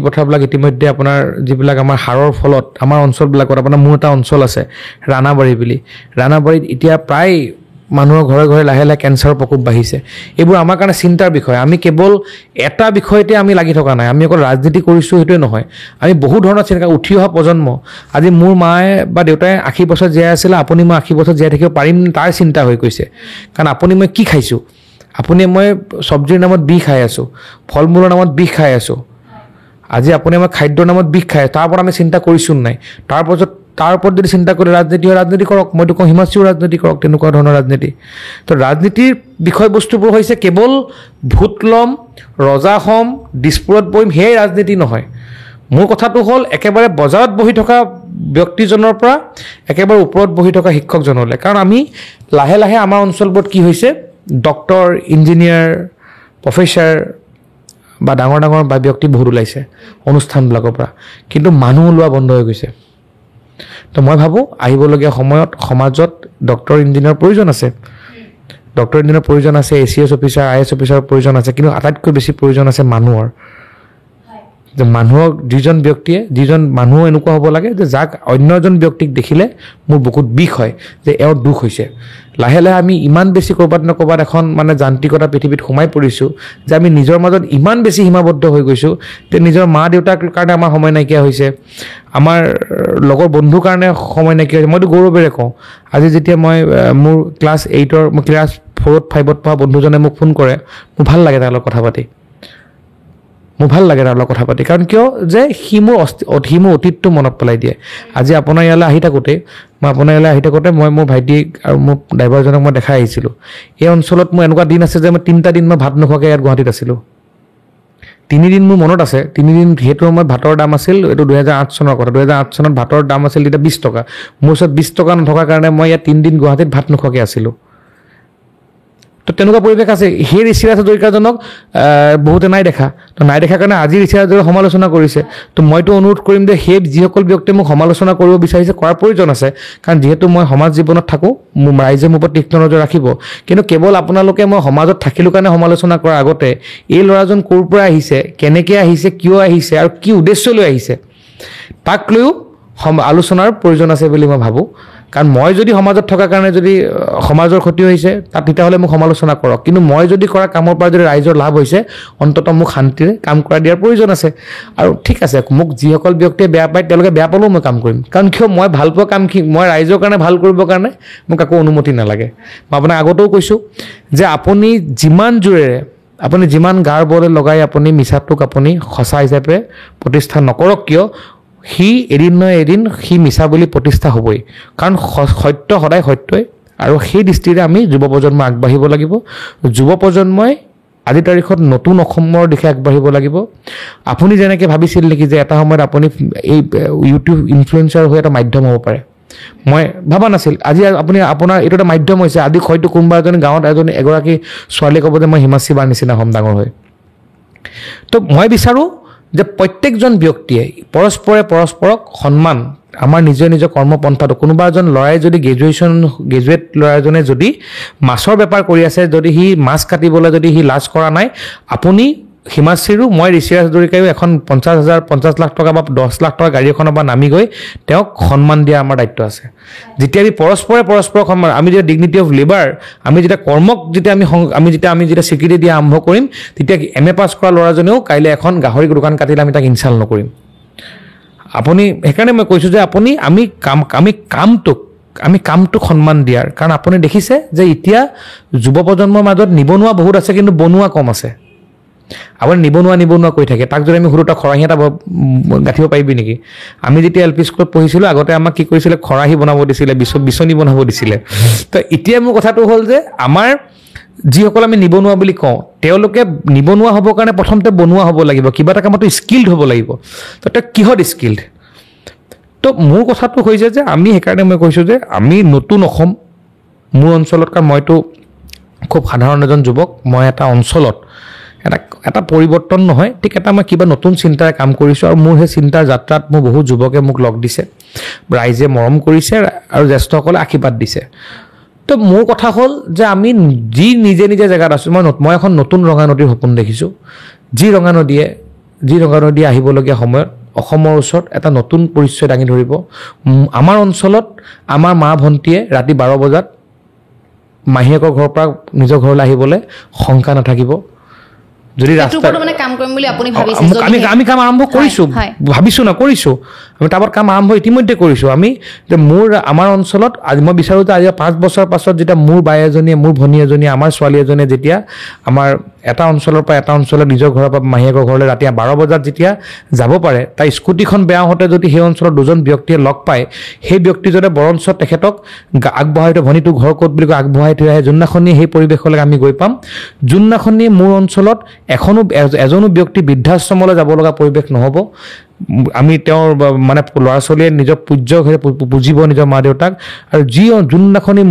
পথাৰবিলাক ইতিমধ্যে আপোনাৰ যিবিলাক আমাৰ সাৰৰ ফলত আমাৰ অঞ্চলবিলাকত আপোনাৰ মোৰ এটা অঞ্চল আছে ৰাণাবাৰী বুলি ৰাণাবাৰীত এতিয়া প্ৰায় মানুহৰ ঘৰে ঘৰে লাহে লাহে কেঞ্চাৰৰ প্ৰকোপ বাঢ়িছে এইবোৰ আমাৰ কাৰণে চিন্তাৰ বিষয় আমি কেৱল এটা বিষয়তে আমি লাগি থকা নাই আমি অকল ৰাজনীতি কৰিছোঁ সেইটোৱে নহয় আমি বহু ধৰণৰ চিন্তা উঠি অহা প্ৰজন্ম আজি মোৰ মায়ে বা দেউতাই 80 বছৰ জীয়াই আছিলে আপুনি মই 80 বছৰ জীয়াই থাকিব পাৰিম তাৰ চিন্তা হৈ গৈছে কাৰণ আপুনি মই কি খাইছোঁ আপুনি মই চব্জিৰ নামত বিষ খাই আছোঁ ফল মূলৰ নামত বিষ খাই আছোঁ আজি আপুনি আমাৰ খাদ্যৰ নামত বিষ খাই তাৰ ওপৰত আমি চিন্তা কৰিছোঁ নাই তাৰ ওপৰত যদি চিন্তা কৰি ৰাজনীতি কৰক মইতো কওঁ হিমাশ্ৰীও ৰাজনীতি কৰক তেনেকুৱা ধৰণৰ ৰাজনীতি তো ৰাজনীতিৰ বিষয়বস্তুবোৰ হৈছে কেৱল ভোট ল'ম ৰজা হ'ম দিছপুৰত বহিম সেই ৰাজনীতি নহয় মোৰ কথাটো হ'ল একেবাৰে বজাৰত বহি থকা ব্যক্তিজনৰ পৰা একেবাৰে ওপৰত বহি থকা শিক্ষকজনলৈ কাৰণ আমি লাহে লাহে আমাৰ অঞ্চলবোৰত কি হৈছে ডক্টৰ ইঞ্জিনিয়াৰ প্ৰফেচাৰ বা ডাঙৰ ডাঙৰ বা ব্যক্তি বহুত ওলাইছে অনুষ্ঠানবিলাকৰ পৰা কিন্তু মানুহ ওলোৱা বন্ধ হৈ গৈছে তো মই ভাবোঁ আহিবলগীয়া সময়ত সমাজত ডক্টৰ ইঞ্জিনিয়াৰৰ প্ৰয়োজন আছে ACS অফিচাৰ IAS অফিচাৰৰ প্ৰয়োজন আছে কিন্তু আটাইতকৈ বেছি প্ৰয়োজন আছে মানুহৰ যে মানুহক যিজন মানুহ এনেকুৱা হ'ব লাগে যে যাক অন্য এজন ব্যক্তিক দেখিলে মোৰ বহুত বিষ হয় যে এওঁৰ দুখ হৈছে লাহে লাহে আমি ইমান বেছি ক'ৰবাত এখন মানে যান্ত্ৰিকতা পৃথিৱীত সোমাই পৰিছোঁ যে আমি নিজৰ মাজত ইমান বেছি সীমাবদ্ধ হৈ গৈছোঁ যে নিজৰ মা দেউতাৰ কাৰণে আমাৰ সময় নাইকিয়া হৈছে আমাৰ লগৰ বন্ধুৰ কাৰণে সময় নাইকিয়া হৈছে মইতো গৌৰৱেৰে কওঁ আজি যেতিয়া মই মোৰ ক্লাছ 8ৰ মই ক্লাছ 4ত 5ত পঢ়া বন্ধুজনে মোক ফোন কৰে মোৰ ভাল লাগে তাৰ লগত কথা পাতি কাৰণ কিয় যে সি মোৰ অতীতটো মনত পেলাই দিয়ে আজি আপোনাৰ ইয়ালৈ আহি থাকোঁতে মই মোৰ ভাইটিক আৰু মোৰ ড্ৰাইভাৰজনক মই দেখাই আহিছিলোঁ এই অঞ্চলত মোৰ এনেকুৱা দিন আছে যে মই 3টা দিন মই ভাত নোখোৱাকৈ ইয়াত গুৱাহাটীত আছিলোঁ 3 দিন মোৰ মনত আছে 3 দিন সেইটো সময়ত ভাতৰ দাম আছিল এইটো 2008 চনৰ কথা 2008 চনত ভাতৰ দাম আছিল তেতিয়া 20 টকা মোৰ ওচৰত 20 টকা নথকাৰ কাৰণে মই ইয়াত 3 দিন গুৱাহাটীত ভাত নোখোৱাকৈ আছিলোঁ তো তেনেকুৱা পৰিৱেশ আছে সেই ঋষিৰাজ হাজৰিকাজনক বহুতে নাই দেখা কাৰণে আজি ঋষিৰাজ হাজৰিকাই সমালোচনা কৰিছে তো মইতো অনুৰোধ কৰিম যে সেই যিসকল ব্যক্তিয়ে মোক সমালোচনা কৰিব বিচাৰিছে কৰাৰ প্ৰয়োজন আছে কাৰণ যিহেতু মই সমাজ জীৱনত থাকোঁ মোৰ ৰাইজে মোৰ ওপৰত তীক্ষ্ণ নজৰ ৰাখিব কিন্তু কেৱল আপোনালোকে মই সমাজত থাকিলোঁ কাৰণে সমালোচনা কৰাৰ আগতে এই ল'ৰাজন ক'ৰ পৰা আহিছে কেনেকৈ আহিছে কিয় আহিছে আৰু কি উদ্দেশ্য লৈ আহিছে তাক লৈও আলোচনাৰ প্ৰয়োজন আছে বুলি মই ভাবোঁ কাৰণ মই যদি সমাজত থকাৰ কাৰণে যদি সমাজৰ ক্ষতি হৈছে তাত তেতিয়াহ'লে মোক সমালোচনা কৰক কিন্তু মই যদি কৰা কামৰ পৰা যদি ৰাইজৰ লাভ হৈছে অন্ততঃ মোক শান্তিৰে কাম কৰা দিয়াৰ প্ৰয়োজন আছে আৰু ঠিক আছে মোক যিসকল ব্যক্তিয়ে বেয়া পায় তেওঁলোকে বেয়া পালেও মই কাম কৰিম কাৰণ কিয় মই ভাল পোৱা কামখিনি মই ৰাইজৰ কাৰণে ভাল কৰিবৰ কাৰণে মোক একো অনুমতি নালাগে মই আপোনাক আগতেও কৈছোঁ যে আপুনি যিমান গাৰ বলে লগাই আপুনি মিছাটোক আপুনি সঁচা হিচাপে প্ৰতিষ্ঠা নকৰক কিয় সি এদিন নহয় এদিন সি মিছা বুলি প্ৰতিষ্ঠা হ'বই কাৰণ সত্য সদায় সত্যই আৰু সেই দৃষ্টিৰে আমি যুৱ প্ৰজন্ম আগবাঢ়িব লাগিব যুৱ প্ৰজন্মই আজিৰ তাৰিখত নতুন অসমৰ দিশে আগবাঢ়িব লাগিব আপুনি যেনেকৈ ভাবিছিল নেকি যে এটা সময়ত আপুনি এই ইউটিউব ইনফ্লুৱেঞ্চাৰ হৈ এটা মাধ্যম হ'ব পাৰে মই ভাবা নাছিল আজি আপোনাৰ এইটো এটা মাধ্যম হৈছে আজি হয়তো কোনোবা এজনী গাঁৱত এগৰাকী ছোৱালীয়ে ক'ব যে মই হিমাশ্ৰী বাৰ নিচিনা হ'ম ডাঙৰ হৈ তো মই বিচাৰোঁ যে প্ৰত্যেকজন ব্যক্তিয়ে পৰস্পৰক সন্মান আমাৰ নিজৰ কৰ্মপন্থাটো কোনোবা এজন ল'ৰাই যদি গ্ৰেজুৱেট ল'ৰা এজনে যদি মাছৰ বেপাৰ কৰি আছে যদি সি মাছ কাটিবলৈ যদি সি লাজ কৰা নাই আপুনি হিমাশ্ৰীৰো মই ঋষিৰাজ হাজৰিকায়ো এখন 50 লাখ টকা বা 10 লাখ টকা গাড়ী এখনৰ পৰা নামি গৈ তেওঁক সন্মান দিয়া আমাৰ দায়িত্ব আছে যেতিয়া আমি পৰস্পৰক সন্মান আমি যেতিয়া ডিগনিটি অফ লেবাৰ আমি যেতিয়া কৰ্মক যেতিয়া আমি যেতিয়া স্বীকৃতি দিয়া আৰম্ভ কৰিম তেতিয়া MA পাছ কৰা ল'ৰাজনেও কাইলৈ এখন গাহৰি দোকান কাটিলে আমি তাক ইনচাল্ট নকৰিম আপুনি সেইকাৰণে মই কৈছোঁ যে আমি কামটোক সন্মান দিয়াৰ কাৰণ আপুনি দেখিছে যে এতিয়া যুৱ প্ৰজন্মৰ মাজত নিবনুৱা বহুত আছে কিন্তু বনোৱা কম আছে আপুনি নিবনুৱা কৈ থাকে তাক যদি আমি সুৰো খৰাহী এটা গাঁঠিব পাৰিবি নেকি আমি যেতিয়া LP স্কুলত পঢ়িছিলোঁ আগতে আমাক কি কৰিছিলে খৰাহী বনাব দিছিলে বিচনী বনাব দিছিলে তো এতিয়া মোৰ কথাটো হ'ল যে আমাৰ যিসকল আমি নিবনুৱা বুলি কওঁ তেওঁলোকে নিবনুৱা হ'বৰ কাৰণে প্ৰথমতে বনোৱা হ'ব লাগিব কিবা এটা কামতো স্কিল্ড হ'ব লাগিব তো তেওঁ কিহত স্কিল্ড তো মোৰ কথাটো হৈছে যে আমি সেইকাৰণে মই কৈছোঁ যে আমি নতুন অসম মোৰ অঞ্চলত কাৰণ মইতো খুব সাধাৰণ এজন যুৱক মই এটা অঞ্চলত এটা পৰিৱৰ্তন নহয় ঠিক এটা মই কিবা নতুন চিন্তাৰে কাম কৰিছোঁ আৰু মোৰ সেই চিন্তাৰ যাত্ৰাত মোৰ বহুত যুৱকে মোক লগ দিছে ৰাইজে মৰম কৰিছে আৰু জ্যেষ্ঠসকলে আশীৰ্বাদ দিছে তো মোৰ কথা হ'ল যে আমি যি নিজে নিজে জেগাত আছোঁ মই এখন নতুন ৰঙা নদীৰ সপোন দেখিছোঁ যি ৰঙা নদীয়ে আহিবলগীয়া সময়ত অসমৰ ওচৰত এটা নতুন পৰিচয় দাঙি ধৰিব আমাৰ অঞ্চলত আমাৰ মা ভণ্টিয়ে ৰাতি 12 বজাত মাহীয়েকৰ ঘৰৰ পৰা নিজৰ ঘৰলৈ আহিবলৈ শংকা নাথাকিব যদি ৰাস্তা মানে কাম কৰিম বুলি আপুনি ভাবিছে আমি কাম আৰম্ভ কৰিছোঁ ভাবিছোঁ না কৰিছোঁ আমি তাৰপৰা কাম আৰম্ভ ইতিমধ্যে কৰিছোঁ আমি যে আমাৰ অঞ্চলত আজি মই বিচাৰোঁ যে আজি 5 বছৰ পাছত যেতিয়া মোৰ বাই এজনীয়ে মোৰ ভনী এজনীয়ে আমাৰ ছোৱালী এজনীয়ে যেতিয়া আমাৰ এটা অঞ্চলৰ পৰা এটা অঞ্চলত নিজৰ ঘৰৰ পৰা মাহীয়েকৰ ঘৰলৈ ৰাতি 12 বজাত যেতিয়া যাব পাৰে তাই স্কুটিখন বেয়া হওঁতে যদি সেই অঞ্চলত দুজন ব্যক্তিয়ে লগ পায় সেই ব্যক্তিজনে বৰঞ্চ তেখেতক আগবঢ়াই থৈ ভনীটো ঘৰ ক'ত বুলি কৈ আগবঢ়াই থৈ আহে যোনদিনাখনি সেই পৰিৱেশলৈ আমি গৈ পাম যোনদিনাখনি মোৰ অঞ্চলত এজনো ব্যক্তি বৃদ্ধাশ্ৰমলৈ যাব লগা পৰিৱেশ নহ'ব আমি তেওঁৰ মানে ল'ৰা ছোৱালীয়ে নিজৰ পুজিব নিজৰ মা দেউতাক আৰু যোনদিনাখনি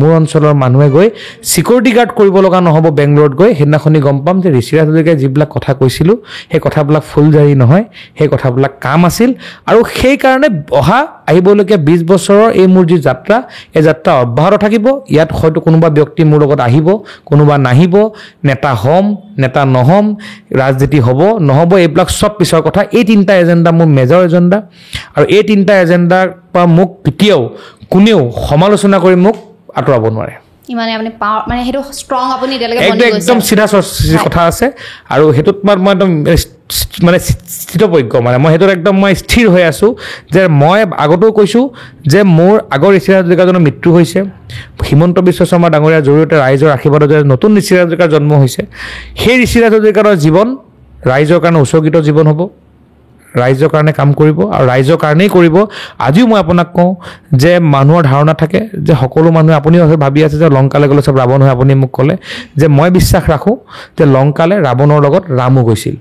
মোৰ অঞ্চলৰ মানুহে গৈ সিকিউৰিটি গাৰ্ড কৰিব লগা নহ'ব বেংগলোৰত গৈ সেইদিনাখনি গম পাম যে ঋষিৰাজ হাজৰিকাই যিবিলাক কথা কৈছিলোঁ সেই কথাবিলাক ফুলজাৰি নহয় সেই কথাবিলাক কাম আছিল আৰু সেইকাৰণে আহিবলগীয়া 20 বছৰৰ এই মোৰ যি যাত্ৰা এই যাত্ৰা অব্যাহত থাকিব ইয়াত হয়তো কোনোবা ব্যক্তি মোৰ লগত আহিব কোনোবা নাহিব নেতা হ'ম নেতা নহ'ম ৰাজনীতি হ'ব নহ'ব এইবিলাক চব পিছৰ কথা এই 3টা এজেণ্ডা মোৰ মেজৰ এজেণ্ডা আৰু এই 3টা এজেণ্ডাৰ পৰা মোক কেতিয়াও কোনেও সমালোচনা কৰি মোক আঁতৰাব নোৱাৰে মানে আপুনি মানে সেইটো ষ্ট্ৰং আপুনি এতিয়ালৈকে বনি গৈছে একদম চিধা কথা আছে আৰু হেতুত মই একদম মানে স্থিতপজ্ঞ মানে মই হেতুত একদম মই স্থিৰ হৈ আছোঁ যে মই আগতেও কৈছোঁ যে মোৰ আগৰ ঋষিৰাজ হাজৰিকাজনৰ মৃত্যু হৈছে হিমন্ত বিশ্ব শৰ্মা ডাঙৰীয়াৰ জৰিয়তে ৰাইজৰ আশীৰ্বাদত নতুন ঋষিৰাজ হাজৰিকাৰ জন্ম হৈছে সেই ঋষিৰাজ হাজৰিকাৰ জীৱন ৰাইজৰ কাৰণে উৎসৰ্গিত জীৱন হ'ব ৰাইজৰ কাৰণে কাম কৰিব আৰু ৰাইজৰ কাৰণেই কৰিব আজিও মই আপোনাক কওঁ যে মানুহৰ ধাৰণা থাকে যে সকলো মানুহে আপুনিও ভাবি আছে যে লংকালৈ গ'লে চব ৰাৱণ হয় আপুনি মোক ক'লে যে মই বিশ্বাস ৰাখোঁ যে লংকালৈ ৰাৱণৰ লগত ৰামো গৈছিল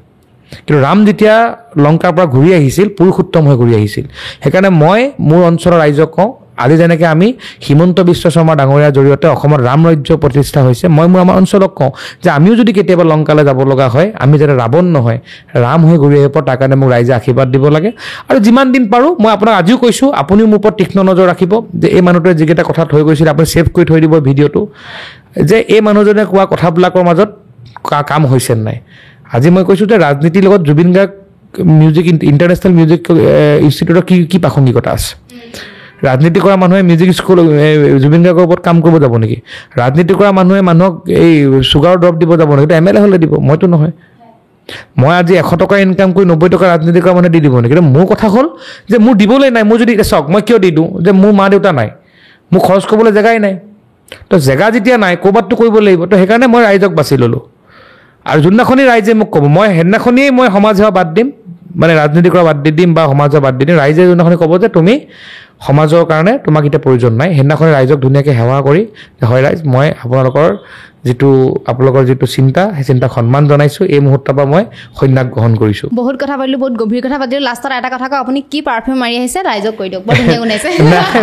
কিন্তু ৰাম যেতিয়া লংকাৰ পৰা ঘূৰি আহিছিল পুৰুষোত্তম হৈ ঘূৰি আহিছিল সেইকাৰণে মই মোৰ অঞ্চলৰ ৰাইজক কওঁ আজি যেনেকৈ আমি হিমন্ত বিশ্ব শৰ্মা ডাঙৰীয়াৰ জৰিয়তে অসমত ৰাম ৰাজ্য প্ৰতিষ্ঠা হৈছে মই আমাৰ অঞ্চলক কওঁ যে আমিও যদি কেতিয়াবা লংকালৈ যাব লগা হয় আমি যাতে ৰাৱণ নহয় ৰাম হৈ ঘূৰি আহিব তাৰ কাৰণে মোক ৰাইজে আশীৰ্বাদ দিব লাগে আৰু যিমান দিন পাৰোঁ মই আপোনাক আজিও কৈছোঁ আপুনিও মোৰ ওপৰত তীক্ষ্ণ নজৰ ৰাখিব যে এই মানুহটোৱে যিকেইটা কথা থৈ গৈছিল আপুনি ছেভ কৰি থৈ দিব ভিডিঅ'টো যে এই মানুহজনে কোৱা কথাবিলাকৰ মাজত কাম হৈছে নাই আজি মই কৈছোঁ যে ৰাজনীতিৰ লগত Zubeen Garg music international music ইনষ্টিটিউটৰ কি প্ৰাসংগিকতা আছে ৰাজনীতি কৰা মানুহে মিউজিক স্কুল জুবিন গাৰ্গৰ ওপৰত কাম কৰিব যাব নেকি ৰাজনীতি কৰা মানুহে মানুহক এই চুগাৰ ড্ৰপ দিব যাব নেকি এম এল এ হ'লে দিব মইতো নহয় মই আজি 100 টকা ইনকাম কৰি 90 টকা ৰাজনীতি কৰা মানুহে দি দিব নেকি কিন্তু মোৰ কথা হ'ল যে মোৰ দিবলৈ নাই মোৰ যদি চাওক মই কিয় দি দিওঁ যে মোৰ মা দেউতা নাই মোৰ খৰচ কৰিবলৈ জেগাই নাই তো জেগা যেতিয়া নাই ক'ৰবাততো কৰিব লাগিব তো সেইকাৰণে মই ৰাইজক বাছি ল'লোঁ আৰু যোনদিনাখনি ৰাইজে মোক ক'ব মই সেইদিনাখনিয়ে মই সমাজ সেৱা বাদ দিম মানে ৰাজনীতি কৰা বাদ দি দিম বা সমাজ সেৱা বাদ দি দিম ৰাইজে যোনদিনাখনি ক'ব যে তুমি সমাজৰ কাৰণে তোমাক এতিয়া প্ৰয়োজন নাই সেইদিনাখনি ৰাইজক ধুনীয়াকৈ সেৱা কৰি হয় ৰাইজ মই আপোনালোকৰ যিটো চিন্তা সেই চিন্তাক সন্মান জনাইছোঁ এই মুহূৰ্তৰ পৰা মই সন্যাস গ্ৰহণ কৰিছোঁ বহুত কথা পাতিলোঁ বহুত গভীৰ কথা পাতিলোঁ লাষ্টত এটা কথা কওঁ আপুনি কি পাৰফিউম মাৰি আহিছে ৰাইজক কৈ দিয়ক বৰ ধুনীয়া গুণাইছে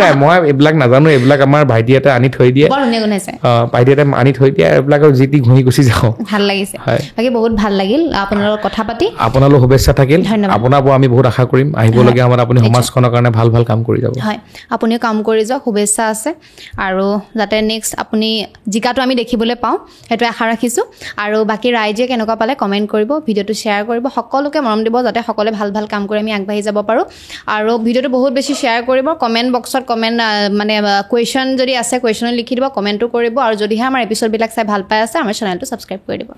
নাই মই এইবিলাক নাজানো এইবিলাক আমাৰ ভাইটি এটা আনি থৈ দিয়ে বৰ ধুনীয়া গুণাইছে ভাইটি এটা আনি থৈ দিয়ে এইবিলাকৰ যি টি ঘঁহি গুচি যাওঁ ভাল লাগিছে বাকী বহুত ভাল লাগিল আপোনাৰ লগত কথা পাতি আপোনালৈ শুভেচ্ছা থাকিল আপোনাৰ পৰা আমি বহুত আশা কৰিম আহিবলগীয়া সময়ত আপুনি সমাজখনৰ কাৰণে ভাল ভাল কাম কৰি যাব হয় আপুনিও কাম কৰি যাওক শুভেচ্ছা আছে আৰু যাতে নেক্সট আপুনি জিকাটো আমি দেখিবলৈ পাওঁ সেইটো আশা ৰাখিছোঁ আৰু বাকী ৰাইজে কেনেকুৱা পালে কমেণ্ট কৰিব ভিডিঅ'টো শ্বেয়াৰ কৰিব সকলোকে মৰম দিব যাতে সকলোৱে ভাল ভাল কাম কৰি আমি আগবাঢ়ি যাব পাৰোঁ আৰু ভিডিঅ'টো বহুত বেছি শ্বেয়াৰ কৰিব কমেণ্ট বক্সত মানে কুৱেশ্যন যদি আছে কুৱেশ্যনো লিখি দিব কমেণ্টো কৰিব আৰু যদিহে আমাৰ এপিছ'ডবিলাক চাই ভাল পাই আছে আমাৰ চেনেলটো ছাবস্ক্ৰাইব কৰি দিব